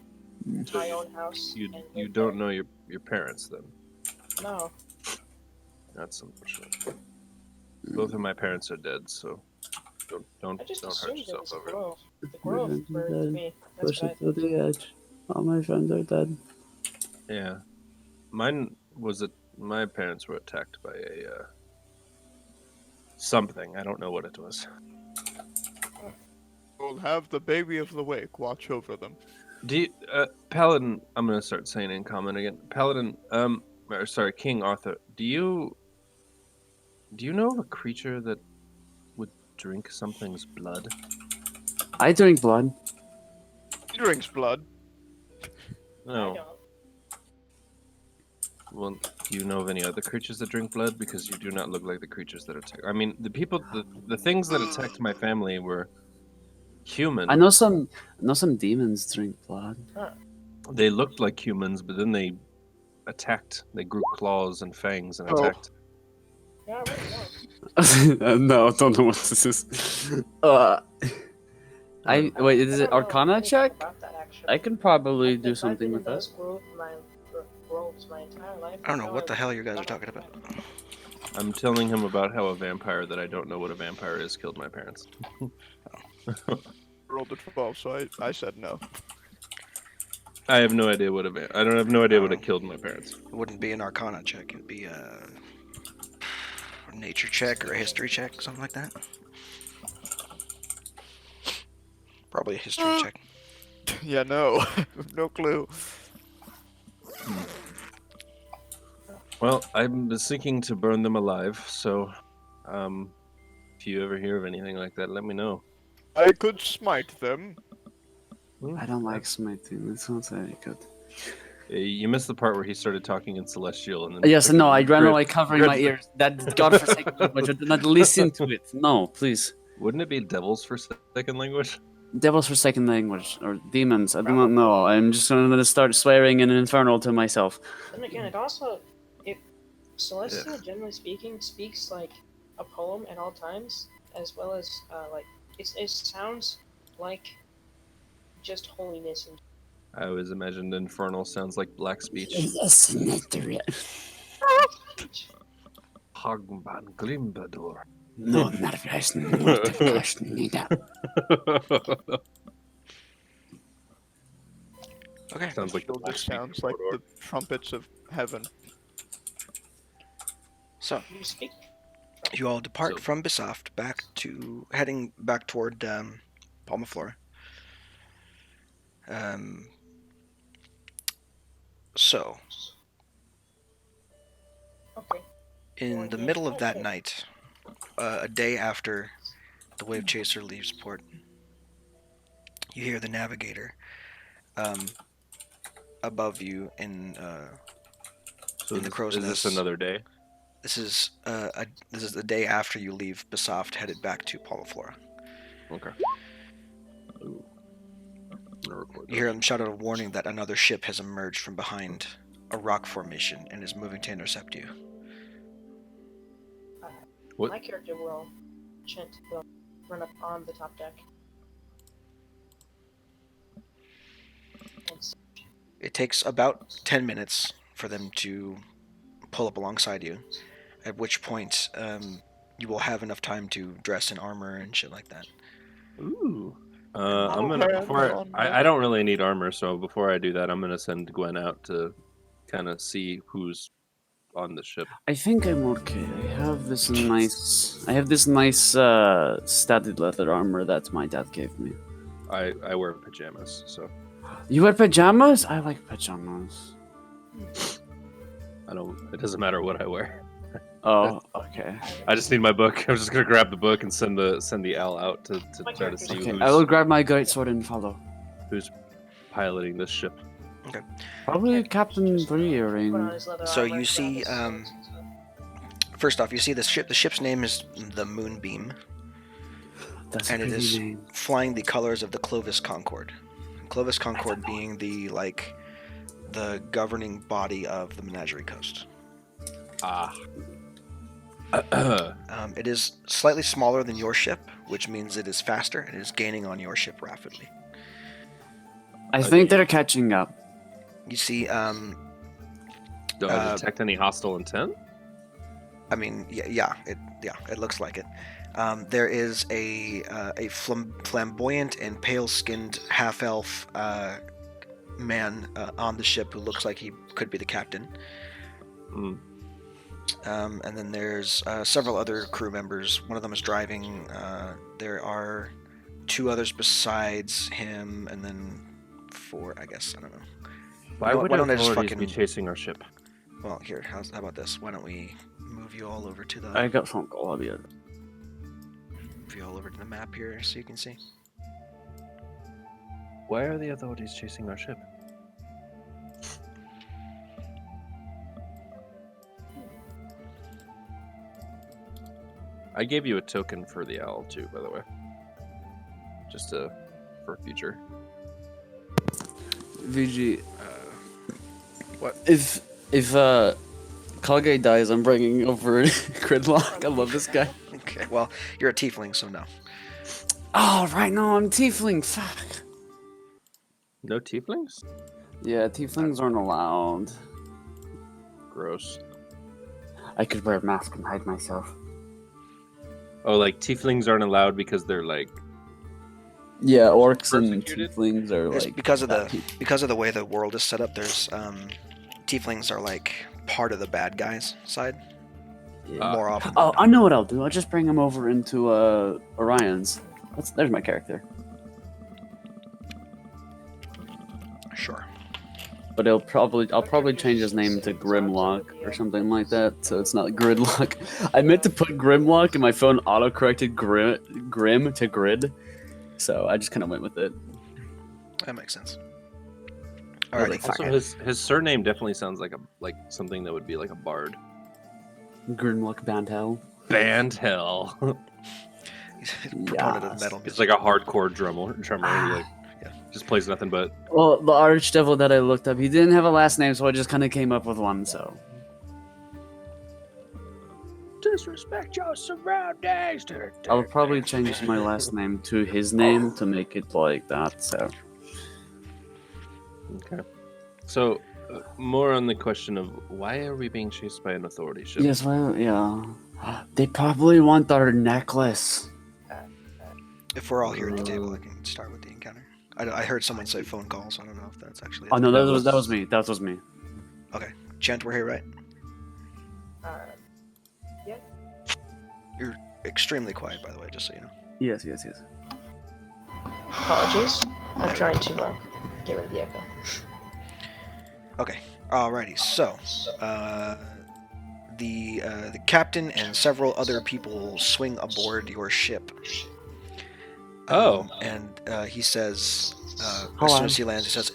B: my own house.
E: You
B: and
E: you
B: lived
E: don't
B: there.
E: know your parents then.
B: No.
E: That's unfortunate. Both of my parents are dead, so don't
B: I just
E: hurt
B: assumed it
E: yourself
B: was a
E: over it.
B: grove. The grove
D: Living
B: birthed
D: dead.
B: me. That's
D: Push
B: what I
D: it to the edge. All my friends are dead.
E: Yeah, mine was my parents were attacked by a something. I don't know what it was.
C: will have the baby of the wake watch over them.
E: Do you, Paladin? I'm gonna start saying in common again. Paladin, or sorry, King Arthur. Do you know of a creature that would drink something's blood?
D: I drink blood.
C: He drinks blood.
B: I
E: No.
B: don't.
E: Well, do you know of any other creatures that drink blood? Because you do not look like the creatures that attack. I mean, the things that attacked my family were human.
D: I know some demons drink blood.
E: They looked like humans, but then they attacked. They grew claws and fangs and
C: Oh.
E: attacked.
B: Yeah, I wouldn't know.
D: No, I don't know what this is. Wait, is
B: I
D: it
B: don't know
D: Arcana
B: anything
D: check?
B: about that, actually.
D: I can probably
B: I've
D: do
B: been-
D: something
B: I've
D: with
B: been in
D: that.
B: those groves my entire life.
A: I don't know
B: No
A: what the
B: idea
A: hell you guys are talking about.
E: I'm telling him about how a vampire that I don't know what a vampire is killed my parents.
C: Rolled a 12, so I said no.
E: I have no idea what I don't have no idea what it killed my parents.
A: It wouldn't be an Arcana check. It'd be a nature check or a history check, something like that. Probably a history check.
C: Yeah, no. No clue.
E: Well, I'm seeking to burn them alive, so if you ever hear of anything like that, let me know.
C: I could smite them.
D: I don't like smiting. It's not very good.
E: You missed the part where he started talking in Celestial, and then
D: Yes, no, I ran
E: Grid-
D: away covering my ears. That godforsaken language. I did not listen to it. No, please.
E: Wouldn't it be Devil's Forsaken language?
D: Devil's forsaken language or demons. I do not know. I'm just going to start swearing in Infernal to myself.
B: Then again, it also, Celestia, generally speaking, speaks like a poem at all times, as well as like it sounds like just holiness and
E: I always imagined Infernal sounds like black speech.
D: Yes,
E: Hagban Glimbadur.
D: no, nervous, neither.
A: Okay.
E: Sounds like the
C: Still
E: black
C: just
E: speech
C: sounds
E: of
C: like
E: Mordor.
C: the trumpets of heaven.
A: So
B: you speak.
A: you all depart
E: So-
A: from Bisoft heading back toward Palma Flora. So
B: Okay.
A: in the middle of that night, a day after the Wave Chaser leaves port, you hear the navigator above you in
E: So
A: in the crow's
E: is this
A: nest.
E: another day?
A: This is the day after you leave Bisoft, headed back to Palma Flora.
E: Okay. Ooh. I'm gonna record
A: You hear him shout out a warning that another ship has emerged from behind a rock formation and is moving to intercept you.
E: What?
B: My character will run up on the top deck.
A: It takes about 10 minutes for them to pull up alongside you. At which point, you will have enough time to dress in armor and shit like that.
E: Ooh.
C: All
E: I'm gonna
C: hands on deck.
E: I don't really need armor, so before I do that, I'm gonna send Gwen out to kind of see who's on the ship.
D: I think I'm okay. I have this nice studded leather armor that my dad gave me.
E: I wear pajamas, so
D: You wear pajamas? I like pajamas.
E: I don't. It doesn't matter what I wear.
D: Oh, okay.
E: I just need my book. I'm just gonna grab the book and send the owl out to
B: My
E: try to
B: character's
E: see
D: Okay,
E: who's,
D: I will grab my great sword and follow.
E: who's piloting this ship.
D: Probably Captain
B: Put on
D: Three-Earring.
B: his leather
A: So
B: armor,
A: you see, first off, you see the ship. The ship's name is the Moonbeam,
D: That's
A: and
D: a
A: it
D: pretty
A: is
D: name.
A: flying the colors of the Clovis Concord. Clovis Concord being the governing body of the Menagerie Coast.
E: Ah.
A: It is slightly smaller than your ship, which means it is faster and it is gaining on your ship rapidly.
D: I think they're catching up.
A: You see,
E: Do I detect any hostile intent?
A: I mean, yeah, it looks like it. There is a flamboyant and pale-skinned half-elf man on the ship who looks like he could be the captain.
E: Mm.
A: And then there's several other crew members. One of them is driving. There are two others besides him, and then four, I guess. I don't know.
E: Why would
A: why don't I just
E: authorities be
A: fucking-
E: chasing our ship?
A: Well, here, how about this? Why don't we move you all over to the
D: I got phone call. I'll be
A: move you all over to the map here so you can see?
E: Why are the authorities chasing our ship? I gave you a token for the owl too, by the way. Just for future.
D: VG.
A: What?
D: If Kage dies, I'm bringing over Gridlock. I love this guy.
A: Okay, well, you're a tiefling, so no.
D: Oh, right, no, I'm tiefling. Fuck.
E: No tieflings?
D: Yeah, tieflings aren't allowed.
E: Gross.
D: I could wear a mask and hide myself.
E: Oh, like tieflings aren't allowed because they're like
D: Yeah, orcs and
E: Persecuted?
D: tieflings are
A: It's
D: like
A: because of
D: bad
A: the way the world is set up. There's tieflings are like part of the bad guys' side
D: Yeah.
A: more often.
D: Oh, I know what I'll do. I'll just bring him over into Orion's. There's my character.
A: Sure.
D: But I'll probably change his name to Grimlock or something like that, so it's not Gridlock. I meant to put Grimlock and my phone auto-corrected Grim to Grid, so I just kind of went with it.
A: That makes sense.
D: Really?
A: Alrighty.
E: also his surname definitely sounds like something that would be like a bard.
D: Grimlock Bandhell.
E: Band hell.
A: He's a proponent of
D: Yes.
A: metal
E: It's
A: music.
E: like a hardcore drummer who like
A: Yeah.
E: just plays nothing but
D: Well, the Archdevil that I looked up, he didn't have a last name, so I just kind of came up with one, so.
E: disrespect your surroundings.
D: I'll probably change my last name to his name to make it like that, so.
E: Okay. So, more on the question of why are we being chased by an authority ship?
D: Yes, well, yeah. They probably want our necklace.
A: If we're all here at the table, I can start with the encounter. I heard someone say phone calls. I don't know if that's actually.
D: Oh, no, that was me. That was me.
A: Okay, Chant, we're here, right?
B: Yeah.
A: You're extremely quiet, by the way, just so you know.
D: Yes, yes, yes.
B: Apologies. I'm trying to get rid of the echo.
A: Okay. Alrighty. So, the captain and several other people swing aboard your ship. And he says, as soon as he lands, he says,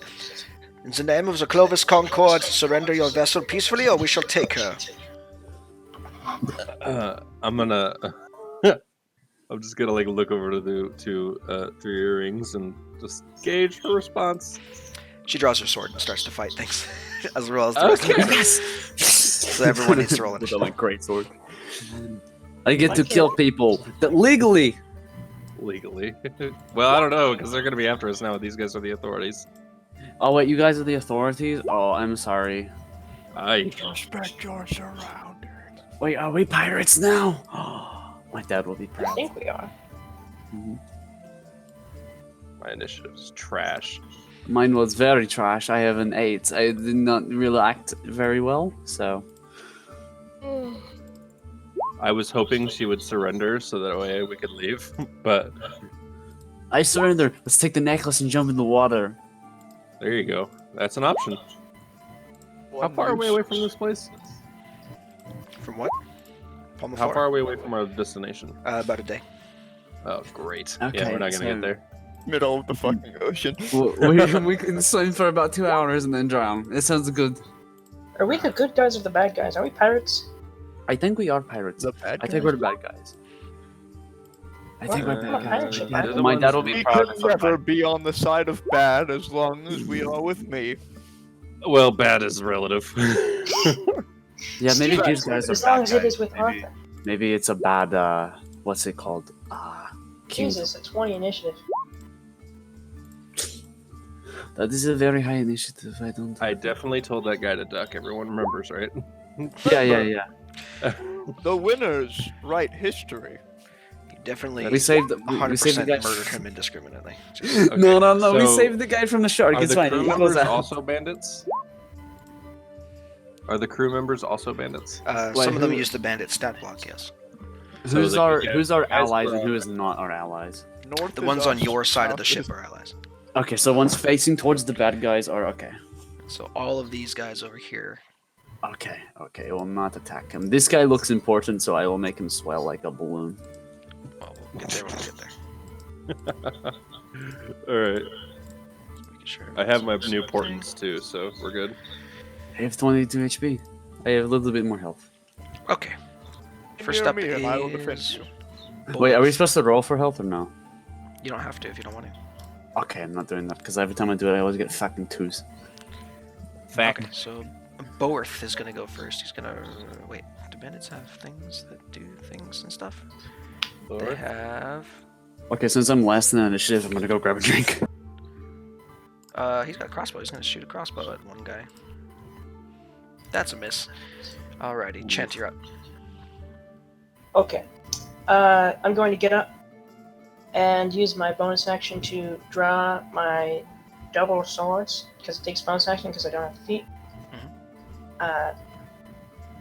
A: "In the name of the Clovis Concord, surrender your vessel peacefully, or we shall take her."
E: I'm gonna. I'm just gonna like look over to Three Earrings and just gauge her response.
A: She draws her sword and starts to fight things, as well as the rest of
E: Okay.
A: the So everyone needs to roll
D: With
A: initiative.
D: my great sword. I get to kill people legally.
E: Legally. Well, I don't know because they're gonna be after us now. These guys are the authorities.
D: Oh wait, you guys are the authorities? Oh, I'm sorry.
E: Aye.
C: Respect your surroundings.
D: Wait, are we pirates now? My dad will be
B: I
D: proud.
B: think we are.
D: Mhm.
E: My initiative's trash.
D: Mine was very trash. I have an 8. I did not really act very well, so.
E: I was hoping she would surrender so that way we could leave, but
D: I surrender. Let's take the necklace and jump in the water.
E: there you go. That's an option. How far are we away from this place?
A: From what? Palma
E: How
A: Flora?
E: far are we away from our destination?
A: About a day.
E: Oh, great.
D: Okay,
E: Yeah, we're not gonna
D: so-
E: get there.
C: Middle of the fucking ocean.
D: we can swim for about 2 hours and then drown. It sounds good.
B: Are we the good guys or the bad guys? Are we pirates?
D: I think we are pirates.
C: The bad
D: I think we're the bad guys. I think we're
B: Well,
D: bad
B: I
D: guys.
B: should
D: My,
B: be the
D: my
E: ones
D: dad will
E: who-
D: be
C: We
D: proud.
C: can
D: if I'm
C: never
D: bad.
C: be on the side of bad as long as we are with me.
E: Well, bad is relative.
D: Yeah, maybe
B: Steve,
D: these guys are
B: as long
D: bad
B: as it
D: guys.
B: is with
D: Maybe,
B: Arthur.
D: maybe it's a bad, what's it called?
B: Jesus, a 20 initiative.
D: That is a very high initiative. I don't.
E: I definitely told that guy to duck. Everyone remembers, right?
D: Yeah.
C: The winners write history.
A: You definitely
D: We saved. We
A: 100%
D: saved the guy.
A: murdered him indiscriminately. Just-
E: Okay,
D: No. We
E: so
D: saved the guy from the shark.
E: Are
D: It's
E: the
D: fine.
E: crew
D: He goes
E: members
D: out.
E: also bandits? Are the crew members also bandits?
D: Wait,
A: some of them
D: who-
A: use the bandit stat block, yes.
E: So
D: Who's
E: the
D: our
E: guys-
D: Who's our
E: guys
D: allies
E: were
D: and who
E: on-
D: is not our allies?
C: North
A: The
C: is
A: ones on
C: us,
A: your side of the
C: south
A: ship
C: is-
A: are allies.
D: Okay, so one's facing towards the bad guys are okay.
A: So all of these guys over here.
D: Okay. I will not attack him. This guy looks important, so I will make him swell like a balloon.
A: Well, we'll get there when we get there.
E: All right.
A: Just making sure.
E: I have my new portents too, so we're good.
D: I have 22 HP. I have a little bit more health.
A: Okay.
C: Give
A: First
C: me
A: up
C: me and I will defend
A: is.
C: you.
D: Wait, are we
A: bullets.
D: supposed to roll for health or no?
A: You don't have to if you don't want to.
D: Okay, I'm not doing that because every time I do it, I always get fucking 2s.
A: Okay, so Boerth is gonna go first. He's gonna wait. Do bandits have things that do things and stuff? They
E: Alright.
A: have.
D: Okay, since I'm last in the initiative, I'm gonna go grab a drink.
A: He's got a crossbow. He's gonna shoot a crossbow at one guy. That's a miss. Alrighty, Chant, you're up.
B: Okay. I'm going to get up and use my bonus action to draw my double swords because it takes bonus action because I don't have the feet.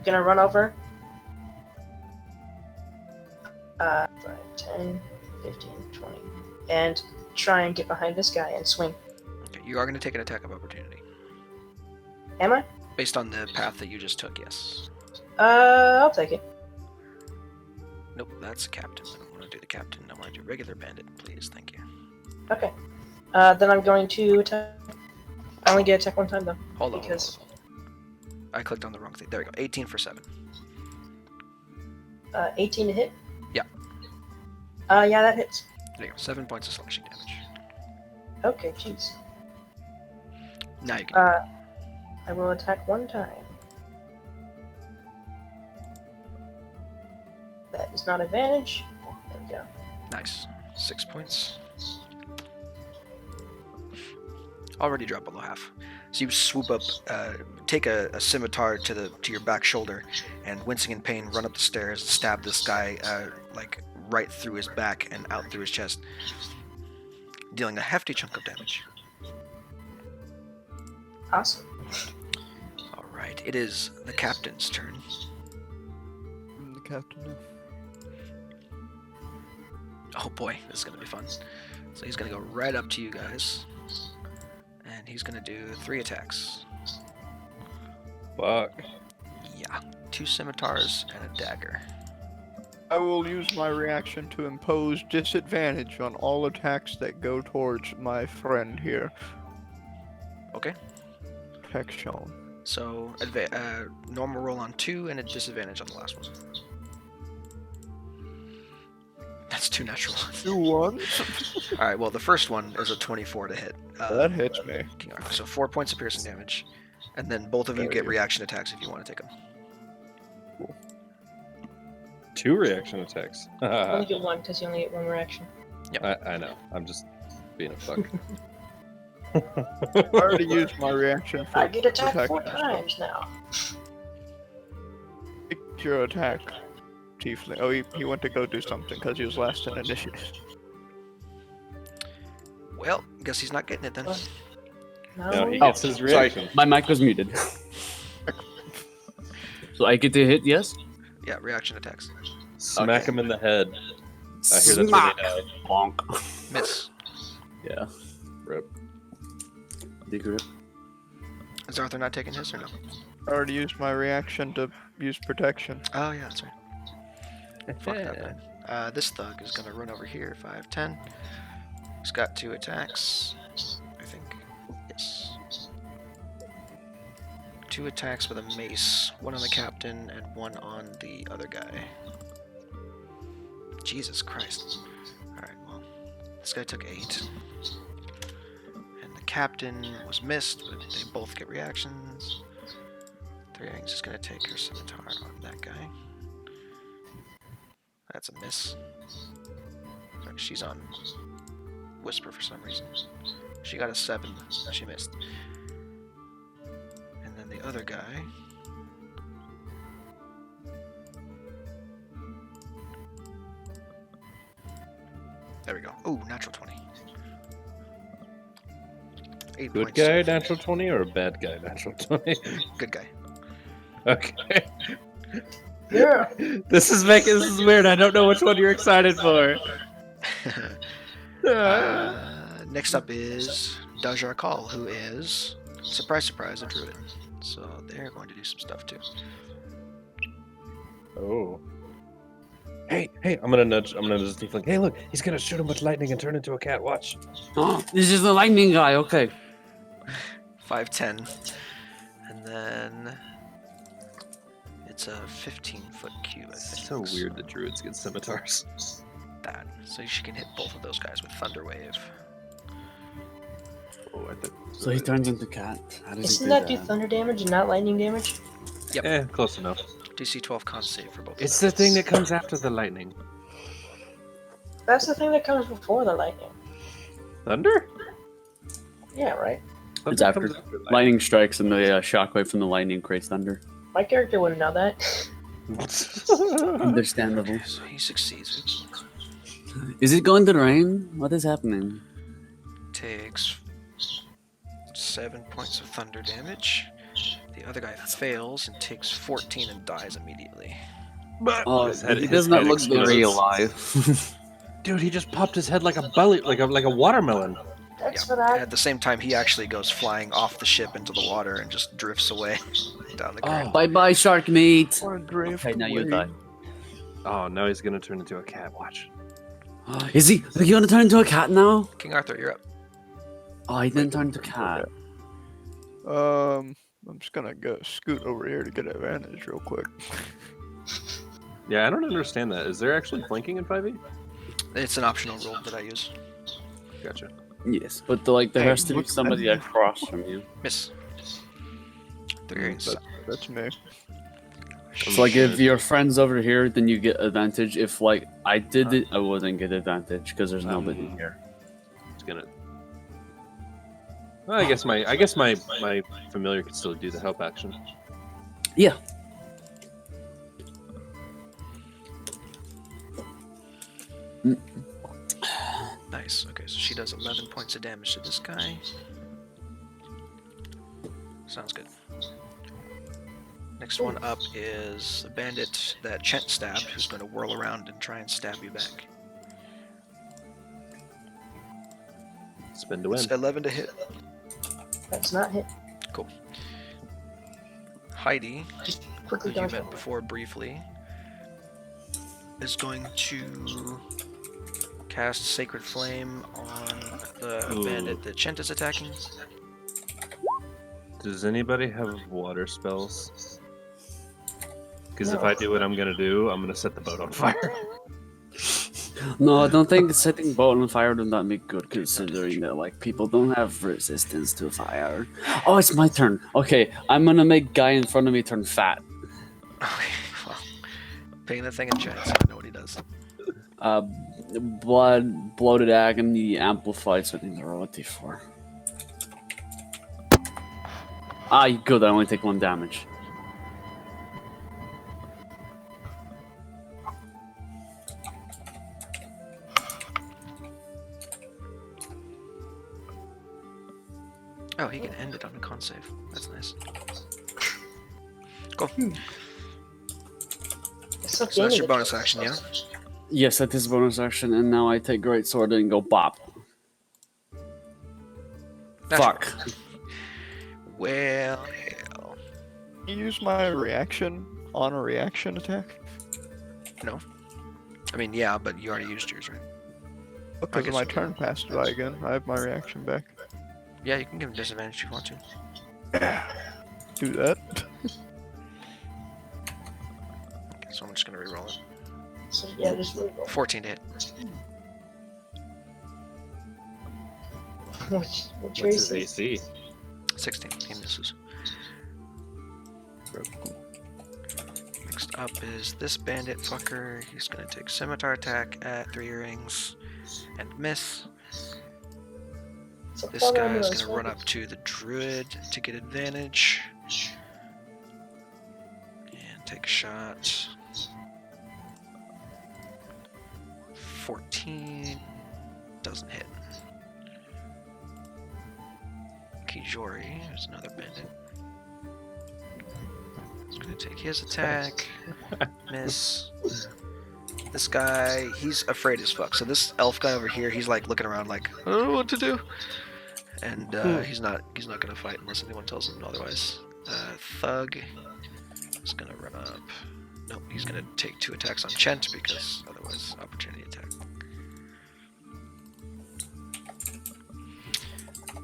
B: Gonna run over. 5, 10, 15, 20. And try and get behind this guy and swing.
A: Okay, you are gonna take an attack of opportunity
B: Am I?
A: based on the path that you just took. Yes.
B: I'll take it.
A: Nope, that's captain. I don't want to do the captain. I want to do regular bandit, please. Thank you.
B: Okay. Then I'm going to attack. I only get attack one time though.
A: Hold on.
B: Because-
A: I clicked on the wrong thing. There we go. 18 for 7.
B: 18 to hit?
A: Yeah.
B: Yeah, that hits.
A: There you go. 7 points of slashing damage.
B: Okay, jeez.
A: Now you can.
B: I will attack one time. That is not advantage. There we go.
A: Nice. 6 points. Already dropped below half. So you swoop up, take a scimitar to your back shoulder, and wincing in pain, run up the stairs, stab this guy like right through his back and out through his chest, dealing a hefty chunk of damage.
B: Awesome.
A: All right, it is the captain's turn.
C: I'm the captain of...
A: Oh boy, this is gonna be fun. So he's gonna go right up to you guys, and he's gonna do 3 attacks.
E: Fuck.
A: Yeah, 2 scimitars and a dagger.
C: I will use my reaction to impose disadvantage on all attacks that go towards my friend here.
A: Okay.
C: Heck shown.
A: So normal roll on 2 and a disadvantage on the last one. That's 2 natural ones.
C: 2 ones?
A: All right. Well, the first one is a 24 to hit.
C: That hits me.
A: King Arthur. So 4 points of piercing damage, and then both of you
C: There
A: get
C: you go.
A: reaction attacks if you want to take them.
E: 2 reaction attacks.
B: Only get one because you only get one reaction.
E: I know. I'm just being a fuck.
C: I already used my reaction for
B: I get attacked
C: protection.
B: 4 times now.
C: Take your attack, Tiefling. Oh, he went to go do something because he was last in initiative.
A: Well, guess he's not getting it then.
E: No, he
B: No.
E: gets his reaction.
D: My mic was muted. So I get to hit, yes?
A: Yeah, reaction attacks.
E: Smack
D: Okay.
E: him in the head. I hear that's where
D: Smack.
E: they die.
D: Bonk.
A: Miss.
D: Yeah.
E: Rip.
D: Big rip.
A: Is Arthur not taking his or no?
C: I already used my reaction to use protection.
A: Oh, yeah, that's right. Fuck that then. This thug is going to run over here. 5, 10. He's got 2 attacks. I think. Yes. 2 attacks with a mace. 1 on the captain and 1 on the other guy. Jesus Christ. Alright, well. This guy took 8. And the captain was missed, but they both get reactions. 3 He's just going to take her scimitar on that guy. That's a miss. Sorry, she's on Whisper for some reason. She got a 7. She missed. And then the other guy. There we go. Ooh, natural 20. 8
E: Good
A: points.
E: guy, natural 20, or a bad guy, natural 20?
A: Good guy.
E: Okay.
B: Yeah.
E: This is weird. I don't know which one you're excited for.
A: Next up is Dajar Kal, who is, surprise, surprise, a druid. So they're going to do some stuff too.
E: Oh. Hey, I'm gonna nudge the tiefling. Hey, look, he's gonna shoot him with lightning and turn into a cat. Watch.
D: Oh, this is the lightning guy, okay.
A: 5, 10. And then it's a 15-foot cube, I think.
E: It's so weird that druids get scimitars.
A: That. So she can hit both of those guys with Thunder Wave.
E: Oh, I think.
D: So he turns into cat. How does
B: Isn't
D: he
B: that do thunder damage and not lightning damage?
E: Close enough.
A: DC 12 con save for both.
E: It's
A: of
E: the
A: them.
E: thing that comes after the lightning.
B: That's the thing that comes before the lightning.
E: Thunder?
B: Yeah, right.
D: It's
E: Thunder
D: after
E: comes
D: lightning strikes and the shockwave from the lightning creates thunder.
B: My character wouldn't know that.
D: Understandable.
A: Okay, so he succeeds. Oops.
D: Is it going to rain? What is happening?
A: Takes 7 points of thunder damage. The other guy fails and takes 14 and dies immediately.
D: Oh,
E: His head-
D: he
E: his
D: does not
E: head
D: look very
E: explodes.
D: alive.
E: Dude, he just popped his head like a belly, like a watermelon.
B: Thanks
A: Yeah.
B: for that.
A: At the same time, he actually goes flying off the ship into the water and just drifts away down the current.
D: Bye bye, shark meat.
C: Or drift
D: Okay, now you
C: away.
D: die.
E: Oh, now he's gonna turn into a cat. Watch.
D: Is he? Are you going to turn into a cat now?
A: King Arthur, you're up.
D: Oh, he didn't turn into a cat.
C: I'm just gonna go scoot over here to get advantage real quick.
E: Yeah, I don't understand that. Is there actually flanking in 5e?
A: It's an optional rule that I use.
E: Gotcha.
D: Yes, but there
C: Hey,
D: has to be
C: look,
D: somebody
C: that-
D: across from you.
A: Miss. There is.
C: That's me.
D: So like if your friend's over here, then you get advantage. If like I did it, I wouldn't get advantage because there's nobody here.
E: It's gonna. Well, I guess my familiar could still do the help action.
D: Yeah.
A: Nice. Okay, so she does 11 points of damage to this guy. Sounds good. Next one up is a bandit that Chent stabbed, who's going to whirl around and try and stab you back.
E: Spin to win.
A: It's 11 to hit.
B: That's not hit.
A: Heidi,
B: Quickly
A: who you
B: dodge
A: met
B: it.
A: before briefly, is going to cast Sacred Flame on the
E: Ooh.
A: bandit that Chent is attacking.
E: Does anybody have water spells? Because if
B: No.
E: I do what I'm gonna do, I'm gonna set the boat on fire.
D: No, I don't think setting boat on fire would not be good considering that like people don't have resistance to fire. Oh, it's my turn. Okay, I'm gonna make guy in front of me turn fat.
A: Okay, well, paying that thing in chat so I know what he does.
D: Blood, bloated agony, amplified, so I think they're all a D4. Good. I only take 1 damage.
A: Oh, he can end it on a con save. That's nice. Cool. So that's your bonus action, yeah?
D: Yes, that is bonus action, and now I take Great Sword and go bop. Fuck.
A: Well.
C: Use my reaction on a reaction attack.
A: No. I mean, yeah, but you already used yours, right?
C: Because
A: guess
C: my
A: you can.
C: turn passed by again. I have my reaction back.
A: Yeah, you can give him disadvantage if you want to.
C: Do that.
A: Okay, so I'm just gonna reroll it.
B: So yeah, just reroll.
A: 14 to hit.
B: What's
E: What's
B: your
E: his
B: AC?
E: AC?
A: 16. He misses. Next up is this bandit fucker. He's gonna take scimitar attack at 3 rings and miss.
B: So
A: This
B: follow
A: guy
B: me
A: is
B: those
A: gonna run
B: ones.
A: up to the druid to get advantage. And take a shot. 14 doesn't hit. Kijori, there's another bandit. He's gonna take his attack. Miss. This guy, he's afraid as fuck. So this elf guy over here, he's like looking around like, I don't know what to do. And he's not gonna fight unless anyone tells him otherwise. Thug is gonna run up. Nope, he's gonna take 2 attacks on Chent because otherwise opportunity attack.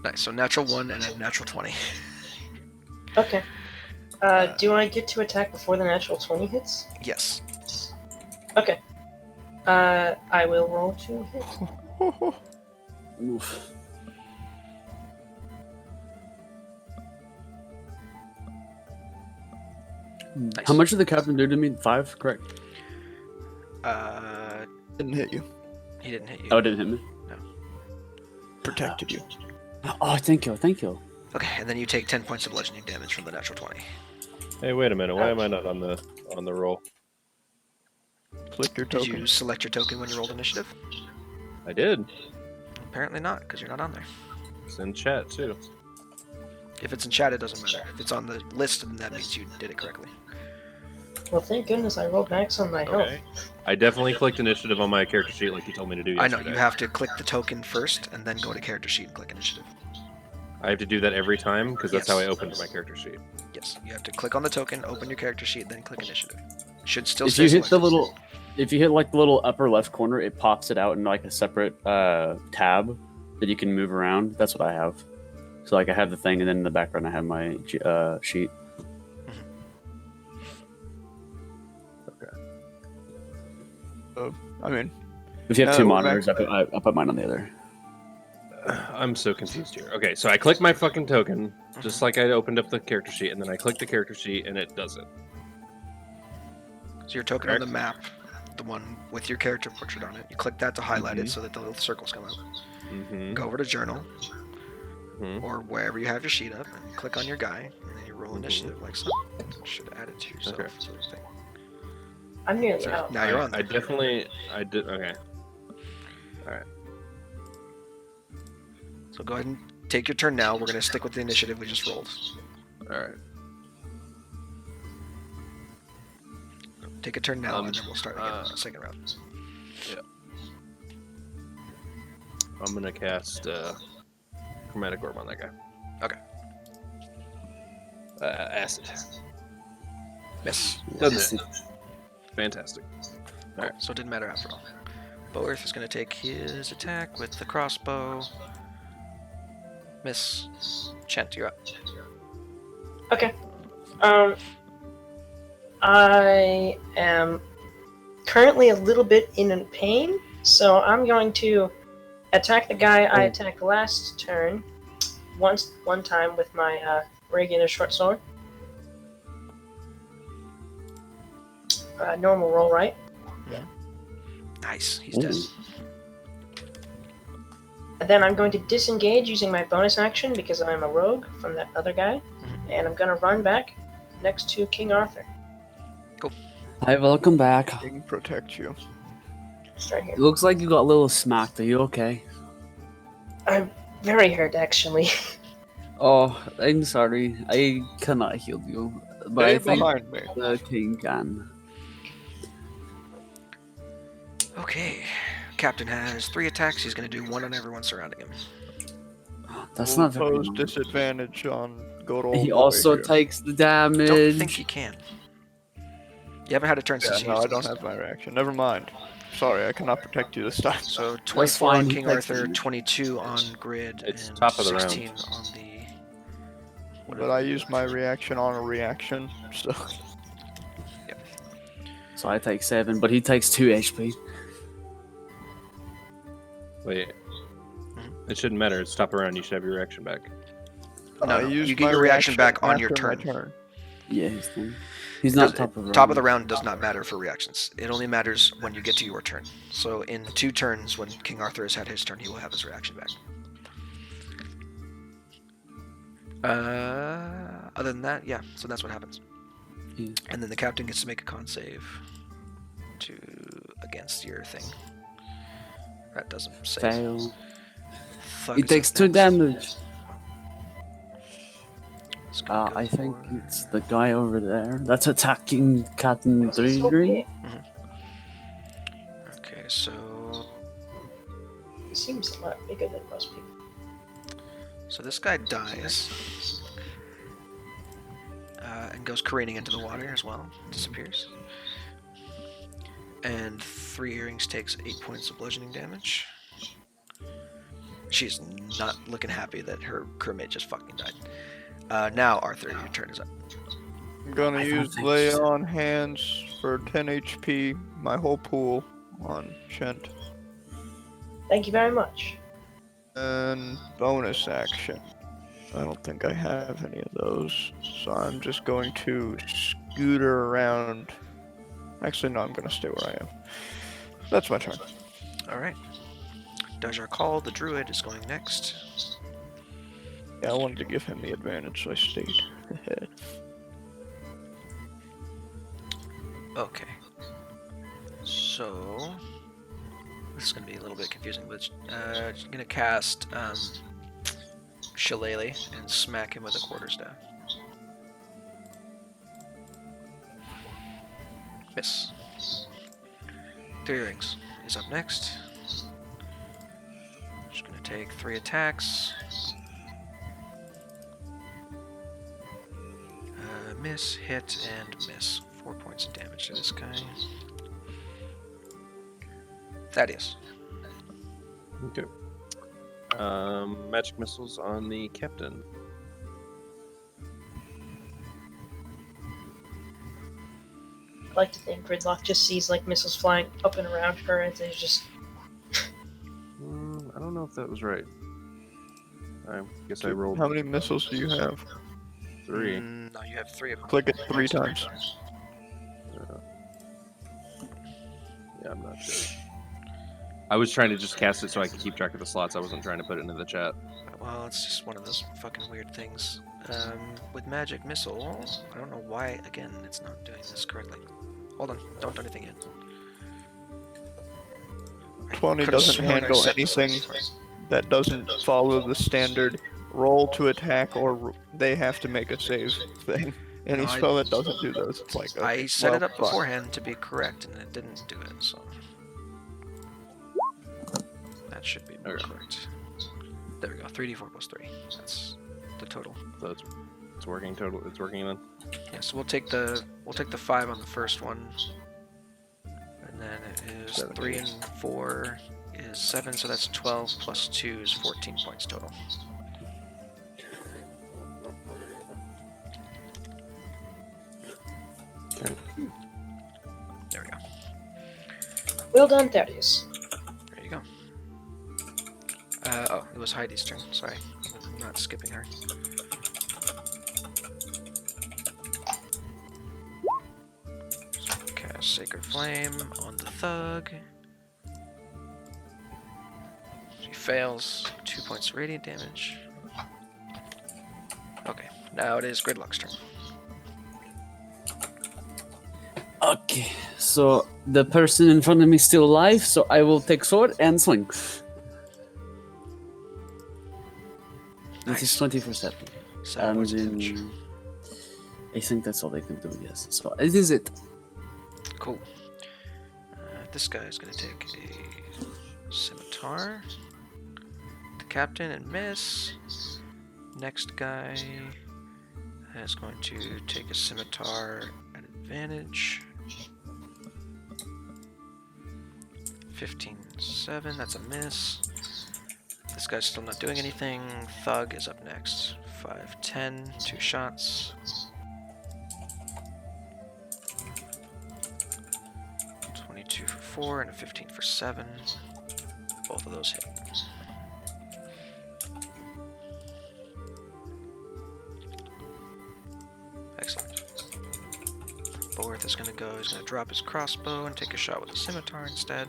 A: Nice, so natural 1 and a natural 20.
B: Okay. Do I get to attack before the natural 20 hits?
A: Yes.
B: Okay. I will roll to hit.
D: Oof.
A: Nice.
D: How much did the captain do to me? 5, correct?
C: Didn't hit you.
A: He didn't hit you.
D: Oh, it didn't hit me.
C: Protected you.
D: Oh, thank you, thank you.
A: Okay, and then you take 10 points of bludgeoning damage from the natural 20.
E: Hey, wait a minute. Why am I not on the roll?
C: Click your
A: Did
C: token.
A: you select your token when you rolled initiative?
E: I did.
A: Apparently not, because you're not on there.
E: It's in chat too.
A: If it's in chat, it doesn't matter. If it's on the list, then that means you did it correctly.
B: Well, thank goodness I rolled max on my health.
E: Okay. I definitely clicked initiative on my character sheet like you told me to do
A: I know,
E: yesterday.
A: you have to click the token first, and then go to character sheet and click initiative.
E: I have to do that every time because that's how I
A: Yes.
E: opened my character sheet.
A: Yes, you have to click on the token, open your character sheet, then click initiative. Should still
D: If
A: stay
D: you hit the
A: selected.
D: little, if you hit like the little upper left corner, it pops it out in like a separate tab that you can move around. That's what I have. So like I have the thing, and then in the background I have my sheet.
C: I mean,
D: If you have 2
C: we're
D: monitors, I put mine on the other.
E: I'm so confused here. Okay, so I click my fucking token, just like I opened up the character sheet, and then I click the character sheet, and it does it.
A: So your token on the map, the one with your character portrait on it, you click that to highlight it so that the little circles come out.
E: Mm-hmm.
A: Go over to journal,
E: Mhm.
A: or wherever you have your sheet up, and click on your guy, and then you roll initiative like so. Should add it to yourself.
E: Okay.
A: Sort of thing.
B: I'm nearly
A: So
B: out.
A: now you're on
E: I
A: there.
E: I did. Okay.
A: So go ahead and take your turn now. We're going to stick with the initiative we just rolled.
E: All right.
A: Take a turn now, and then we'll start again on the second round.
E: I'm gonna cast chromatic orb on that guy.
A: Okay.
E: Acid.
A: Miss.
E: Doesn't it? Fantastic.
A: Alright, so it didn't matter after all. Boerth is going to take his attack with the crossbow. Miss. Chent, you're up.
B: Okay. I am currently a little bit in pain, so I'm going to attack the guy I attacked last turn one time with my regular short sword. Normal roll, right?
A: Nice. He's dead.
B: And then I'm going to disengage using my bonus action because I'm a rogue from that other guy, and I'm gonna run back next to King Arthur.
D: Hi, welcome back.
C: King protect you.
B: Just right here.
D: It looks like you got a little smacked. Are you okay?
B: I'm very hurt, actually.
D: Oh, I'm sorry. I cannot heal you, but
C: Stay
D: I think
C: behind me.
D: the king can.
A: Okay. Captain has 3 attacks. He's going to do 1 on everyone surrounding him.
D: That's
C: Will
D: not very
C: pose
D: much.
C: disadvantage on good old
D: He
C: boy
D: also
C: here.
D: takes the
A: Don't
D: damage.
A: think he can. You haven't had a turn
C: Yeah,
A: since you
C: no,
A: used
C: I
A: it
C: don't
A: last
C: have my reaction. Never mind. Sorry, I cannot protect you this time.
A: So 24
D: fine,
A: on
D: he
A: King
D: takes
A: Arthur,
D: damage.
A: 22 on Grid,
E: It's
A: and
E: top of the round.
A: 16 on the...
C: But I used my reaction on a reaction, so
D: So I take 7, but he takes 2 HP.
E: Wait. It shouldn't matter. It's top around. You should have your reaction back.
A: No,
C: I
A: no,
C: used
A: you get
C: my
A: your reaction back on your
C: after my
A: turn.
D: Yeah, he's not top of the round.
A: Top of the round does not matter for reactions. It only matters when you get to your turn. So in 2 turns, when King Arthur has had his turn, he will have his reaction back. Other than that, yeah. So that's what happens.
D: Yeah.
A: And then the captain gets to make a con save against your thing. That doesn't save.
D: Fail.
A: Thug
D: He
A: is
D: takes
A: up
D: 2
A: next.
D: damage.
A: Let's go
D: I think
A: for-
D: it's the guy over there that's attacking Captain 3 Green.
A: Okay, so
B: He seems a lot bigger than most people.
A: this guy dies. And goes careening into the water as well. Disappears. And 3 earrings takes 8 points of bludgeoning damage. She's not looking happy that her crewmate just fucking died. Now, Arthur, your turn is up.
C: I'm gonna
D: I
C: use
D: thought
C: lay
D: they said-
C: on hands for 10 HP, my whole pool on Shent.
B: Thank you very much.
C: And bonus action. I don't think I have any of those, so I'm just going to scooter around. Actually, no, I'm gonna stay where I am. That's my turn.
A: Alright. Dajar Call, the druid, is going next.
C: Yeah, I wanted to give him the advantage, so I stayed.
A: Okay. So this is gonna be a little bit confusing, but I'm gonna cast Shillelagh and smack him with a quarterstaff. Miss. 3 earrings is up next. Just gonna take 3 attacks. Miss, hit, and miss. 4 points of damage to this guy. Thaddeus.
E: Okay. Magic missiles on the captain.
B: I like to think Gridlock just sees like missiles flying up and around her, and there's just
E: I don't know if that was right. I guess I rolled
C: How many missiles do you have?
E: 3.
A: No, you have 3 of them.
C: Click it 3 times.
E: Yeah, I'm not sure. I was trying to just cast it so I could keep track of the slots. I wasn't trying to put it into the chat.
A: Well, it's just one of those fucking weird things. With magic missile, I don't know why, again, it's not doing this correctly. Hold on, don't do anything yet. I
C: 20
A: could've
C: doesn't
A: sworn I
C: handle
A: set this
C: anything
A: up.
C: that doesn't follow the standard roll to attack or they have to make a save thing. Any
A: No, I-
C: spell that doesn't do those, it's like,
A: I
C: okay,
A: set it
C: well,
A: up
C: fine.
A: beforehand to be correct, and it didn't do it, so... That should be more
E: Okay.
A: correct. There we go, 3d4 plus 3. That's the total.
E: So it's working total. It's working then.
A: Yeah, so we'll take the 5 on the first one, and then it is 3 and 4 is 7, so that's 12 plus 2 is 14 points total.
E: Okay.
A: There we go.
B: well done, Thaddeus.
A: There you go. Oh, it was Heidi's turn. Sorry, I'm not skipping her. So cast Sacred Flame on the thug. She fails. 2 points of radiant damage. Okay, Now it is Gridlock's turn.
D: Okay, so the person in front of me is still alive, so I will take sword and swing. This is
A: Nice.
D: 24/7.
A: Seven points of damage.
D: I think that's all they can do, yes. So it is it.
A: Cool. This guy is going to take a scimitar. The captain and miss. Next guy is going to take a scimitar at advantage. 15-7, that's a miss. This guy's still not doing anything. Thug is up next. 5-10, 2 shots. 22 for 4 and a 15 for 7. Both of those hit. Excellent. Borth is going to go, he's going to drop his crossbow and take a shot with a scimitar instead.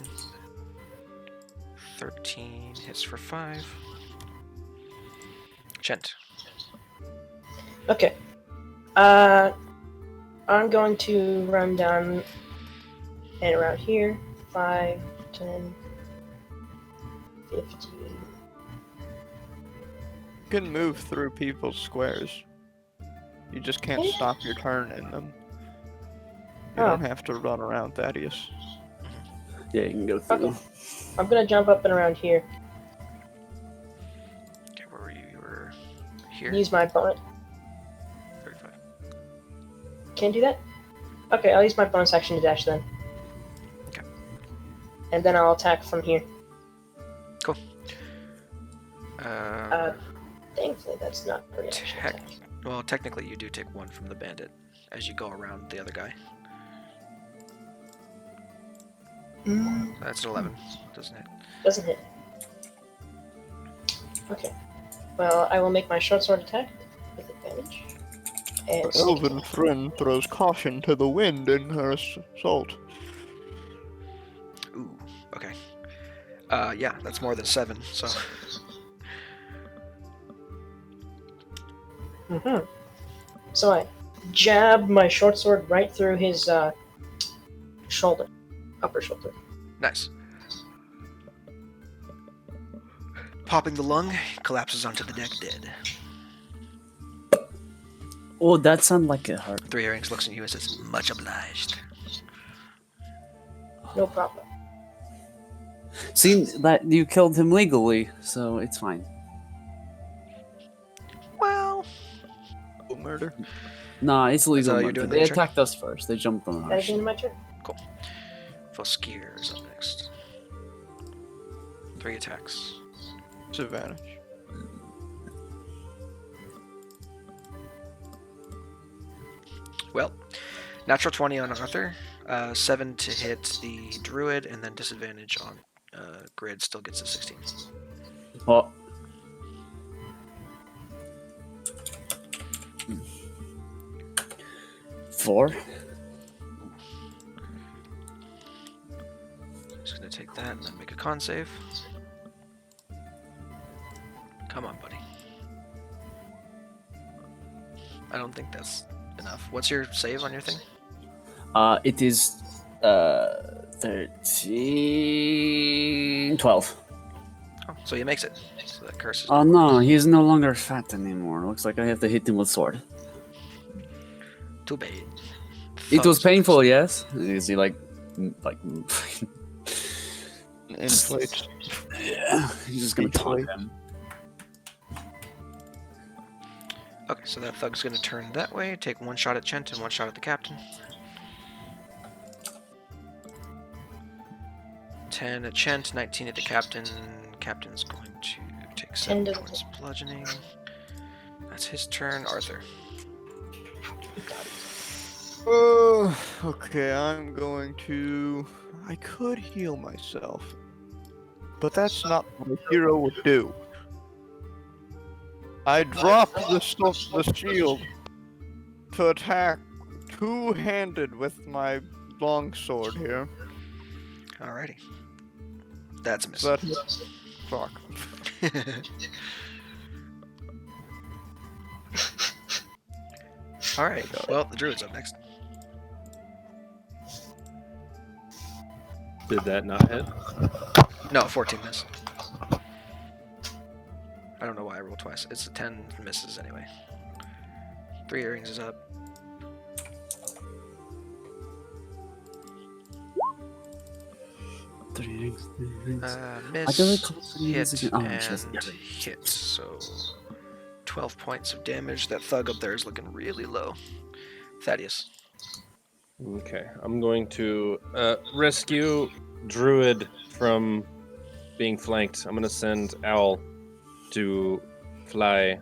A: 13 hits for 5. Chent.
B: Okay. I'm going to run down and around here. 5, 10, 15.
C: You can move through people's squares. You just can't stop your turn in them. You
B: Oh.
C: don't have to run around Thaddeus.
D: Yeah, you can go through.
B: Okay. I'm gonna jump up and around here.
A: Okay, where were you? You were here?
B: Use my bonus.
A: 35.
B: Can't do that? Okay, I'll use my bonus action to dash then.
A: Okay.
B: And then I'll attack from here.
A: Cool.
B: Thankfully, that's not a reaction
A: Tech-
B: attack.
A: Well, technically you do take 1 from the bandit as you go around the other guy. That's an 11. Doesn't hit.
B: Doesn't hit. Okay. Well, I will make my short sword attack with advantage. And
C: Our elven friend throws caution to the wind in her assault.
A: Ooh, okay. Yeah, that's more than 7, so...
B: So I jab my short sword right through his shoulder, upper shoulder.
A: Nice. Popping the lung, collapses onto the deck dead.
D: Oh, that sounded like it hurt.
A: 3 Earrings looks at you and says, much obliged.
B: No problem.
D: See, that you killed him legally, so it's fine.
A: Well...
C: Murder.
D: Nah, it's legal.
A: how you're
D: murder.
A: doing
D: They
A: that, Richard?
D: attacked us first. They jumped on
B: That
D: us.
B: is my turn.
A: Foskir is up next. 3 attacks.
C: Disadvantage.
A: Well, natural 20 on Arthur, 7 to hit the druid, and then disadvantage on Grid still gets a 16.
D: Oh. Four.
A: Just gonna take that and then make a con save. Come on, buddy. I don't think that's enough. What's your save on your thing?
D: It is 13, 12.
A: Oh, so he makes it. So that curse is
D: Oh no, he's no longer fat anymore. Looks like I have to hit him with sword.
A: too bad.
D: It was
A: Thugs.
D: painful, yes. Is he like
C: Inflates.
D: yeah? He's just gonna taunt him.
A: Okay, so that thug's gonna turn that way, take 1 shot at Chent and 1 shot at the captain. 10 at Chent, 19 at the captain. Captain's going to take 7
B: doesn't
A: points bludgeoning. That's his turn. Arthur.
C: Okay, I'm going to... I could heal myself. But that's not what a hero would do. I dropped the shield to attack two-handed with my longsword here.
A: Alrighty. That's a miss.
C: That fuck.
A: All right. Well, the druid's up next.
E: Did that not hit?
A: No, 14 miss. I don't know why I rolled twice. It's a 10 misses anyway. 3 earrings is up. Miss,
D: I don't recall putting
A: hit,
D: this again. Oh, she has
A: and
D: every-
A: hit. So 12 points of damage. That thug up there is looking really low. Thaddeus.
E: Okay, I'm going to rescue Druid from being flanked. I'm going to send Owl to fly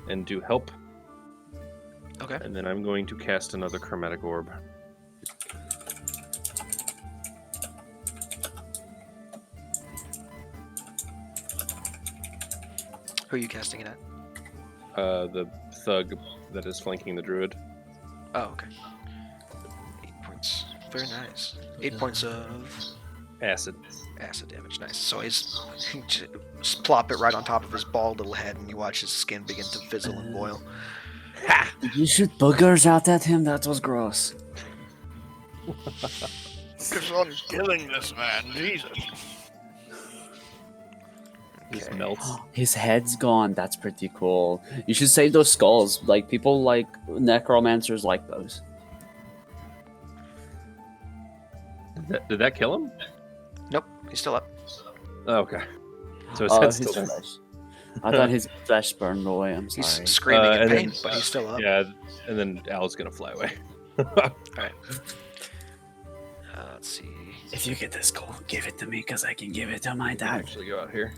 E: and do help.
A: Okay.
E: And then I'm going to cast another chromatic orb.
A: Who are you casting it at?
E: The thug that is flanking the Druid.
A: Oh, okay. 8 points. Very nice. 8 points of
E: Acid.
A: acid damage. Nice. So he's just plop it right on top of his bald little head, and you watch his skin begin to fizzle and boil. Ha!
D: Did you shoot boogers out at him? That was gross.
C: Focus on killing this man, Jesus.
E: Just
A: Okay.
E: melts.
D: His head's gone. That's pretty cool. You should save those skulls. Like, people like necromancers like those.
E: Did that kill him?
A: Nope, he's still up.
E: Oh, okay. So his
D: Oh,
E: head's
D: his
E: still there.
D: flesh. I thought his flesh burned away. I'm
A: He's
D: sorry.
A: screaming in
E: and
A: pain,
E: then-
A: but he's still up.
E: Yeah, and then Owl's gonna fly away.
A: Let's see.
D: If you get this gold, give it to me, because I can give it to my
E: I
D: dad.
E: actually go out here,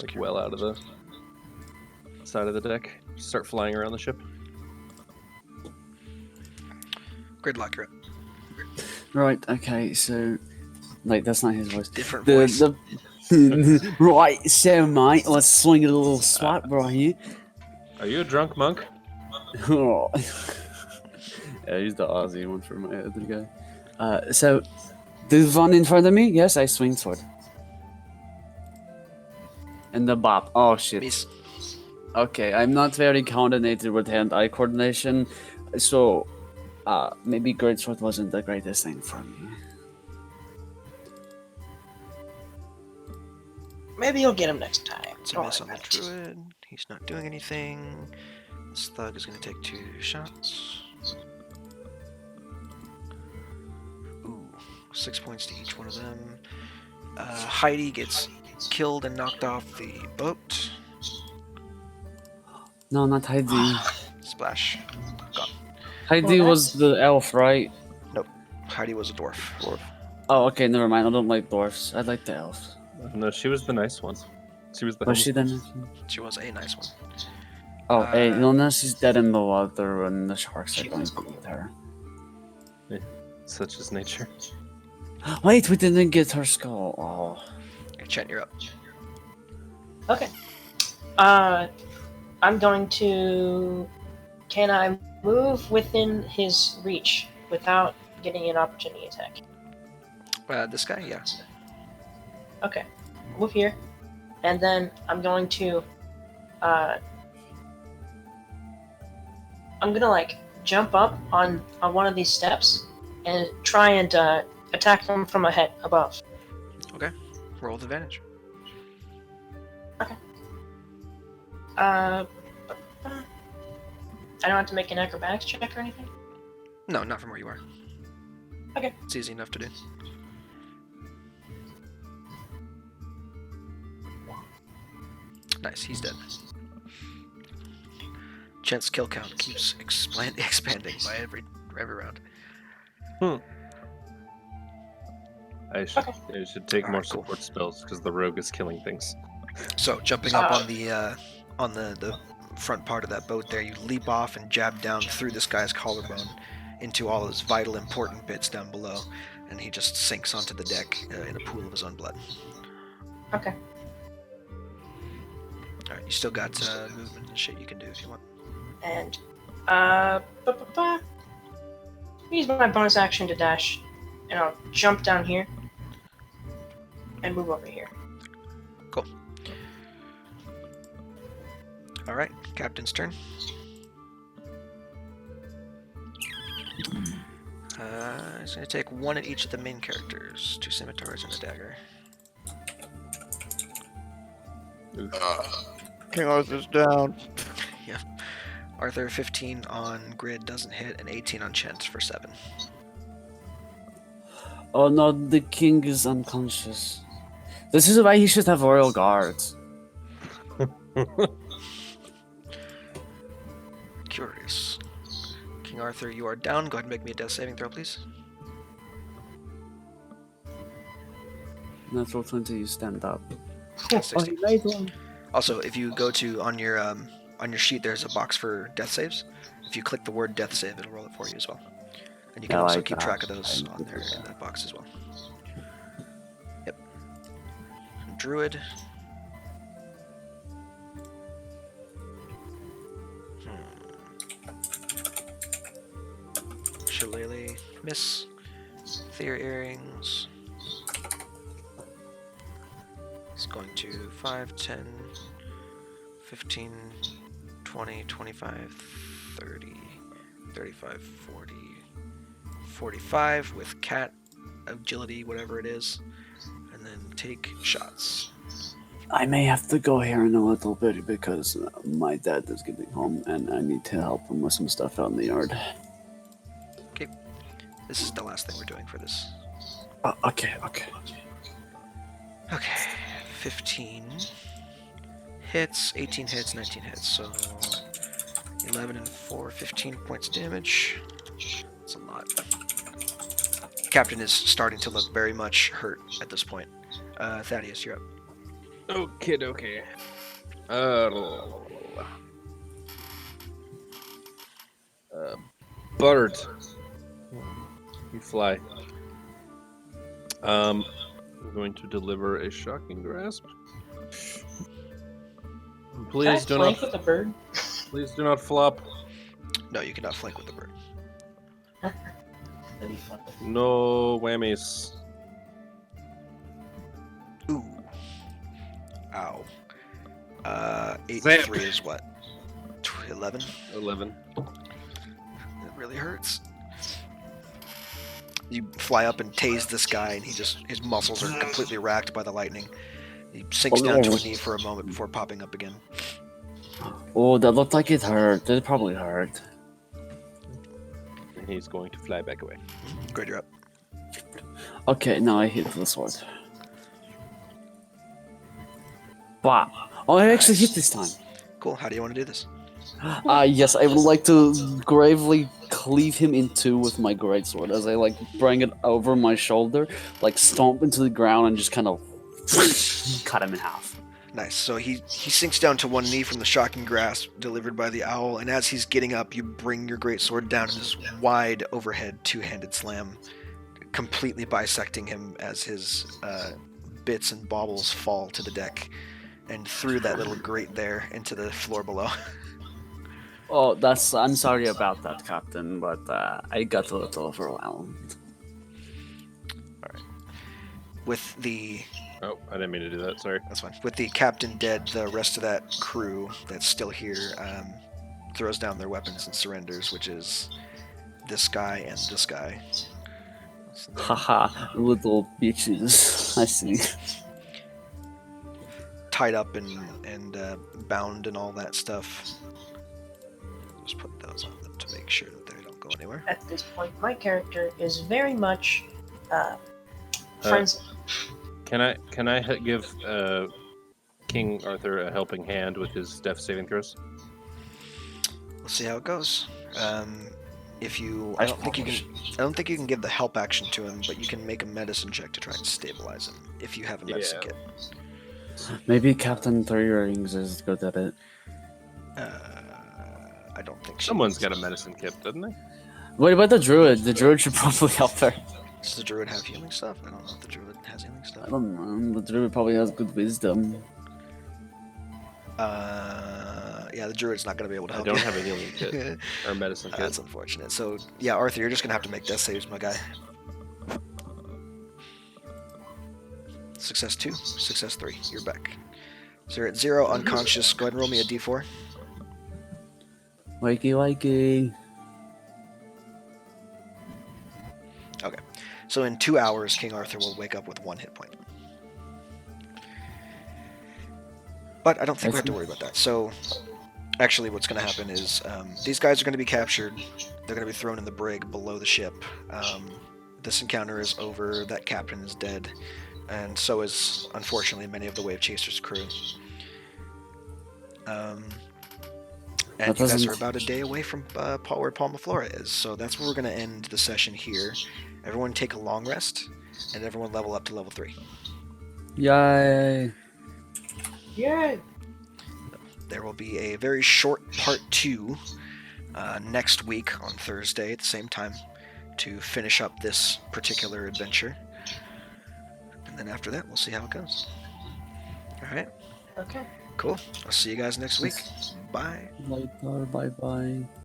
E: like well out of the side of the deck. Start flying around the ship.
A: Gridlock, you're up.
D: Right, okay, so... Like, that's not his voice.
A: Different voice.
D: Right, so, mate, let's swing it a little swat right here.
E: Are you a drunk monk?
D: Oh. Yeah, he's the Aussie one for my other guy. So, the one in front of me? Yes, I swing sword. And the bop. Oh, shit.
A: Miss.
D: Okay, I'm not very coordinated with hand-eye coordination, so maybe greatsword wasn't the greatest thing for me.
B: Maybe you'll get him next time.
A: It's a
B: Don't
A: miss
B: worry
A: on the
B: about it.
A: druid. He's not doing anything. This thug is going to take 2 shots. Ooh, 6 points to each one of them. Heidi gets killed and knocked off the boat.
D: No, not Heidi.
A: Splash. Gone.
D: Heidi
B: Well,
D: was the elf, right?
A: Heidi was a dwarf.
D: Oh, okay, never mind. I don't like dwarfs. I like the elves.
E: No, she was the nice one. She was the.
D: Was she then?
A: She was a nice one.
D: Oh, hey,
A: Uh,
D: no, now she's dead in the water and the sharks are
A: She
D: going
A: was
D: to eat her.
E: Such is nature.
D: Wait, we didn't get her skull. Oh.
A: Okay, Chen, you're up.
B: Okay. I'm going to. Can I move within his reach without getting an opportunity attack?
A: This guy, yeah.
B: Okay. Move here, and then I'm going to. I'm gonna like jump up on one of these steps and try and attack him from ahead above.
A: Roll with advantage.
B: I don't have to make an acrobatics check or anything.
A: No, not from where you are.
B: Okay.
A: It's easy enough to do. Nice, he's dead. Chen's kill count keeps expanding by every round.
E: I should take more
A: Alright, cool.
E: support spells because the rogue is killing things.
A: So jumping up on the front part of that boat there, you leap off and jab down through this guy's collarbone into all his vital important bits down below, and he just sinks onto the deck in a pool of his own blood.
B: Okay.
A: Alright, you still got movement and shit you can do if you want.
B: And use my bonus action to dash, and I'll jump down here and move over here.
A: Cool. Alright, Captain's turn. It's going to take one at each of the main characters. 2 scimitars and a dagger.
C: King Arthur's down.
A: Arthur, 15 on grid doesn't hit, and 18 on Chent for 7.
D: Oh no, the king is unconscious. This is why he should have royal guards.
A: Curious. King Arthur, you are down. Go ahead and make me a death saving throw, please.
D: Natural 20, you stand up.
A: 60.
D: made one.
A: Also, if you go to on your sheet, there's a box for death saves. If you click the word death save, it'll roll it for you as well. And you can
D: I
A: also
D: like
A: keep
D: that.
A: track of those
D: I
A: on
D: can
A: there
D: do
A: in
D: that.
A: that box as well. Yep. Druid. Shillelagh, miss. Theor earrings. It's going to 5, 10, 15, 20, 25, 30, 35, 40, 45 with cat agility, whatever it is, and then take shots.
D: I may have to go here in a little bit because my dad is getting home and I need to help him with some stuff out in the yard.
A: This is the last thing we're doing for this.
D: Okay.
A: Okay, 15 hits, 18 hits, 19 hits, so 11 and 4, 15 points damage. That's a lot. Captain is starting to look very much hurt at this point. Thaddeus, you're up.
E: Okay. Bird. You fly. I'm going to deliver a shocking grasp. Please do
B: flank
E: not.
B: with a bird.
E: Please do not flop.
A: No, you cannot flank with the bird.
B: That'd be fun.
E: No whammies.
A: Ooh. Ow. 8
E: Zap.
A: 3 is what? 11?
E: 11.
A: It really hurts. You fly up and tase this guy, and his muscles are completely racked by the lightning. He sinks down to a knee for a moment before popping up again.
D: Oh, that looked like it hurt. It probably hurt.
E: And he's going to fly back away.
A: Great, you're up.
D: Okay, now I hit the sword. Wow. Oh, I actually hit this time.
A: Cool. How do you want to do this?
D: Yes, I would like to gravely cleave him in two with my greatsword as I bring it over my shoulder, stomp into the ground and just kind of cut him in half.
A: Nice. So he sinks down to one knee from the shocking grasp delivered by the owl, and as he's getting up, you bring your greatsword down in this wide overhead two-handed slam, completely bisecting him as his bits and baubles fall to the deck and through that little grate there into the floor below.
D: Oh, I'm sorry about that, Captain, but I got a little overwhelmed.
A: With the
E: Oh, I didn't mean to do that. Sorry.
A: That's fine. With the captain dead, the rest of that crew that's still here throws down their weapons and surrenders, which is this guy and this guy. So they're
D: Haha, little bitches. I see.
A: tied up and bound and all that stuff. Just put those on them to make sure that they don't go anywhere.
B: At this point, my character is very much friends.
E: Can I give King Arthur a helping hand with his death saving throws?
A: We'll see how it goes. I don't think you can give the help action to him, but you can make a medicine check to try and stabilize him if you have a medicine
E: Yeah.
A: kit.
D: Maybe Captain Three Rings is good at it.
A: I don't think so.
E: Someone's got a medicine kit, doesn't they?
D: What about the druid? The druid should probably help her.
A: Does the druid have healing stuff? I don't know if the druid has healing stuff.
D: I don't know. The druid probably has good wisdom.
A: Yeah, the druid's not going to be able to
E: I
A: help
E: don't
A: you.
E: have a healing kit or a medicine kit.
A: That's unfortunate. So, yeah, Arthur, you're just going to have to make death saves, my guy. Success 2, success 3. You're back. So you're at 0, unconscious. Go ahead and roll me a d4.
D: Wakey, wakey.
A: So in 2 hours, King Arthur will wake up with 1 hit point. But I don't think we have to worry about that. So, actually, what's going to happen is these guys are going to be captured. They're going to be thrown in the brig below the ship. This encounter is over. That captain is dead. And so is, unfortunately, many of the Wave Chasers' crew. And
D: That
A: you guys
D: doesn't-
A: are about a day away from where Palma Flora is. So that's where we're going to end the session here. Everyone take a long rest, and everyone level up to level 3.
D: Yay!
B: Yay!
A: There will be a very short part 2 next week on Thursday at the same time to finish up this particular adventure. And then after that, we'll see how it goes. Alright,
B: Okay.
A: cool. I'll see you guys next week. Bye.
D: Bye bye.